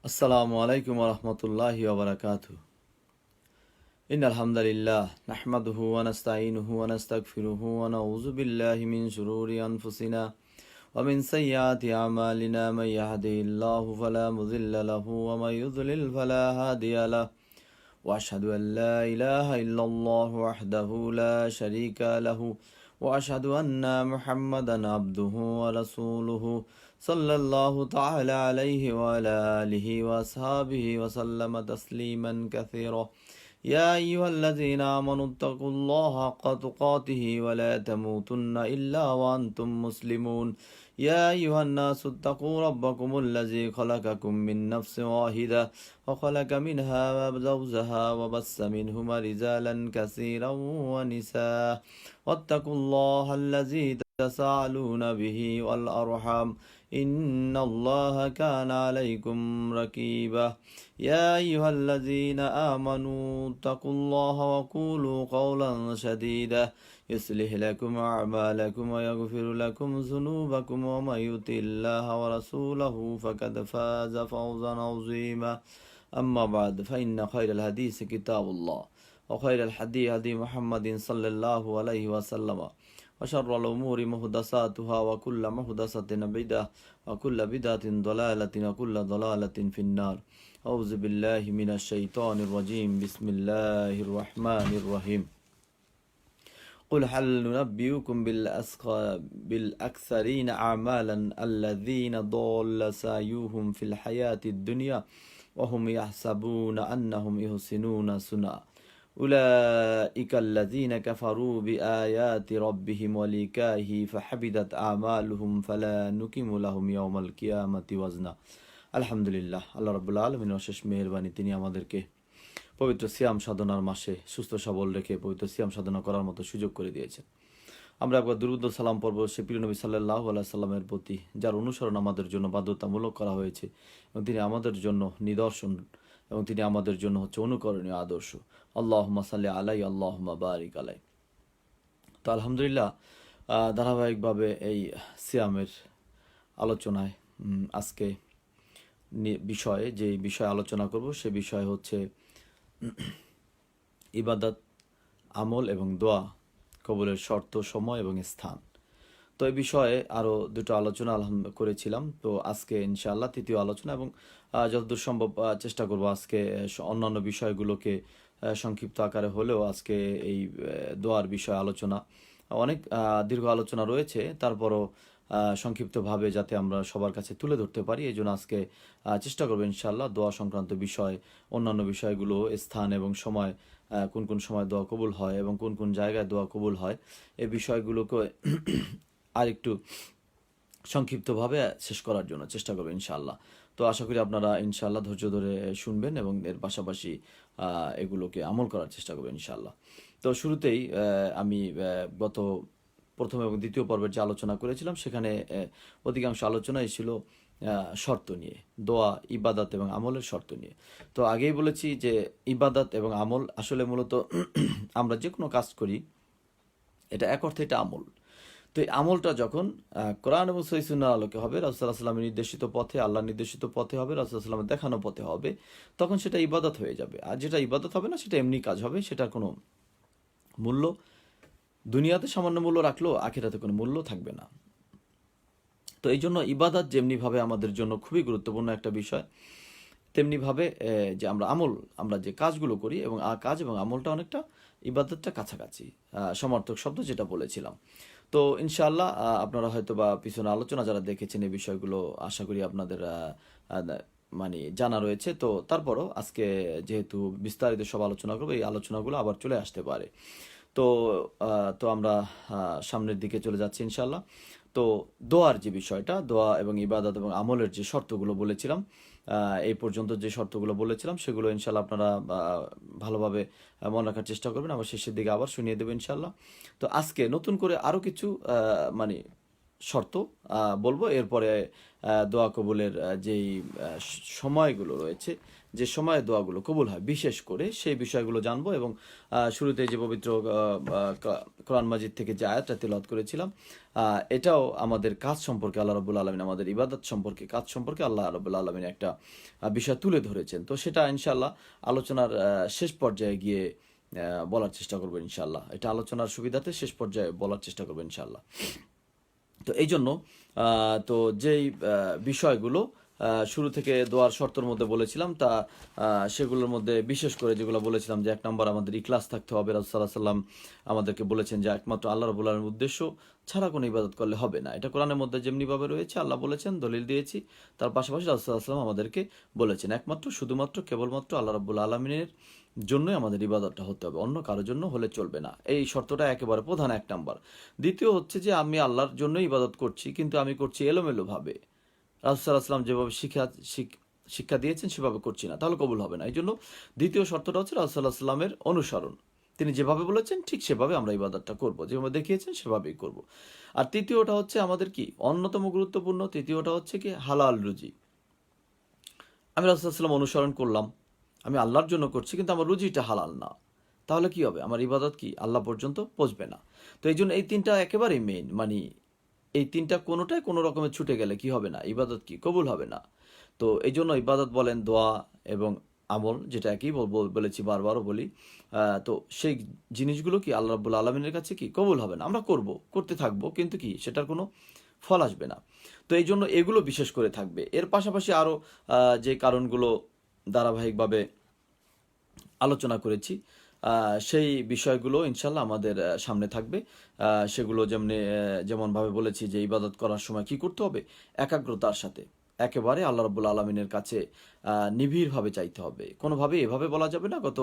আসসালামু আলাইকুম ওরহমতুল্লাহি ওবরাকাতু ইন্নাল হামদুলিল্লাহ নাহমাদুহু ওয়া নাস্তাঈনুহু ওয়া নাস্তাগফিরুহু ওয়া নাউযু বিল্লাহি মিন শুরুরি আনফুসিনা ওয়া মিন সাইয়্যাতি আমালিনা মান ইয়াহদিহিল্লাহু ফালা মুযিল্লা লাহু ওয়া মান ইউদ্লিল ফালা হাদিয়া লাহু ওয়া আশহাদু আল লা ইলাহা ইল্লাল্লাহু ওয়াহদাহু লা শারীকা লাহু ওয়া আশহাদু আন্না মুহাম্মাদান আবদুহু ওয়া রাসূলুহু সাল্লাল্লাহু তাআলা আলাইহি ওয়া আলা আলিহি ওয়া আসহাবিহি ওয়া সাল্লামা তাসলিমান কাসীরা ইয়া আইয়ুহাল্লাযীনা আমানুত্তাকুল্লাহা হাক্কা তুকাতিহি ওয়া লা তামুতুন্না ইল্লা ওয়া আনতুম মুসলিমুন ইয়া আইয়ুহান নাসু ইত্তাকু রাব্বাকুমুল্লাযী খালাকাকুম মিন নাফসিন ওয়াহিদা ওয়া খালাকা মিনহা যাওজাহা ওয়া বাসসা মিনহুমা রিজালান কাসীরান ওয়া নিসা ওয়াত্তাকুল্লাহাল্লাযী তাসাআলুনা বিহি ওয়াল আরহাম ইন্নাল্লাহা কানা আলাইকুম রাকীবা ইয়া আইয়ুহাল্লাযীনা আমানু তাকুল্লাহা ওয়া কুলু কাওলান সাদীদা يصلح لكم أعمالكم ويغفر لكم ذنوبكم ومن يطع الله ورسوله فقد فاز فوزا عظيما أما بعد فإن خير الحديث كتاب الله وخير الهدي هدي محمد صلى الله عليه وسلم وشر الأمور محدثاتها وكل محدثة بدعة وكل بدعة ضلالة وكل ضلالة في النار أعوذ بالله من الشيطان الرجيم بسم الله الرحمن الرحيم قل هل ننبئكم بالأكثرين أعمالا الذين ضل سعيهم في الحياة الدنيا وهم يحسبون أنهم يحسنون صنعا أولئك الذين كفروا بآيات ربهم ولقائه فحبطت أعمالهم فلا نقيم لهم يوم القيامة وزنا আলহামদুলিল্লাহ আল্লাহ রাব্বুল আলামিন অশেষ মেহেরবানি তিনি আমাদেরকে পবিত্র সিয়াম সাধনার মাসে সুস্থ সবল রেখে পবিত্র সিয়াম সাধনা করার মতো সুযোগ করে দিয়েছেন। আমরা একবার দুরূদ ও সালাম পড়ব সে প্রিয় নবী সাল্লাল্লাহু আলাইহি সাল্লামের প্রতি যার অনুসরণ আমাদের জন্য বাধ্যতামূলক করা হয়েছে এবং তিনি আমাদের জন্য নিদর্শন এবং তিনি আমাদের জন্য হচ্ছে অনুকরণীয় আদর্শ। আল্লাহুম্মা সাল্লি আলাই আল্লাহুম্মা বারিক আলাই। তো আলহামদুলিল্লাহ ধারাবাহিকভাবে এই সিয়ামের আলোচনায় আজকে বিষয়ে যে বিষয়ে আলোচনা করব সে বিষয় হচ্ছে ইবাদত, আমল এবং দোয়া কবুলের শর্ত, সময় এবং স্থান। তো এই বিষয়ে আরও দুটো আলোচনা করেছিলাম। তো আজকে ইনশাআল্লাহ তৃতীয় আলোচনা এবং যতদূর সম্ভব চেষ্টা করব আজকে অন্যান্য বিষয়গুলোকে সংক্ষিপ্ত আকারে হলেও আজকে এই দোয়ার বিষয়ে আলোচনা অনেক দীর্ঘ আলোচনা রয়েছে, তারপরও সংক্ষিপ্তভাবে যাতে আমরা সবার কাছে তুলে ধরতে পারি এই জন্য আজকে চেষ্টা করবো ইনশাআল্লাহ দোয়া সংক্রান্ত বিষয়, অন্যান্য বিষয়গুলো, স্থান এবং সময়, কোন কোন সময় দোয়া কবুল হয় এবং কোন কোন জায়গায় দোয়া কবুল হয় এই বিষয়গুলোকে আরেকটু সংক্ষিপ্তভাবে শেষ করার জন্য চেষ্টা করবো ইনশাআল্লাহ। তো আশা করি আপনারা ইনশাআল্লাহ ধৈর্য ধরে শুনবেন এবং এর পাশাপাশি এগুলোকে আমল করার চেষ্টা করবেন ইনশাআল্লাহ। তো শুরুতেই আমি গত প্রথম এবং দ্বিতীয় পর্বের যে আলোচনা করেছিলাম সেখানে অধিকাংশ আলোচনাই ছিল শর্ত নিয়ে, দোয়া, ইবাদত এবং আমলের শর্ত নিয়ে। তো আগেই বলেছি যে ইবাদত এবং আমল আসলে মূলত আমরা যে কোনো কাজ করি এটা এক অর্থে এটা আমল। তো এই আমলটা যখন কোরআন এবং সহিহ সুন্নাহর আলোকে হবে, রাসূলুল্লাহ সাল্লাল্লাহু আলাইহি ওয়াসাল্লামের নির্দেশিত পথে, আল্লাহর নির্দেশিত পথে হবে, রাসূলুল্লাহ সাল্লাল্লাহু আলাইহি ওয়াসাল্লামের দেখানো পথে হবে, তখন সেটা ইবাদত হয়ে যাবে। আর যেটা ইবাদত হবে না সেটা এমনি কাজ হবে, সেটার কোনো মূল্য, দুনিয়াতে সামান্য মূল্য রাখলেও আখিরাতে কোনো মূল্য থাকবে না। তো এই জন্য ইবাদত যেমনিভাবে আমাদের জন্য খুবই গুরুত্বপূর্ণ একটা বিষয়, তেমনিভাবে যে আমরা যে কাজগুলো করি এবং কাজ এবং আমলটা অনেকটা ইবাদতটা কাছাকাছি, সমার্থক শব্দ যেটা বলেছিলাম। তো ইনশাআল্লাহ আপনারা হয়তো বা পিছনে আলোচনা যারা দেখেছেন এই বিষয়গুলো আশা করি আপনাদের মানে জানা রয়েছে। তো তারপরও আজকে যেহেতু বিস্তারিত সব আলোচনা করবো, এই আলোচনাগুলো আবার চলে আসতে পারে। তো তো আমরা সামনের দিকে চলে যাচ্ছি ইনশাআল্লাহ। তো দোয়ার যে বিষয়টা, দোয়া এবং ইবাদত এবং আমলের যে শর্তগুলো বলেছিলাম, এই পর্যন্ত যে শর্তগুলো বলেছিলাম সেগুলো ইনশাআল্লাহ আপনারা ভালোভাবে মনে রাখার চেষ্টা করবেন, আবার শেষের দিকে আবার শুনিয়ে দেবো ইনশাআল্লাহ। তো আজকে নতুন করে আরও কিছু মানে শর্ত বলবো, এরপরে দোয়া কবুলের যেই সময়গুলো রয়েছে, যে সময়ে দোয়াগুলো কবুল হয় বিশেষ করে সেই বিষয়গুলো জানবো। এবং শুরুতে যে পবিত্র কোরআন মাজিদ থেকে যে আয়াতটা তেলাওয়াত করেছিলাম, এটাও আমাদের কাজ সম্পর্কে আল্লাহ রাব্বুল আলামিন, আমাদের ইবাদত সম্পর্কে, কাজ সম্পর্কে আল্লাহ রাব্বুল আলামিন একটা বিষয় তুলে ধরেছেন। তো সেটা ইনশাআল্লাহ আলোচনার শেষ পর্যায়ে গিয়ে বলার চেষ্টা করবো ইনশাআল্লাহ। এটা আলোচনার সুবিধাতে শেষ পর্যায়ে বলার চেষ্টা করবো ইনশাআল্লাহ। তো এই জন্য তো যেই বিষয়গুলো শুরু থেকে দোয়ার শর্তর মধ্যে বলেছিলাম, তা সেগুলোর মধ্যে বিশেষ করে যেগুলো বলেছিলাম যে 1 নম্বর আমাদের ইখলাস থাকতে হবে। রাসূল সাল্লাল্লাহু আলাইহি সাল্লাম আমাদেরকে বলেছেন যে একমাত্র আল্লাহ রাব্বুল আলামিনের উদ্দেশ্য ছাড়া কোনো ইবাদত করলে হবে না। এটা কোরআনের মধ্যে যেমনিভাবে রয়েছে আল্লাহ বলেছেন, দলিল দিয়েছি। তার পাশাপাশি রাসূল সাল্লাল্লাহু আলাইহি সাল্লাম আমাদেরকে বলেছেন একমাত্র শুধুমাত্র কেবলমাত্র আল্লাহ রাব্বুল আলামিনের জন্যই আমাদের ইবাদতটা হতে হবে, অন্য কারোর জন্য হলে চলবে না। এই শর্তটা একেবারে প্রধান 1 নাম্বার। দ্বিতীয় হচ্ছে যে আমি আল্লাহর জন্যই ইবাদত করছি, কিন্তু আমি করছি এলোমেলোভাবে, রাসূল সাল্লাল্লাহু আলাইহি সাল্লাম যেভাবে শিক্ষা দিয়েছেন সেভাবে করছি না, তাহলে কবুল হবে না। এই জন্য দ্বিতীয় শর্তটা হচ্ছে রাসূল সাল্লাল্লাহু আলাইহি সাল্লামের অনুসরণ। তিনি যেভাবে বলেছেন ঠিক সেভাবে আমরা ইবাদতটা করব, যেভাবে দেখিয়েছেন সেভাবেই করব। আর তৃতীয়টা হচ্ছে আমাদের কি অন্যতম গুরুত্বপূর্ণ, তৃতীয়টা হচ্ছে কি হালাল রুজি। আমি রাসূল সাল্লাল্লাহু আলাইহি সাল্লাম অনুসরণ করলাম, আমি আল্লাহর জন্য করছি, কিন্তু আমার রুজিটা হালাল না, তাহলে কি হবে? আমার ইবাদত কি আল্লাহ পর্যন্ত পৌঁছবে না। তো এই জন্য এই তিনটা একেবারেই মেইন, মানে এই তিনটা কোনোটাই কোনো রকমের ছুটে গেলে কি হবে না, ইবাদত কি কবুল হবে না। তো এই জন্য ইবাদত বলেন, দোয়া এবং আমল, যেটা একই বলেছি, বারবারও বলি, তো সেই জিনিসগুলো কি আল্লাহ রাব্বুল আলামিনের কাছে কি কবুল হবে না। আমরা করতে থাকবো, কিন্তু কি সেটার কোনো ফল আসবে না। তো এই জন্য এগুলো বিশেষ করে থাকবে। এর পাশাপাশি আরও যে কারণগুলো ধারাবাহিকভাবে আলোচনা করেছি, সেই বিষয়গুলো ইনশাল্লাহ আমাদের সামনে থাকবে। সেগুলো যেমনভাবে বলেছি যে ইবাদত করার সময় কি করতে হবে, একাগ্রতার সাথে একেবারে আল্লাহ রাব্বুল আলামিনের কাছে নিবিড়ভাবে চাইতে হবে। কোনোভাবে এভাবে বলা যাবে না। গত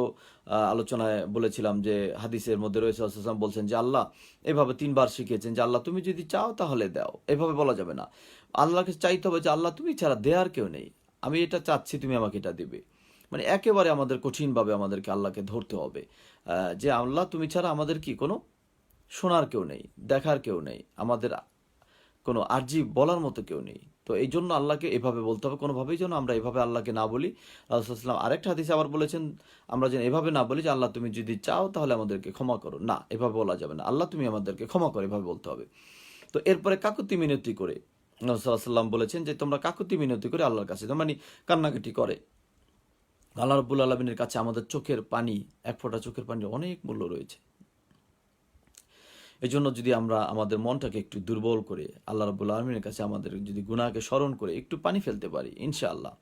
আলোচনায় বলেছিলাম যে হাদিসের মধ্যে রয়েছে, রাসূল সাল্লাল্লাহু আলাইহি ওয়াসাল্লাম বলছেন যে আল্লাহ এভাবে 3 বার শিখিয়েছেন যে আল্লাহ তুমি যদি চাও তাহলে দাও, এভাবে বলা যাবে না। আল্লাহকে চাইতে হবে যে আল্লাহ তুমি ছাড়া দেয়ার কেউ নেই, আমি এটা চাচ্ছি, তুমি আমাকে এটা দিবে। মানে একেবারে আমাদের কঠিনভাবে আমাদেরকে আল্লাহকে ধরতে হবে, যে আল্লাহ তুমি ছাড়া আমাদের কি কোনো শোনার কেউ নেই, দেখার কেউ নেই, আমাদের কোনো আরজি বলার মতো কেউ নেই। তো এই জন্য আল্লাহকে এভাবে বলতে হবে, কোনোভাবেই যেন আমরা এভাবে আল্লাহকে না বলি। রাসূল সাল্লাল্লাহু আলাইহি ওয়াসাল্লাম আরেকটা হাদিসে আবার বলেছেন আমরা যেন এভাবে না বলি যে আল্লাহ তুমি যদি চাও তাহলে আমাদেরকে ক্ষমা করো, না, এভাবে বলা যাবে না। আল্লাহ তুমি আমাদেরকে ক্ষমা করো, এভাবে বলতে হবে। তো এরপরে কাকুতি মিনতি করে রাসূল সাল্লাল্লাহু আলাইহি ওয়াসাল্লাম বলেছেন যে তোমরা কাকুতি মিনতি করে আল্লাহর কাছে, মানে কান্নাকাটি করে আল্লাহ রাব্বুল আলামিনের কাছে আমাদের চোখের পানি, এক ফোঁটা চোখের পানির অনেক মূল্য রয়েছে। এই জন্য যদি আমরা আমাদের মনটাকে একটু দুর্বল করে আল্লাহ রাব্বুল আলামিনের কাছে আমাদের যদি গুনাহকে স্মরণ করে একটু পানি ফেলতে পারি, ইনশাআল্লাহ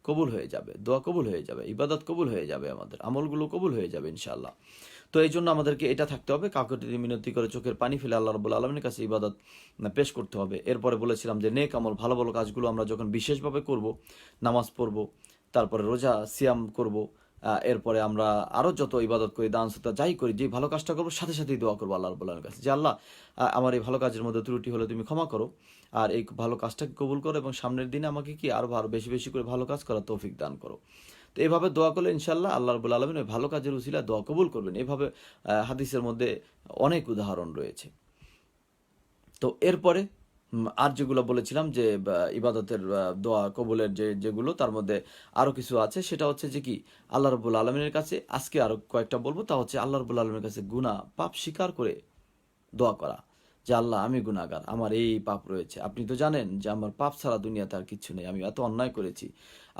কবুল হয়ে যাবে, দোয়া কবুল হয়ে যাবে, ইবাদত কবুল হয়ে যাবে, আমাদের আমলগুলো কবুল হয়ে যাবে ইনশাআল্লাহ। তো এই জন্য আমাদেরকে এটা থাকতে হবে, কাকুতি মিনতি করে চোখের পানি ফেলে আল্লাহ রাব্বুল আলামিনের কাছে ইবাদত পেশ করতে হবে। এরপরে বলেছিলাম যে নেক আমল, ভালো ভালো কাজগুলো আমরা যখন বিশেষভাবে করব, নামাজ পড়ব, তারপরে রোজা সিয়াম করব, এরপরে আমরা আরও যত ইবাদত করি, দান সদকা যাই করি, যে ভালো কাজটা করবো সাথে সাথেই দোয়া করবো আল্লাহ রাব্বুল আলামিনের কাছে যে আল্লাহ আমার এই ভালো কাজের মধ্যে ত্রুটি হলে তুমি ক্ষমা করো, আর এই ভালো কাজটাকে কবুল করো, এবং সামনের দিনে আমাকে কি আরও বেশি বেশি করে ভালো কাজ করার তৌফিক দান করো। তো এভাবে দোয়া করলে ইনশাল্লাহ আল্লাহ রাব্বুল আলামিন ওই ভালো কাজের উসিলায় দোয়া কবুল করবেন। এভাবে হাদিসের মধ্যে অনেক উদাহরণ রয়েছে। তো এরপরে আর যেগুলো বলেছিলাম যে ইবাদতের দোয়া কবুলের যেগুলো, তার মধ্যে আরও কিছু আছে। সেটা হচ্ছে যে কি আল্লাহ রাব্বুল আলামিনের কাছে আজকে আরও কয়েকটা বলবো। তা হচ্ছে আল্লাহ রাব্বুল আলামিনের কাছে গুনাহ পাপ স্বীকার করে দোয়া করা যে আল্লাহ আমি গুনাহগার, আমার এই পাপ রয়েছে, আপনি তো জানেন যে আমার পাপ ছাড়া দুনিয়াতে আর কিচ্ছু নেই, আমি এত অন্যায় করেছি,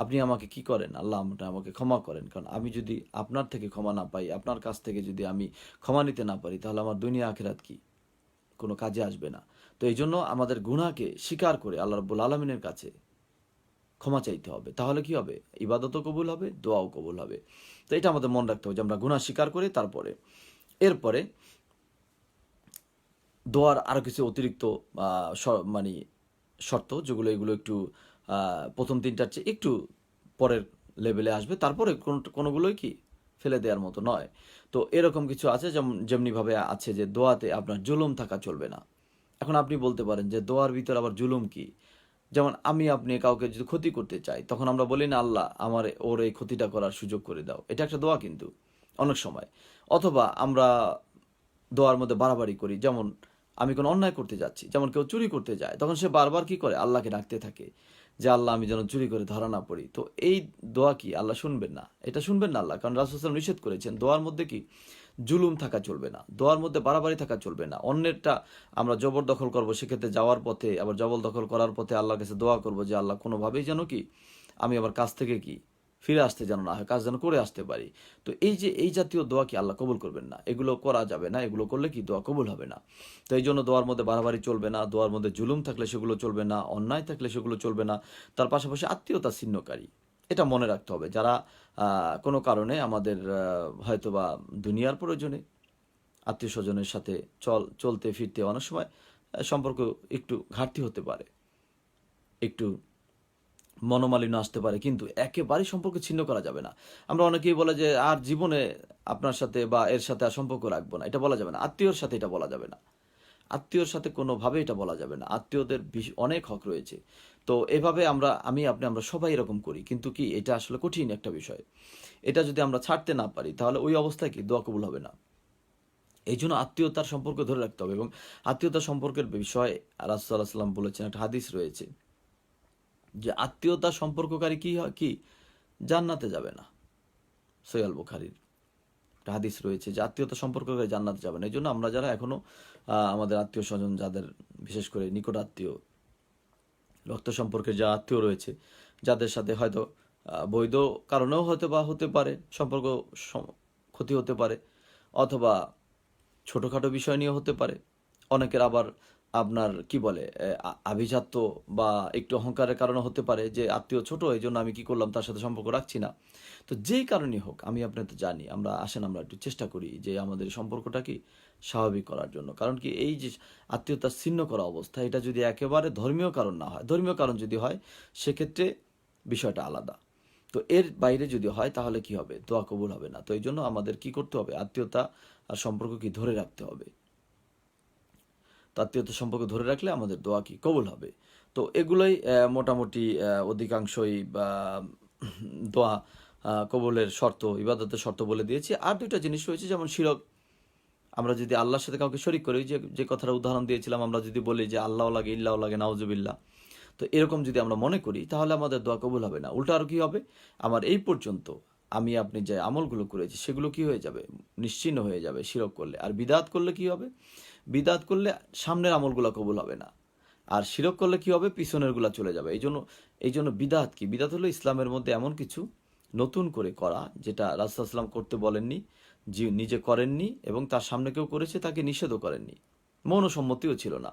আপনি আমাকে কি করেন আল্লাহ, আমাকে ক্ষমা করেন। কারণ আমি যদি আপনার থেকে ক্ষমা না পাই, আপনার কাছ থেকে যদি আমি ক্ষমা নিতে না পারি, তাহলে আমার দুনিয়া আখিরাত কি কোনো কাজে আসবে না। তো এই জন্য আমাদের গুনাহকে স্বীকার করে আল্লাহ রাব্বুল আলামিনের কাছে ক্ষমা চাইতে হবে, তাহলে কি হবে, ইবাদতও কবুল হবে, দোয়াও কবুল হবে। তো এটা আমাদের মনে রাখতে হবে যে আমরা গুনাহ স্বীকার করি। তারপরে এরপরে দোয়ার আরও কিছু অতিরিক্ত মানে শর্ত, যেগুলো এগুলো একটু প্রথম 3টার চেয়ে একটু পরের লেভেলে আসবে, তারপরে কোনোগুলোই কি ফেলে দেওয়ার মতো নয়। তো এরকম কিছু আছে, যেমনিভাবে আছে যে দোয়াতে আপনার জুলুম থাকা চলবে না। এখন আপনি বলতে পারেন যে দোয়ার ভিতর আবার জুলুম কি? যেমন আপনি কাউকে যদি ক্ষতি করতে চাই, তখন আমরা বলি না আল্লাহ ওর এই ক্ষতিটা করার সুযোগ করে দাও, এটা একটা দোয়া কিন্তু অনেক সময়। অথবা আমরা দোয়ার মধ্যে বাড়াবাড়ি করি, যেমন আমি কোনো অন্যায় করতে যাচ্ছি, যেমন কেউ চুরি করতে যায়, তখন সে বারবার কি করে, আল্লাহকে ডাকতে থাকে যে আল্লাহ আমি যেন চুরি করে ধরা না পড়ি। তো এই দোয়া কি আল্লাহ শুনবেন না? এটা শুনবেন না আল্লাহ, কারণ রাসূল সাল্লাল্লাহু আলাইহি ওয়াসাল্লাম নিষেধ করেছেন। দোয়ার মধ্যে কি জুলুম থাকা চলবে না, দোয়ার মধ্যে বাড়াবাড়ি থাকা চলবে না। অন্যেরটা আমরা জবরদখল করব, সেক্ষেত্রে যাওয়ার পথে আবার জবরদখল করার পথে আল্লাহর কাছে দোয়া করব যে আল্লাহ কোনোভাবেই যেন কি আমি আবার কাজ থেকে কি ফিরে আসতে যেন না হয়, কাজ যেন করে আসতে পারি। তো এই যে এই জাতীয় দোয়া কি আল্লাহ কবুল করবেন না, এগুলো করা যাবে না, এগুলো করলে কি দোয়া কবুল হবে না। তো এই জন্য দোয়ার মধ্যে বাড়াবাড়ি চলবে না, দোয়ার মধ্যে জুলুম থাকলে সেগুলো চলবে না, অন্যায় থাকলে সেগুলো চলবে না। তার পাশাপাশি আত্মীয়তা ছিন্নকারী, এটা মনে রাখতে হবে। যারা কোনো কারণে আমাদের হয়তোবা দুনিয়ার প্রয়োজনে আত্মীয় স্বজনের সাথে চলতে ফিরতে অনেক সময় সম্পর্ক একটু ঘাটতি হতে পারে, একটু মনোমালিন্য আসতে পারে, কিন্তু একেবারেই সম্পর্ক ছিন্ন করা যাবে না। আমরা অনেকেই বলে যে আর জীবনে আপনার সাথে বা এর সাথে আর সম্পর্ক রাখবো না, এটা বলা যাবে না। আত্মীয়র সাথে এটা বলা যাবে না, আত্মীয়র সাথে কোনোভাবে এটা বলা যাবে না। আত্মীয়দের অনেক হক রয়েছে। তো এভাবে আমরা সবাই এরকম করি, কিন্তু কি এটা আসলে কঠিন একটা বিষয়। এটা যদি আমরা ছাড়তে না পারি তাহলে ওই অবস্থায় কি দোয়া কবুল হবে না। এই জন্য আত্মীয়তার সম্পর্ক ধরে রাখতে হবে। এবং আত্মীয়তার সম্পর্কের বিষয়ে রাসূলুল্লাহ সাল্লাল্লাহু আলাইহি ওয়াসাল্লাম বলেছেন, একটা হাদিস রয়েছে যে আত্মীয়তা সম্পর্ককারী কি হয়, কি জান্নাতে যাবে না। সহিহ আল বুখারীর একটা হাদিস রয়েছে যে আত্মীয়তা সম্পর্ককারী জান্নাতে যাবে না। এই জন্য আমরা যারা এখনো আমাদের আত্মীয় স্বজন, যাদের বিশেষ করে নিকট আত্মীয়, রক্ত সম্পর্কের যা আত্মীয় রয়েছে, যাদের সাথে হয়তো বৈধ কারণেও হয়তো বা হতে পারে সম্পর্ক ক্ষতি হতে পারে, অথবা ছোটোখাটো বিষয় নিয়ে হতে পারে। অনেকের আবার আপনার কি বলে আভিজাত্য বা একটু অহংকারের কারণে হতে পারে যে আত্মীয় ছোট, এই জন্য আমি কি করলাম, তার সাথে সম্পর্ক রাখছি না। তো যেই কারণেই হোক, আমি আপনার তো জানি, আমরা একটু চেষ্টা করি যে আমাদের সম্পর্কটা কি স্বাভাবিক করার জন্য। কারণ কি এই যে আত্মীয়তা ছিন্ন করা অবস্থা, এটা যদি একেবারে ধর্মীয় কারণ না হয়, ধর্মীয় কারণ যদি হয় সেক্ষেত্রে বিষয়টা আলাদা। তো এর বাইরে যদি হয় তাহলে কি হবে, দোয়া কবুল হবে না। তো এই জন্য আমাদের কি করতে হবে, আত্মীয়তা আর সম্পর্ক কি ধরে রাখতে হবে। তো আত্মীয়তা সম্পর্ক ধরে রাখলে আমাদের দোয়া কি কবুল হবে। তো এগুলোই মোটামুটি অধিকাংশই দোয়া কবুলের শর্ত, ইবাদতের শর্ত বলে দিয়েছি। আর দুইটা জিনিস রয়েছে, যেমন শিরক। আমরা যদি আল্লাহর সাথে কাউকে শরিক করি, যে কথাটা উদাহরণ দিয়েছিলাম, আমরা যদি বলি যে আল্লাহ লাগে ইল্লাহ লাগে নাউজুবিল্লাহ, তো এরকম যদি আমরা মনে করি তাহলে আমাদের দোয়া কবুল হবে না। উল্টা আরও কি হবে, আমার এই পর্যন্ত আমি আপনি যে আমলগুলো করেছি সেগুলো কি হয়ে যাবে, নিশ্চিহ্ন হয়ে যাবে শিরক করলে। আর বিদআত করলে কি হবে, বিদআত করলে সামনের আমলগুলো কবুল হবে না, আর শিরক করলে কি হবে, পিছনেরগুলো চলে যাবে। এই জন্য বিদআত কি, বিদআত হলো ইসলামের মধ্যে এমন কিছু নতুন করে করা যেটা রাসূলুল্লাহ সাল্লাল্লাহু আলাইহি ওয়াসাল্লাম করতে বলেননি, নিজে করেননি, এবং তার সামনে কেউ করেছে তাকে নিষেধও করেননি, মৌনসম্মতিও ছিল না।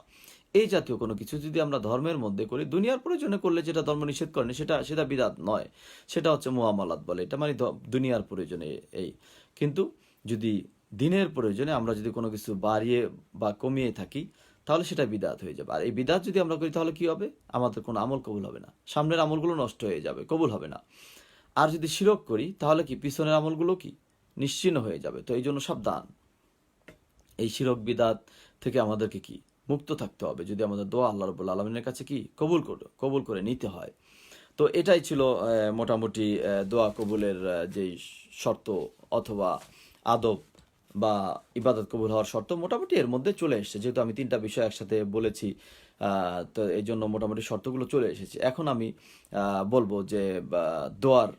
এই জাতীয় কোনো কিছু যদি আমরা ধর্মের মধ্যে করি, দুনিয়ার প্রয়োজনে করলে যেটা ধর্ম নিষেধ করেনি সেটা সেটা বিদআত নয়, সেটা হচ্ছে মুআমালাত বলে। এটা মানে দুনিয়ার প্রয়োজনে এই। কিন্তু যদি দিনের প্রয়োজনে আমরা যদি কোনো কিছু বাড়িয়ে বা কমিয়ে থাকি তাহলে সেটা বিদআত হয়ে যাবে। আর এই বিদআত যদি আমরা করি তাহলে কি হবে, আমাদের কোনো আমল কবুল হবে না, সামনের আমলগুলো নষ্ট হয়ে যাবে, কবুল হবে না। আর যদি শিরক করি তাহলে কি পিছনের আমলগুলো কি নিশ্চিহ্ন হয়ে যাবে। তো এই জন্য সাবধান, এই শিরক বিদআত থেকে আমাদেরকে কি মুক্ত থাকতে হবে যদি আমাদের দোয়া আল্লাহ রাব্বুল আলামিনের কাছে কি কবুল করে নিতে হয়। তো এটাই ছিল মোটামুটি দোয়া কবুলের যেই শর্ত অথবা আদব বা ইবাদত কবুল হওয়ার শর্ত, মোটামুটি এর মধ্যে চলে এসেছে। যেহেতু আমি তিনটা বিষয় একসাথে বলেছি, তো এই জন্য মোটামুটি শর্তগুলো চলে এসেছে। এখন আমি বলবো যে দোয়ার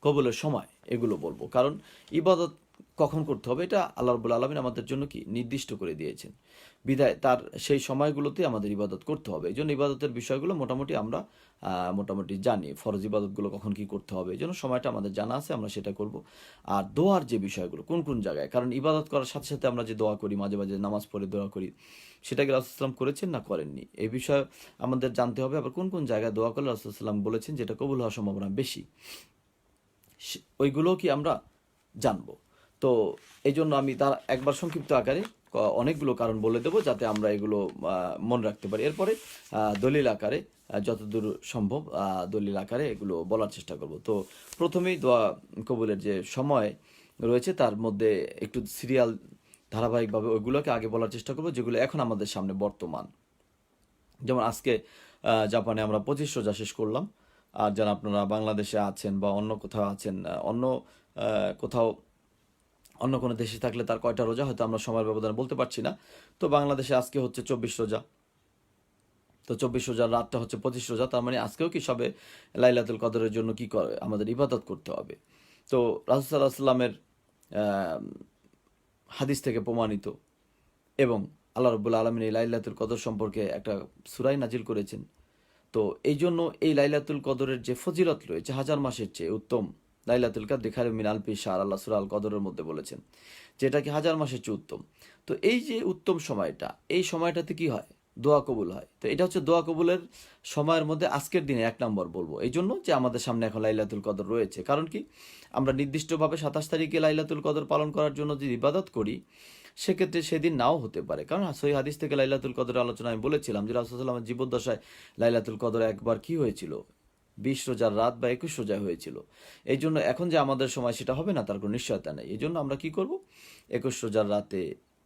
কবুলের সময় এগুলো বলবো, কারণ ইবাদত কখন করতে হবে এটা আল্লাহ রাব্বুল আলামিন আমাদের জন্য কি নির্দিষ্ট করে দিয়েছেন, বিধায় তার সেই সময়গুলোতে আমাদের ইবাদত করতে হবে। এই জন্য ইবাদতের বিষয়গুলো মোটামুটি আমরা মোটামুটি জানি, ফরজ ইবাদতগুলো কখন কি করতে হবে, এই জন্য সময়টা আমাদের জানা আছে, আমরা সেটা করব। আর দোয়ার যে বিষয়গুলো কোন কোন জায়গায়, কারণ ইবাদত করার সাথে সাথে আমরা যে দোয়া করি, মাঝে মাঝে নামাজ পড়ে দোয়া করি, সেটা কি রাসূলুল্লাহ সাল্লাল্লাহু আলাইহি ওয়াসাল্লাম করেছেন না করেননি, এই বিষয়ে আমাদের জানতে হবে। আবার কোন কোন জায়গায় দোয়া করলে রাসূলুল্লাহ সাল্লাল্লাহু আলাইহি ওয়াসাল্লাম বলেছেন যেটা কবুল হওয়ার সম্ভাবনা বেশি, ওইগুলো কি আমরা জানবো। তো এই জন্য আমি তার একবার সংক্ষিপ্ত আকারে অনেকগুলো কারণ বলে দেবো যাতে আমরা এগুলো মনে রাখতে পারি। এরপরে দলিল আকারে যতদূর সম্ভব দলিল আকারে এগুলো বলার চেষ্টা করব। তো প্রথমেই দোয়া কবুলের যে সময় রয়েছে তার মধ্যে একটু সিরিয়াল ধারাবাহিকভাবে ওইগুলোকে আগে বলার চেষ্টা করব যেগুলো এখন আমাদের সামনে বর্তমান। যেমন আজকে জাপানে আমরা 25 রোজা শেষ করলাম। আর যারা আপনারা বাংলাদেশে আছেন বা অন্য কোথাও আছেন, অন্য কোথাও অন্য কোনো দেশে থাকলে তার কয়টা রোজা হয়তো আমরা সময়ের ব্যবধানে বলতে পারছি না। তো বাংলাদেশে আজকে হচ্ছে 24 রোজা, তো 24 রোজার রাতটা হচ্ছে 25 রোজা, তার মানে আজকেও কি সবে লাইলাতুল কদরের জন্য কি করে আমাদের ইবাদত করতে হবে। তো রাসূল সাল্লাল্লাহু আলাইহি সাল্লামের হাদিস থেকে প্রমাণিত এবং আল্লাহ রাব্বুল আলামিন এই লাইলাতুল কদর সম্পর্কে একটা সূরা নাজিল করেছেন। তো এই জন্য এই লাইলাতুল কদরের যে ফজিলত রয়েছে হাজার মাসের চেয়ে উত্তম। লাইলাতুল কদর খায়রুম মিন আলফি শাহর, আল্লাহ সূরা আল কদরের মধ্যে বলেছেন, যেটা কি হাজার মাসের চেয়ে উত্তম। তো এই যে উত্তম সময়টা, এই সময়টাতে কি হয়, দোয়া কবুল হয়। তো এটা হচ্ছে দোয়া কবুলের সময়ের মধ্যে আজকের দিনে 1 নম্বর বলবো, এই জন্য যে আমাদের সামনে এখন লাইলাতুল কদর রয়েছে। কারণ কি, আমরা নির্দিষ্টভাবে 27 তারিখে লাইলাতুল কদর পালন করার জন্য যদি ইবাদত করি, সেক্ষেত্রে সেদিন নাও হতে পারে। কারণ সহিহ হাদিস থেকে লাইলাতুল কদরের আলোচনা আমি বলেছিলাম যে রাসূলুল্লাহ সাল্লাল্লাহু আলাইহি ওয়াসাল্লামের জীবদ্দশায় লাইলাতুল কদর একবার কি হয়েছিল, 20 রোজার রাত বা 21 রোজায় হয়েছিল। এই জন্য এখন যে আমাদের সময় সেটা হবে না তার কোনো নিশ্চয়তা নেই। এই জন্য আমরা কি করব, 21 রোজার রাতে,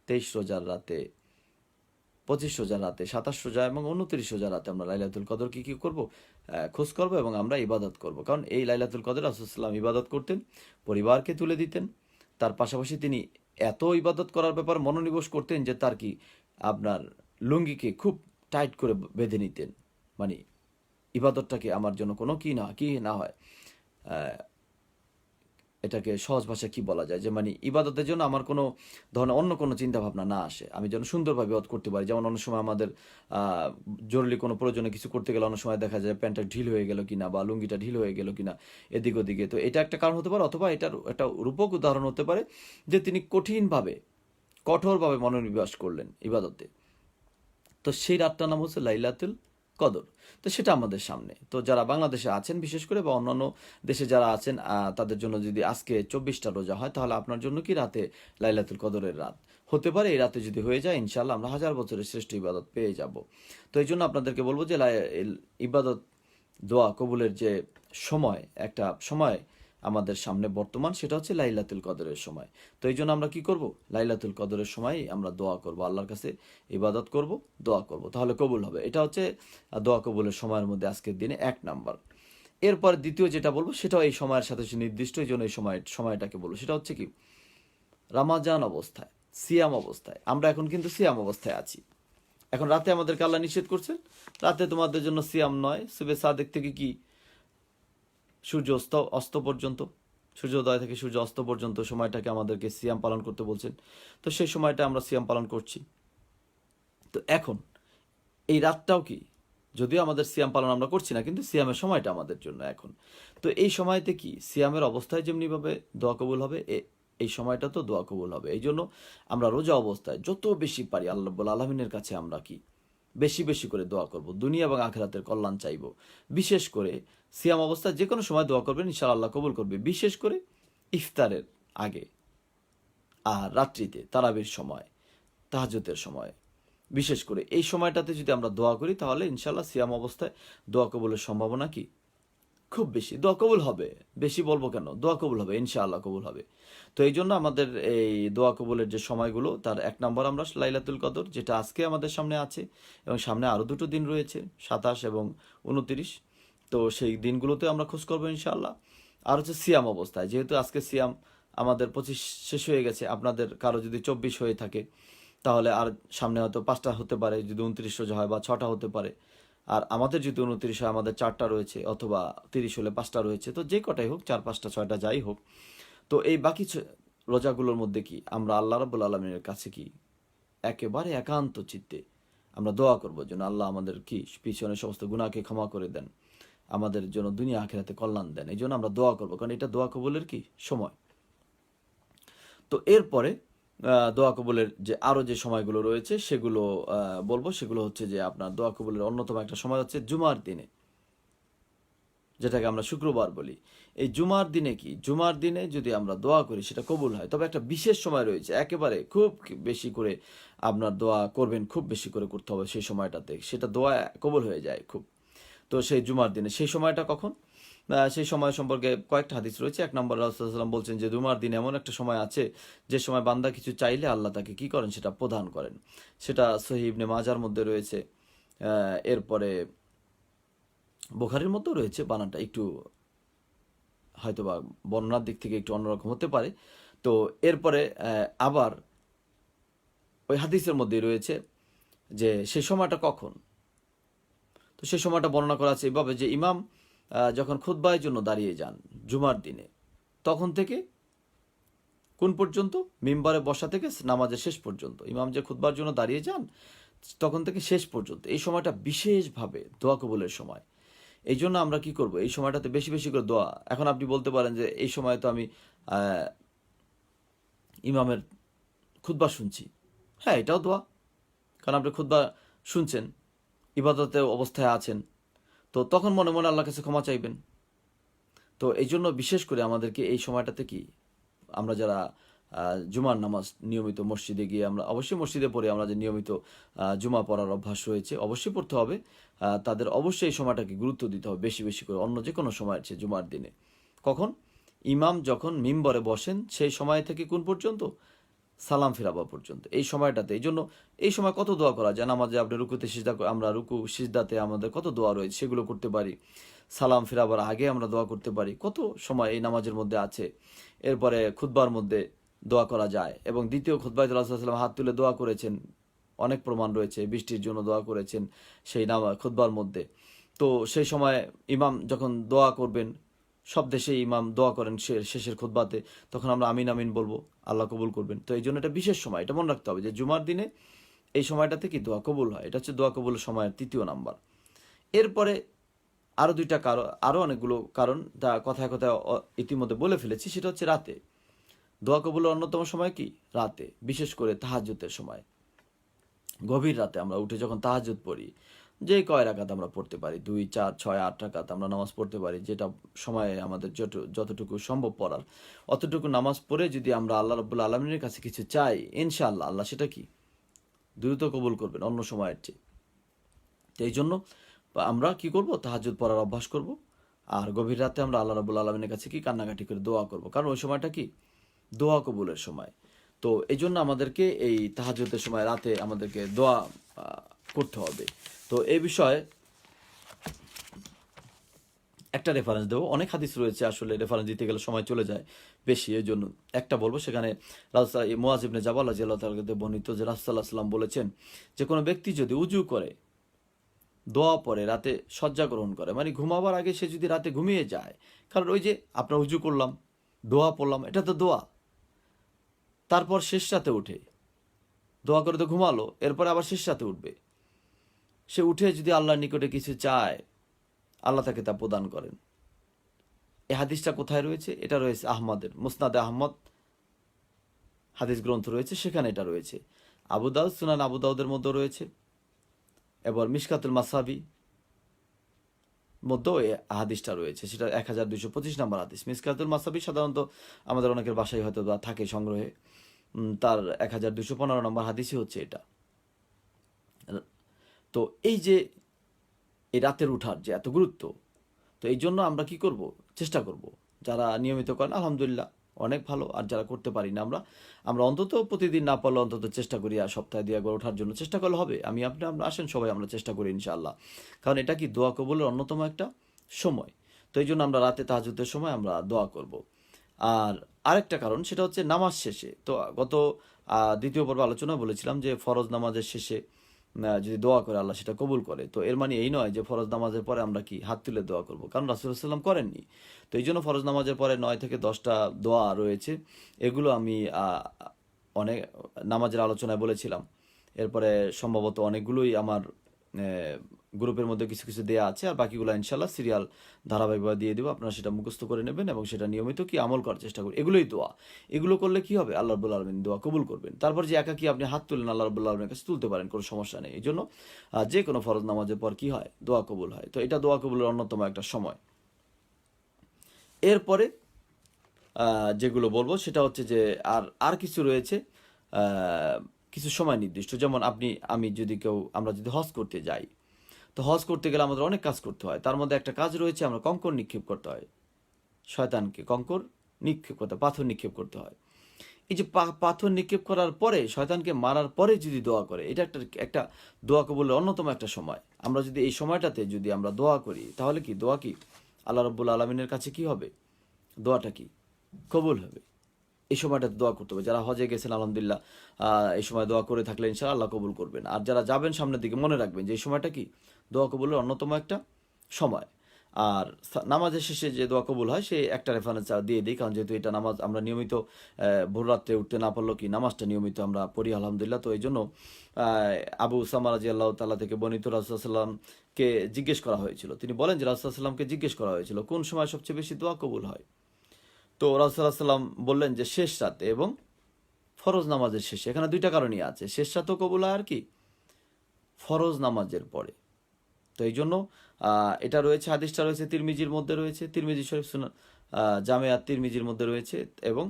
23 রোজার রাতে, 25 রোজার রাতে, 27 রোজা এবং 29 রোজার রাতে আমরা লাইলাতুল কদর কি করব, খোঁজ করব এবং আমরা ইবাদত করব। কারণ এই লাইলাতুল কদর রাসূলুল্লাহ সাল্লাল্লাহু আলাইহি ওয়াসাল্লাম ইবাদত করতেন, পরিবারকে তুলে দিতেন। তার পাশাপাশি তিনি এত ইবাদত করার ব্যাপার মনোনিবেশ করতেন যে তার কি আপনার লুঙ্গিকে খুব টাইট করে বেঁধে নিতেন। মানে ইবাদতটাকে আমার জন্য কোনো কি না হয়, এটাকে সহজ ভাষায় কি বলা যায়, যে মানে ইবাদতের জন্য আমার কোনো ধরনের অন্য কোনো চিন্তা ভাবনা না আসে, আমি যেন সুন্দরভাবে ইবাদত করতে পারি। যেমন অনেক সময় আমাদের জরুরি কোনো প্রয়োজনে কিছু করতে গেলে অনেক সময় দেখা যায় প্যান্টটা ঢিল হয়ে গেল কিনা বা লুঙ্গিটা ঢিল হয়ে গেল কিনা এদিক ওদিকে। তো এটা একটা কারণ হতে পারে, অথবা এটার একটা রূপক উদাহরণ হতে পারে যে তিনি কঠোরভাবে মনোনিবেশ করলেন ইবাদতে। তো সেই রাতটার নাম হচ্ছে লাইলাতুল কদর। তো সেটা আমাদের সামনে। তো যারা বাংলাদেশে আছেন বিশেষ করে বা অন্যান্য দেশে যারা আছেন, তাদের জন্য যদি আজকে 24টা রোজা হয়, তাহলে আপনার জন্য কি রাতে লাইলাতুল কদরের রাত হতে পারে। এই রাতে যদি হয়ে যায়, ইনশাআল্লাহ আমরা হাজার বছরের শ্রেষ্ঠ ইবাদত পেয়ে যাব। তো এই জন্য আপনাদেরকে বলবো যে ইবাদত, দোয়া কবুলের যে একটা সময় আমাদের সামনে বর্তমান, সেটা হচ্ছে লাইলাতুল কদরের সময়। তো এই জন্য আমরা কি করব, লাইলাতুল কদরের সময় আমরা দোয়া করব, আল্লাহর কাছে ইবাদত করব, দোয়া করব, তাহলে কবুল হবে। এটা হচ্ছে দোয়া কবুলের সময়ের মধ্যে আজকের দিনে 1 নম্বর। এরপর দ্বিতীয় যেটা বলবো, সেটাও এই সময়ের সাথে নির্দিষ্ট, এই জন্য এই সময়টাকে বলবো, সেটা হচ্ছে কি, রামাজান অবস্থায়, সিয়াম অবস্থায়। আমরা এখন কিন্তু সিয়াম অবস্থায় আছি। এখন রাতে আমাদেরকে আল্লাহ নিষেধ করছেন, রাতে তোমাদের জন্য সিয়াম নয়, সুবে সাদেক থেকে কি সূর্য অস্ত পর্যন্ত, সূর্যোদয় থেকে সূর্য অস্ত পর্যন্ত সময়টাকে আমাদেরকে সিয়াম পালন করতে বলছেন। তো সেই সময়টা আমরা সিয়াম পালন করছি। তো এখন এই রাতটাও কি, যদিও আমাদের সিয়াম পালন আমরা করছি না, কিন্তু সিয়ামের সময়টা আমাদের জন্য এখন। তো এই সময়তে কি সিয়ামের অবস্থায় যেমনিভাবে দোয়া কবুল হবে, এই সময়টা তো দোয়া কবুল হবে। এই জন্য আমরা রোজা অবস্থায় যত বেশি পারি আল্লাহ রাব্বুল আলামিনের কাছে আমরা কি বেশি বেশি করে দোয়া করব, দুনিয়া এবং আখিরাতের কল্যাণ চাইব। বিশেষ করে সিয়াম অবস্থায় যে কোনো সময় দোয়া করবেন, ইনশাআল্লাহ আল্লাহ কবুল করবে। বিশেষ করে ইফতারের আগে আর রাত্রিতে, তারাবির সময়, তাহাজ্জুদের সময়, বিশেষ করে এই সময়টাতে যদি আমরা দোয়া করি, তাহলে ইনশাআল্লাহ সিয়াম অবস্থায় দোয়া কবুলের সম্ভাবনা কি খুব বেশি। দোয়া কবুল হবে, বেশি বলবো কেন, দোয়া কবুল হবে, ইনশাআল্লাহ কবুল হবে। তো এই জন্য আমাদের এই দোয়া কবুলের যে সময়গুলো, তার 1 নম্বর আমরা লাইলাতুল কদর, যেটা আজকে আমাদের সামনে আছে এবং সামনে আরও 2টো দিন রয়েছে, 27 এবং 29। তো সেই দিনগুলোতে আমরা খোঁজ করবো ইনশাআল্লাহ। আর হচ্ছে সিয়াম অবস্থায়, যেহেতু আজকে সিয়াম আমাদের 25 শেষ হয়ে গেছে, আপনাদের কারো যদি 24 হয়ে থাকে, তাহলে আর সামনে হয়তো 5টা হতে পারে, যদি 29 রোজা হয়, বা 6টা হতে পারে। আর আমাদের যদি 29 হয়, আমাদের 4টা রয়েছে, অথবা 30 হলে 5টা রয়েছে। তো যে কটাই হোক, 4, 5টা, 6টা যাই হোক, তো এই বাকি রোজাগুলোর মধ্যে কি আমরা আল্লাহ রাব্বুল আলামিনের কাছে কি একেবারে একান্ত চিত্তে আমরা দোয়া করবো যেন আল্লাহ আমাদের কি পিছনে সমস্ত গুনাহকে ক্ষমা করে দেন, আমাদের জন্য দুনিয়া আখিরাতে কল্যাণ দেন। এই জন্য আমরা দোয়া করবো, কারণ এটা দোয়া কবুলের কি সময়। তো এরপরে দোয়া কবুলের যে আরো যে সময়গুলো রয়েছে সেগুলো বলবো। সেগুলো হচ্ছে যে আপনার দোয়া কবুলের অন্যতম একটা সময় হচ্ছে জুমার দিনে, যেটাকে আমরা শুক্রবার বলি। এই জুমার দিনে কি, জুমার দিনে যদি আমরা দোয়া করি সেটা কবুল হয়। তবে একটা বিশেষ সময় রয়েছে, একেবারে খুব বেশি করে আপনার দোয়া করবেন, খুব বেশি করে করতে হবে সেই সময়টাতে, সেটা দোয়া কবুল হয়ে যায় খুব। তো সেই জুমার দিনে সেই সময়টা কখন, সেই সময় সম্পর্কে কয়েকটা হাদিস রয়েছে। 1 নম্বর, রাসূলুল্লাহ সাল্লাল্লাহু আলাইহি ওয়াসাল্লাম বলছেন যে জুমার দিনে এমন একটা সময় আছে যে সময় বান্দা কিছু চাইলে আল্লাহ তাকে কি করেন, সেটা প্রদান করেন। সেটা সহিহ ইবনে মাজার মধ্যে রয়েছে। এরপরে বুখারীর মধ্যেও রয়েছে, বানানটা একটু হয়তোবা বর্ণনার দিক থেকে একটু অন্যরকম হতে পারে। তো এরপরে আবার ওই হাদিসের মধ্যেই রয়েছে যে সেই সময়টা কখন। তো সেই সময়টা বর্ণনা করা আছে এইভাবে যে ইমাম যখন খুতবার জন্য দাঁড়িয়ে যান জুমার দিনে, তখন থেকে কোন পর্যন্ত, মিম্বারে বসা থেকে নামাজের শেষ পর্যন্ত, ইমাম যে খুতবার জন্য দাঁড়িয়ে যান তখন থেকে শেষ পর্যন্ত, এই সময়টা বিশেষভাবে দোয়া কবুলের সময়। এই জন্য আমরা কি করব, এই সময়টাতে বেশি বেশি করে দোয়া। এখন আপনি বলতে পারেন যে এই সময় তো আমি ইমামের খুতবা শুনছি। হ্যাঁ, এটাও দোয়া, কারণ আপনি খুতবা শুনছেন, ইবাদতে অবস্থায় আছেন, তো তখন মনে মনে আল্লাহর কাছে ক্ষমা চাইবেন। তো এই জন্য বিশেষ করে আমাদেরকে এই সময়টাতে কি, আমরা যারা জুমার নামাজ নিয়মিত মসজিদে গিয়ে, আমরা অবশ্যই মসজিদে পড়ে, আমরা যে নিয়মিত জুমা পড়ার অভ্যাস রয়েছে অবশ্যই পড়তে হবে, তাদের অবশ্যই এই সময়টাকে গুরুত্ব দিতে হবে বেশি বেশি করে অন্য যে কোনো সময়ের চেয়ে জুমার দিনে। কখন? ইমাম যখন মিম্বরে বসেন সেই সময় থেকে কোন পর্যন্ত, সালাম ফিরাবা পর্যন্ত, এই সময়টাতে। এই জন্য এই সময় কত দোয়া করা যায় নামাজে, আপনি রুকুতে সিজদা, আমরা রুকু সিজদাতে আমাদের কত দোয়া রয়েছে সেগুলো করতে পারি। সালাম ফিরাবার আগে আমরা দোয়া করতে পারি, কত সময় এই নামাজের মধ্যে আছে। এরপরে খুতবার মধ্যে দোয়া করা যায়, এবং দ্বিতীয় খুতবায় রাসূলুল্লাহ সাল্লাল্লাহু আলাইহি ওয়াসাল্লাম হাত তুলে দোয়া করেছেন, অনেক প্রমাণ রয়েছে, বৃষ্টির জন্য দোয়া করেছেন সেই খুতবার মধ্যে। তো সেই সময় ইমাম যখন দোয়া করবেন, সব দেশে ইমাম দোয়া করেন শেষের খুতবাতে, তখন আমরা আমিন আমিন বলবো, আল্লাহ কবুল করবেন। তো এই জন্য এটা বিশেষ সময়, এটা মনে রাখতে হবে যে জুমার দিনে এই সময়টাতে কি দোয়া কবুল হয়। এটা হচ্ছে দোয়া কবুলের সময়ের তৃতীয় নাম্বার। এরপরে আরও দুইটা কারণ, আরও অনেকগুলো কারণ, তা কথায় কথায় ইতিমধ্যে বলে ফেলেছি। সেটা হচ্ছে রাতে দোয়া কবুলের অন্যতম সময় কি, রাতে, বিশেষ করে তাহাজ্জুদের সময়। গভীর রাতে আমরা উঠে যখন তাহাজ্জুদ পড়ি, যে কয় রাকাত আমরা পড়তে পারি, 2, 4, 6, 8 রাকাত আমরা নামাজ পড়তে পারি, যেটা সময়ে আমাদের যতটুকু সম্ভব পড়ার, অতটুকু নামাজ পড়ে যদি আমরা আল্লাহ রাব্বুল আলামিনের কাছে কিছু চাই, ইনশাআল্লাহ আল্লাহ সেটা কি দ্রুত কবুল করবেন অন্য সময়ের চেয়ে। তো এই জন্য আমরা কি করব, তাহাজ্জুদ পড়ার অভ্যাস করব, আর গভীর রাতে আমরা আল্লাহ রাব্বুল আলামিনের কাছে কি কান্নাকাটি করে দোয়া করব, কারণ ওই সময়টা কি দোয়া কবুলের সময়। তো এই জন্য আমাদেরকে এই তাহাজ্জুদের সময় রাতে আমাদেরকে দোয়া করতে হবে। তো এই বিষয়ে একটা রেফারেন্স দেবো, অনেক হাদিস রয়েছে, আসলে রেফারেন্স দিতে গেলে সময় চলে যায় বেশি, এই জন্য একটা বলবো। সেখানে মুআজ ইবনে জাবাল রাদিয়াল্লাহু তাআলা থেকে বর্ণিত যে রাসূলুল্লাহ সাল্লাল্লাহু আলাইহি ওয়াসাল্লাম বলেছেন যে কোনো ব্যক্তি যদি উজু করে, দোয়া পড়ে, রাতে শয্যা গ্রহণ করে, মানে ঘুমাবার আগে সে যদি রাতে ঘুমিয়ে যায়, কারণ ওই যে আপনার উজু করলাম, দোয়া পড়লাম, এটা তো দোয়া, তারপর শেষ রাতে উঠে দোয়া করে তো ঘুমালো, এরপরে আবার শেষ রাতে উঠবে, সে উঠে যদি আল্লাহর নিকটে কিছু চায়, আল্লাহ তাকে তা প্রদান করেন। এই হাদিসটা কোথায় রয়েছে? এটা রয়েছে আহমদের মুসনাদে আহমদ হাদিস গ্রন্থ রয়েছে, সেখানে এটা রয়েছে। আবু দাউদ, সুনান আবু দাউদের মধ্যে রয়েছে, এবার মিশকাতুল মাসাবি মধ্যেও এই হাদিসটা রয়েছে, সেটা 1225 নম্বর হাদিস। মিশকাতুল মাসাবি সাধারণত আমাদের অনেকের বাসায় হয়তো বা থাকে সংগ্রহে, তার 1215 নম্বর হাদিসই হচ্ছে এটা। তো এই যে এই রাতের উঠার যে এত গুরুত্ব, তো এই জন্য আমরা কি করব, চেষ্টা করব, যারা নিয়মিত করেন আলহামদুলিল্লাহ অনেক ভালো, আর যারা করতে পারি না আমরা অন্তত প্রতিদিন না পারলে অন্তত চেষ্টা করি, আর সপ্তাহে 2 একবার ওঠার জন্য চেষ্টা করলে হবে। আপনি আমরা আসেন সবাই, আমরা চেষ্টা করি ইনশাআল্লাহ, কারণ এটা কি দোয়া কবুলের অন্যতম একটা সময়। তো এই জন্য আমরা রাতে তাহাজ্জুদের সময় আমরা দোয়া করব। আর আরেকটা কারণ, সেটা হচ্ছে নামাজ শেষে। তো গত দ্বিতীয় পর্বে আলোচনা বলেছিলাম যে ফরজ নামাজের শেষে যদি দোয়া করে আল্লাহ সেটা কবুল করে। তো এর মানে এই নয় যে ফরজ নামাজের পরে আমরা কি হাত তুলে দোয়া করব, কারণ রাসূলুল্লাহ সাল্লাল্লাহু আলাইহি ওয়াসাল্লাম করেননি। তো এই জন্য ফরজ নামাজের পরে 9 থেকে 10টা দোয়া রয়েছে, এগুলো আমি অনেক নামাজের আলোচনায় বলেছিলাম। এরপরে সম্ভবত অনেকগুলোই আমার গ্রুপের মধ্যে কিছু কিছু দেয়া আছে, আর বাকিগুলো ইনশাল্লাহ সিরিয়াল ধারাবাহিকভাবে দিয়ে দেবো, আপনারা সেটা মুখস্থ করে নেবেন এবং সেটা নিয়মিত কি আমল করার চেষ্টা করবেন। এগুলোই দোয়া, এগুলো করলে কি হবে, আল্লাহ রাব্বুল আলামিন দোয়া কবুল করবেন। তারপর যে একা কি আপনি হাত তুলেন, আল্লাহ রাব্বুল আলামিনের কাছে তুলতে পারেন, কোনো সমস্যা নেই। এই জন্য যে কোনো ফরজ নামাজের পর কি হয়, দোয়া কবুল হয়। তো এটা দোয়া কবুলের অন্যতম একটা সময়। এরপরে যেগুলো বলবো সেটা হচ্ছে যে আর কিছু রয়েছে, কিছু সময় নির্দিষ্ট, যেমন আমি যদি আমরা যদি হজ করতে যাই, তো হজ করতে গেলে আমাদের অনেক কাজ করতে হয়। তার মধ্যে একটা কাজ রয়েছে, আমরা কঙ্কর নিক্ষেপ করতে হয়, শয়তানকে কঙ্কর নিক্ষেপ করতে, পাথর নিক্ষেপ করতে হয়। এই যে পাথর নিক্ষেপ করার পরে, শয়তানকে মারার পরে যদি দোয়া করে, এটা একটা দোয়া কবুলের অন্যতম একটা সময়। আমরা যদি এই সময়টাতে যদি আমরা দোয়া করি, তাহলে কি দোয়া কি আল্লাহ রাব্বুল আলামিনের কাছে কি হবে, দোয়াটা কি কবুল হবে। এই সময়টাতে দোয়া করতে হবে। যারা হজে গেছেন আলহামদুলিল্লাহ এই সময় দোয়া করে থাকলে ইনশাআল্লাহ আল্লাহ কবুল করবেন। আর যারা যাবেন সামনের দিকে মনে রাখবেন যে এই সময়টা কি দোয়া কবুলের অন্যতম একটা সময়। আর নামাজের শেষে যে দোয়া কবুল হয় সে একটা রেফারেন্স দিয়ে দিই, কারণ যেহেতু এটা নামাজ আমরা নিয়মিত ভোর রাত্রে উঠতে না পারলেও কি নামাজটা নিয়মিত আমরা পড়ি আলহামদুলিল্লাহ। তো এই জন্য আবু উসামা রাদিয়াল্লাহু তাআলা থেকে বর্ণিত রাসূলুল্লাহ সাল্লামকে জিজ্ঞেস করা হয়েছিল, তিনি বলেন যে রাসূলুল্লাহ সাল্লামকে জিজ্ঞেস করা হয়েছিল কোন সময় সবচেয়ে বেশি দোয়া কবুল হয়। তো রাসূলুল্লাহ সাল্লাম বললেন যে শেষ রাতে এবং ফরজ নামাজের শেষে। এখানে দুইটা কারণই আছে, শেষ রাতেও কবুল হয় আর কি ফরজ নামাজের পরে। তো এই জন্য এটা রয়েছে, হাদিসটা রয়েছে তিরমিজির মধ্যে রয়েছে, তিরমিজি শরীফ সুনান জামেআত তিরমিজির মধ্যে রয়েছে, এবং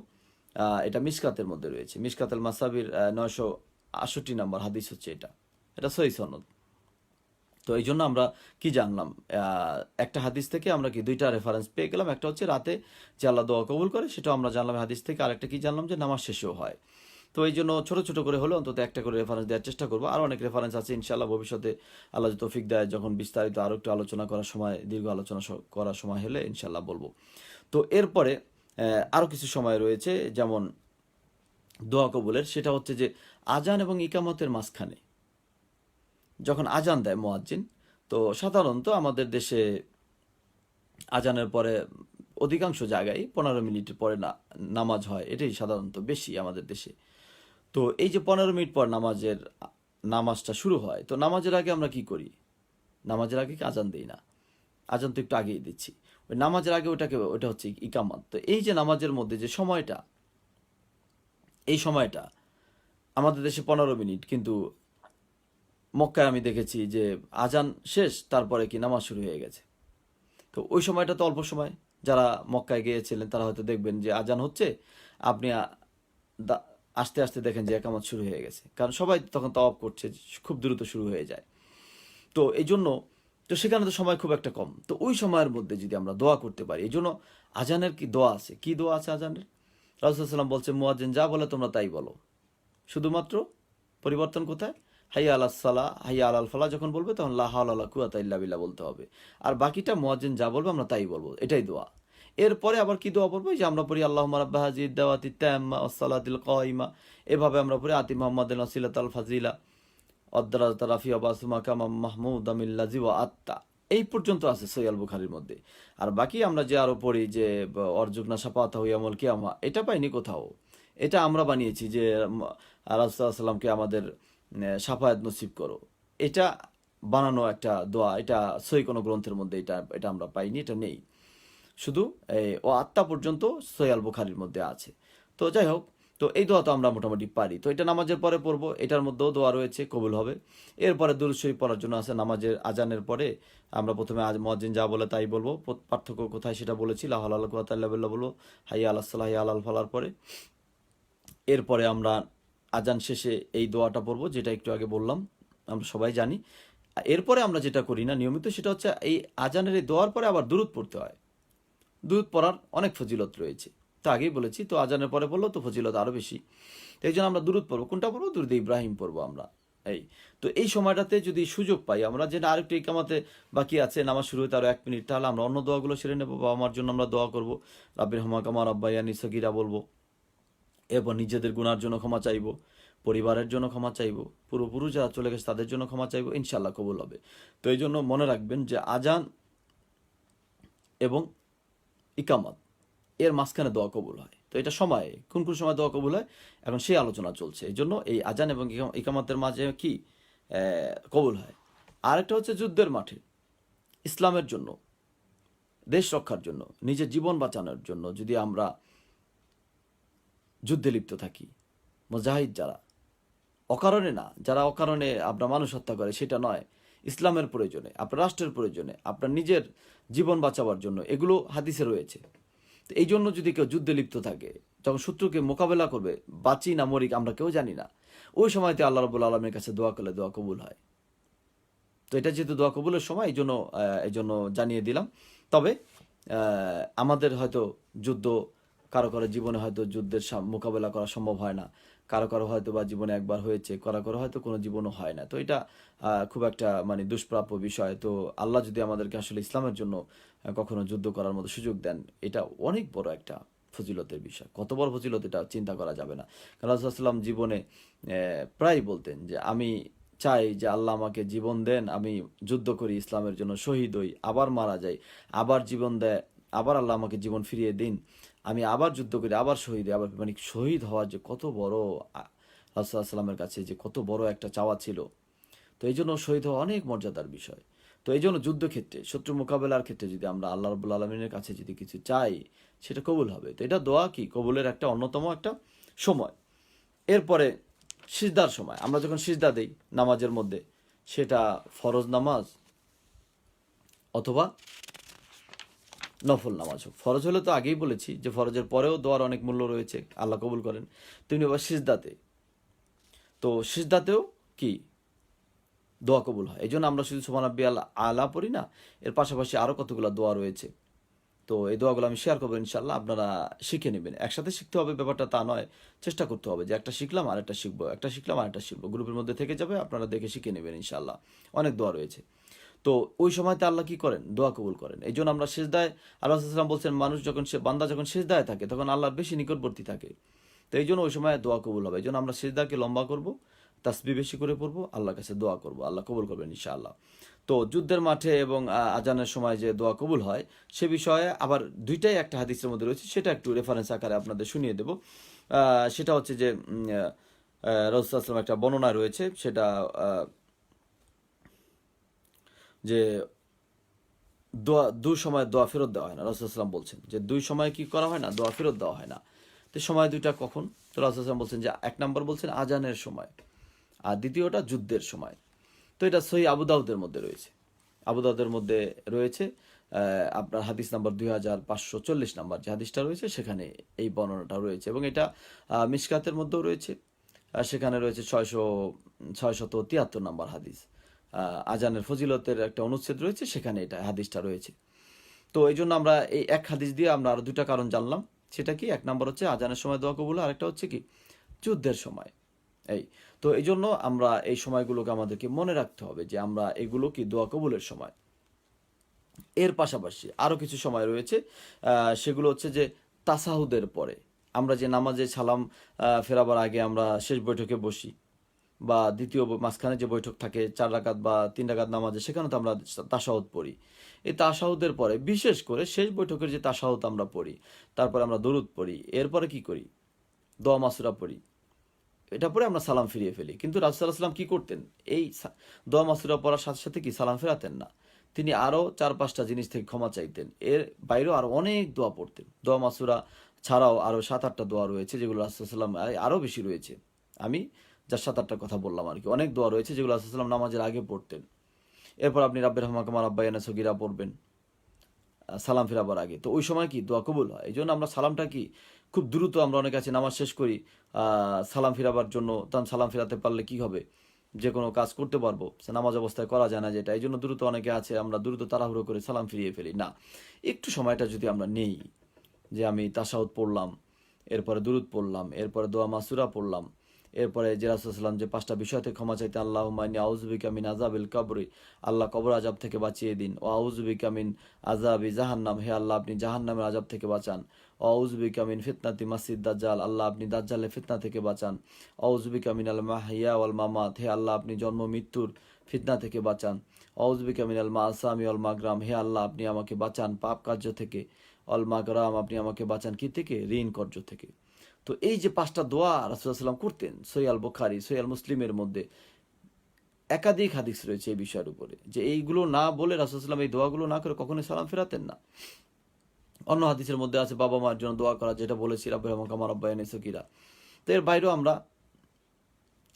এটা মিশকাতের মধ্যে রয়েছে। মিশকাতুল মাসাবির 968 নম্বর হাদিস হচ্ছে এটা, এটা সহিহ সনদ। তো এই জন্য আমরা কি জানলাম, একটা হাদিস থেকে আমরা কি দুইটা রেফারেন্স পেয়ে গেলাম। একটা হচ্ছে রাতে যে আল্লাহ দোয়া কবুল করে, সেটাও আমরা জানলাম হাদিস থেকে। আর একটা কি জানলাম, যে নামাজ শেষেও হয়। তো এই জন্য ছোট ছোট করে হলে অন্তত একটা করে রেফারেন্স দেওয়ার চেষ্টা করবো। আর অনেক রেফারেন্স আছে ইনশাআল্লাহ, ভবিষ্যতে আল্লাহ যদি তৌফিক দেয়, যখন বিস্তারিত আরও একটু আলোচনা করার সময়, দীর্ঘ আলোচনা করার সময় হলে ইনশাআল্লাহ বলবো। তো এরপরে আরও কিছু সময় রয়েছে যেমন দোয়া কবুলের, সেটা হচ্ছে যে আজান এবং ইকামতের মাঝখানে যখন আজান দেয় মুয়াজ্জিন, তো সাধারণত আমাদের দেশে আজানের পরে অধিকাংশ জায়গায় 15 মিনিটের পরে নামাজ হয়, এটাই সাধারণত বেশি আমাদের দেশে। তো এই যে 15 মিনিট পর নামাজটা শুরু হয়, তো নামাজের আগে আমরা কি করি, নামাজের আগে কি আজান দিই না, আজান তো একটু আগেই দিচ্ছি, ওই নামাজের আগে ওটা হচ্ছে ইকামাত। তো এই যে নামাজের মধ্যে যে সময়টা, এই সময়টা আমাদের দেশে 15 মিনিট, কিন্তু মক্কায় আমি দেখেছি যে আজান শেষ তারপরে কি নামাজ শুরু হয়ে গেছে। তো ওই সময়টা তো অল্প সময়, যারা মক্কায় গিয়েছিলেন তারা হয়তো দেখবেন যে আজান হচ্ছে, আপনি আস্তে আস্তে দেখেন যে একামত শুরু হয়ে গেছে, কারণ সবাই তখন তাওয়াফ করছে, খুব দ্রুত শুরু হয়ে যায়। তো এই জন্য তো সেখানে তো সময় খুব একটা কম, তো ওই সময়ের মধ্যে যদি আমরা দোয়া করতে পারি, এই জন্য আজানের কি দোয়া আছে, কি দোয়া আছে আজানের, রাসূলুল্লাহ সাল্লাম বলছে মুয়াজ্জিন যা বলে তোমরা তাই বলো, শুধুমাত্র পরিবর্তন কোথায়, হাইয়া আলাস সালাহ হাইয়া আলাল ফালাহ যখন বলবে তখন লা হাওলা ওয়ালা কুওয়াতা ইল্লা বিল্লাহ বলতে হবে। আর বাকিটা মুয়াজ্জিন যা বলবে আমরা তাই বলবো, এটাই দোয়া। এরপরে আবার কি দোয়া পড়বো, যে আমরা পড়ি আল্লাহুম্মা রাব্বা হাযিহিদ দাওয়াতি তাম্মা ওয়াস সালাতিল কায়িমা, এভাবে আমরা পড়ি আতি মুহাম্মাদিন ওয়াসিলাতাল ফাজিলা অদ্দারাতা রাফিয়া বাসুমা কামা মাহমুদ আমিল্লাজি ওয়া আত্তা, এই পর্যন্ত আছে সহিহ বুখারীর মধ্যে। আর বাকি আমরা যে আরো পড়ি যে অরজুকনা সাফাতা ইয়ামুল কিয়ামা, এটা পাইনি কোথাও, এটা আমরা বানিয়েছি যে রাসূলুল্লাহ সাল্লাল্লাহু আলাইহি ওয়াসাল্লামকে আমাদের সাফায়াত নসিব করো, এটা বানানো একটা দোয়া, এটা সহিহ কোনো গ্রন্থের মধ্যে এটা আমরা পাইনি, এটা নেই। শুধু ও আত্মা পর্যন্ত সহিহ বুখারীর মধ্যে আছে। তো যাই হোক, তো এই দোয়া তো আমরা মোটামুটি পারি, তো এটা নামাজের পরে পড়বো, এটার মধ্যেও দোয়া রয়েছে, কবুল হবে। এরপরে দুরূদ শরীফ পড়ার জন্য আছে নামাজের আজানের পরে, আমরা প্রথমে মুয়াজ্জিন যা বলে তাই বলবো, পার্থক্য কোথায় সেটা বলেছি, লা হাওলা ওয়ালা কুওয়াতা ইল্লা বিল্লাহ বলবো হাইয়া আলাস সালাহ হাইয়া আলাল ফালার পরে। এরপরে আমরা আজান শেষে এই দোয়াটা পড়বো, যেটা একটু আগে বললাম, আমরা সবাই জানি। এরপরে আমরা যেটা করি না নিয়মিত, সেটা হচ্ছে এই আজানের এই দোয়ার পরে আবার দুরূদ পড়তে হয়। দুরূদ পড়ার অনেক ফজিলত রয়েছে, তো আগেই বলেছি, তো আজানের পরে পড়লেও তো ফজিলত আরও বেশি। তো এই জন্য আমরা দুরূদ পড়বো, কোনটা পড়বো, দুরূদ ইব্রাহিম পড়বো আমরা। তো এই সময়টাতে যদি সুযোগ পাই আমরা, যে আরেকটু ইকামাতে বাকি আছে, নামাজ শুরু হতে আরও 1 মিনিট, তাহলে আমরা অন্য দোয়াগুলো সেরে নেবো। বাবা মার জন্য আমরা দোয়া করবো, রাব্বির হামা কামা রাব্বায়ানি সগীরা বলবো। এরপর নিজেদের গুনার জন্য ক্ষমা চাইবো, পরিবারের জন্য ক্ষমা চাইবো, পুরোপুরি যারা চলে গেছে তাদের জন্য ক্ষমা চাইবো, ইনশাল্লাহ কবুল হবে। তো এই জন্য মনে রাখবেন যে আজান এবং ইকামাত এর মাঝখানে দোয়া কবুল হয়। তো এটা সময়ে কোন কোন সময় দোয়া কবুল হয় এখন সেই আলোচনা চলছে। এই জন্য এই আজান এবং ইকামাতের মাঝে কি কবুল হয়। আরেকটা হচ্ছে যুদ্ধের মাঠে ইসলামের জন্য, দেশ রক্ষার জন্য, নিজের জীবন বাঁচানোর জন্য যদি আমরা যুদ্ধে লিপ্ত থাকি, মুজাহিদ যারা, অকারণে না, যারা অকারণে আপনার মানুষ হত্যা করে সেটা নয়, ইসলামের প্রয়োজনে, আপনার রাষ্ট্রের প্রয়োজনে, আপনার নিজের জীবন বাঁচাবার জন্য, এগুলো হাদিসে রয়েছে। তো এই জন্য যদি কেউ যুদ্ধে লিপ্ত থাকে, যখন শত্রুকে মোকাবেলা করবে, বাঁচি না মরি আমরা কেউ জানি না, ওই সময়তে আল্লাহ রাব্বুল আলামিনের কাছে দোয়া করলে দোয়া কবুল হয়। তো এটা যেহেতু দোয়া কবুলের সময়, এই জন্য জানিয়ে দিলাম। তবে আমাদের হয়তো যুদ্ধ, কারো কারো জীবনে হয়তো যুদ্ধের মোকাবেলা করা সম্ভব হয় না, কারো কারো হয়তো বা জীবনে একবার হয়েছে, কারো কারো হয়তো কোনো জীবনও হয় না। তো এটা খুব একটা মানে দুষ্প্রাপ্য বিষয়। তো আল্লাহ যদি আমাদেরকে আসলে ইসলামের জন্য কখনো যুদ্ধ করার মতো সুযোগ দেন, এটা অনেক বড় একটা ফজিলতের বিষয়, কত বড় ফজিলত এটা চিন্তা করা যাবে না। কারণ রাসূলুল্লাহ সাল্লাম জীবনে প্রায় বলতেন যে আমি চাই যে আল্লাহ আমাকে জীবন দেন, আমি যুদ্ধ করি ইসলামের জন্য, শহীদ হই, আবার মারা যাই, আবার জীবন দেয়, আবার আল্লাহ আমাকে জীবন ফিরিয়ে দিন, আমি আবার যুদ্ধ করি, আবার শহীদ হই, আবার মানে শহীদ হওয়ার যে কত বড় রাসূলুল্লাহ সাল্লামের কাছে যে কত বড় একটা চাওয়া ছিল। তো এই জন্য শহীদ হওয়া অনেক মর্যাদার বিষয়। তো এই জন্য যুদ্ধক্ষেত্রে, শত্রু মোকাবেলার ক্ষেত্রে যদি আমরা আল্লাহ রাব্বুল আলামিনের কাছে যদি কিছু চাই, সেটা কবুল হবে। তো এটা দোয়া কি কবুলের একটা অন্যতম একটা সময়। এরপরে সিজদার সময়, আমরা যখন সিজদা দেই নামাজের মধ্যে, সেটা ফরজ নামাজ অথবা নফল নামাজ হোক। ফরজ হলে তো আগেই বলেছি যে ফরজের পরেও দোয়ার অনেক মূল্য রয়েছে, আল্লাহ কবুল করেন। তেমনি আবার সিজদাতে, তো সিজদাতেও কি দোয়া কবুল হয়। এই জন্য আমরা শুধু সুবহান রাব্বিয়াল আলা পড়ি না, এর পাশাপাশি আরও কতগুলো দোয়া রয়েছে। তো এই দোয়াগুলো আমি শেয়ার করবো ইনশাল্লাহ, আপনারা শিখে নেবেন। একসাথে শিখতে হবে ব্যাপারটা তা নয়, চেষ্টা করতে হবে যে একটা শিখলাম আর একটা শিখবো, একটা শিখলাম আর একটা শিখবো, গ্রুপের মধ্যে থেকে যাবে, আপনারা দেখে শিখে নেবেন ইনশাল্লাহ। অনেক দোয়া রয়েছে। তো ওই সময়তে আল্লাহ কি করেন, দোয়া কবুল করেন। এই জন্য আমরা সিজদায়, আল্লাহ সাল্লাম বলছেন মানুষ যখন বান্দা যখন সিজদায় থাকে তখন আল্লাহর বেশি নিকটবর্তী থাকে। তো এই জন্য ওই সময় দোয়া কবুল হবে। এই জন্য আমরা সিজদাকে লম্বা করব, তাসবিহ বেশি করে পড়বো, আল্লাহর কাছে দোয়া করব, আল্লাহ কবুল করবেন ইনশাআল্লাহ। তো যুদ্ধের মাঠে এবং আজানের সময় যে দোয়া কবুল হয় সে বিষয়ে আবার দুইটাই একটা হাদিসের মধ্যে রয়েছে, সেটা একটু রেফারেন্স আকারে আপনাদের শুনিয়ে দেব। সেটা হচ্ছে যে রাসূলুল্লাহ সাল্লাল্লাহু আলাইহি ওয়াসাল্লাম একটা বর্ণনা রয়েছে, সেটা যে দোয়া দুই সময় দোয়া ফেরত দেওয়া হয় না। রাসূলুল্লাহ সাল্লাল্লাহু আলাইহি ওয়াসাল্লাম বলছেন যে দুই সময় কি করা হয় না, দোয়া ফেরত দেওয়া হয় না। তো সময় দুইটা কখন? তো রাসূলুল্লাহ সাল্লাল্লাহু আলাইহি ওয়াসাল্লাম বলছেন যে এক নম্বর বলছেন আজানের সময়, আর দ্বিতীয়টা যুদ্ধের সময়। তো এটা সহিহ আবু দাউদের মধ্যে রয়েছে, আবু দাউদের মধ্যে রয়েছে আপনার হাদিস নাম্বার 2540 নাম্বার যে হাদিসটা রয়েছে সেখানে এই বর্ণনাটা রয়েছে, এবং এটা মিশকাতের মধ্যেও রয়েছে, সেখানে রয়েছে 673 নাম্বার হাদিস। আজানের ফজিলতের একটা অনুচ্ছেদ রয়েছে, সেখানে এটা হাদিসটা রয়েছে। তো এই জন্য আমরা এই এক হাদিস দিয়ে আমরা আরো দুটা কারণ জানলাম। সেটা কি, এক নম্বর হচ্ছে আজানের সময় দোয়া কবুল, আরেকটা হচ্ছে কি যুদ্ধের সময়। এই তো এই জন্য আমরা এই সময়গুলোকে আমাদেরকে মনে রাখতে হবে যে আমরা এগুলো কি দোয়া কবুলের সময়। এর পাশাপাশি আরও কিছু সময় রয়েছে, সেগুলো হচ্ছে যে তাসাহুদের পরে, আমরা যে নামাজে সালাম ফেরাবার আগে আমরা শেষ বৈঠকে বসি, বা দ্বিতীয় মাঝখানে যে বৈঠক থাকে 4 রাকাত বা 3 রাকাত নামাজে, সেখানে তো আমরা তাশাহুদ পড়ি। এই তাশাহুদের পরে বিশেষ করে শেষ বৈঠকের যে তাশাহুদ আমরা পড়ি, তারপরে আমরা দরুদ পড়ি, এরপরে কি করি, দোয়া মাসুরা পড়ি, এটা পরে আমরা সালাম ফিরিয়ে ফেলি। কিন্তু রাসূলুল্লাহ সাল্লাল্লাহু আলাইহি ওয়াসাল্লাম কি করতেন, এই দোয়া মাসুরা পড়ার সাথে সাথে কি সালাম ফেরাতেন না, তিনি আরও 4-5টা জিনিস থেকে ক্ষমা চাইতেন। এর বাইরেও আরও অনেক দোয়া পড়তেন। দোয়া মাসুরা ছাড়াও আরও 7-8টা দোয়া রয়েছে, যেগুলো রাসূলুল্লাহ সাল্লাল্লাহু আলাইহি ওয়াসাল্লাম আরও বেশি রয়েছে, আমি যা 7-8টার কথা বললাম আর কি। অনেক দোয়া রয়েছে যেগুলো রাসূলুল্লাহ সাল্লাল্লাহু আলাইহি ওয়াসাল্লাম নামাজের আগে পড়তেন। এরপর আপনি রাব্বির হামহুমা রাব্বায়ানা সগীরা পড়বেন সালাম ফেরাবার আগে। তো ওই সময় কি দোয়া কবুল হয়। এই জন্য আমরা সালামটা কি খুব দ্রুত, আমরা অনেক আছে নামাজ শেষ করি সালাম ফেরাবার জন্য, তখন সালাম ফেরাতে পারলে কি হবে, যে কোনো কাজ করতে পারবো, নামাজ অবস্থায় করা যায় না যেটা। এই জন্য দ্রুত অনেকে আছে আমরা দ্রুত তাড়াহুড়ো করে সালাম ফিরিয়ে ফেলি না। একটু সময়টা যদি আমরা নেই, যে আমি তাশাহুদ পড়লাম, এরপরে দুরুদ পড়লাম, এরপরে দোয়া মাসুরা পড়লাম, এরপরে যে রাসূলুল্লাহ সাল্লাল্লাহু আলাইহি ওয়াসাল্লাম যে 5টা বিষয় থেকে ক্ষমা চাইতে, আল্লাহুম্মা ইন্নী আউযু বিকা মিন আযাবিল কবরি, আল্লাহ কবর আযাব থেকে বাঁচিয়ে দিন, ও আউযু বিকা মিন আযাবি জাহান্নাম, হে আল্লাহ আপনি জাহান্নামের আযাব থেকে বাঁচান, ও আউযু বিকা মিন ফিতনাতি মাসিদ দাজ্জাল, আল্লাহ আপনি দাজ্জালের ফিতনা থেকে বাঁচান, আউযু বিকা মিনাল মাহইয়া ওয়াল মামাত, হে আল্লাহ আপনি জন্ম মৃত্যুর ফিতনা থেকে বাঁচান, আউযু বিকা মিনাল মাসামি ওয়াল মাগরাম, হে আল্লাহ আপনি আমাকে বাঁচান পাপ কার্য থেকে, অল মাগরাম আপনি আমাকে বাঁচান কি থেকে, ঋণ কর্য থেকে। তো এই যে 5টা দোয়া রাসূলুল্লাহ সাল্লাম করতেন, সহিহ আল বুখারী সহিহ আল মুসলিমের মধ্যে একাধিক হাদিস রয়েছে এই বিষয়ের উপরে, যে এইগুলো না বলে রাসূলুল্লাহ সাল্লাম এই দোয়াগুলো না করে কখনোই সালাম ফেরাতেন না। অন্য হাদিসের মধ্যে আছে বাবা মার জন্য দোয়া করা, যেটা বলেছি রাব্বির হামহুমা রাব্বায়ানি সগীরা। তো এর বাইরেও আমরা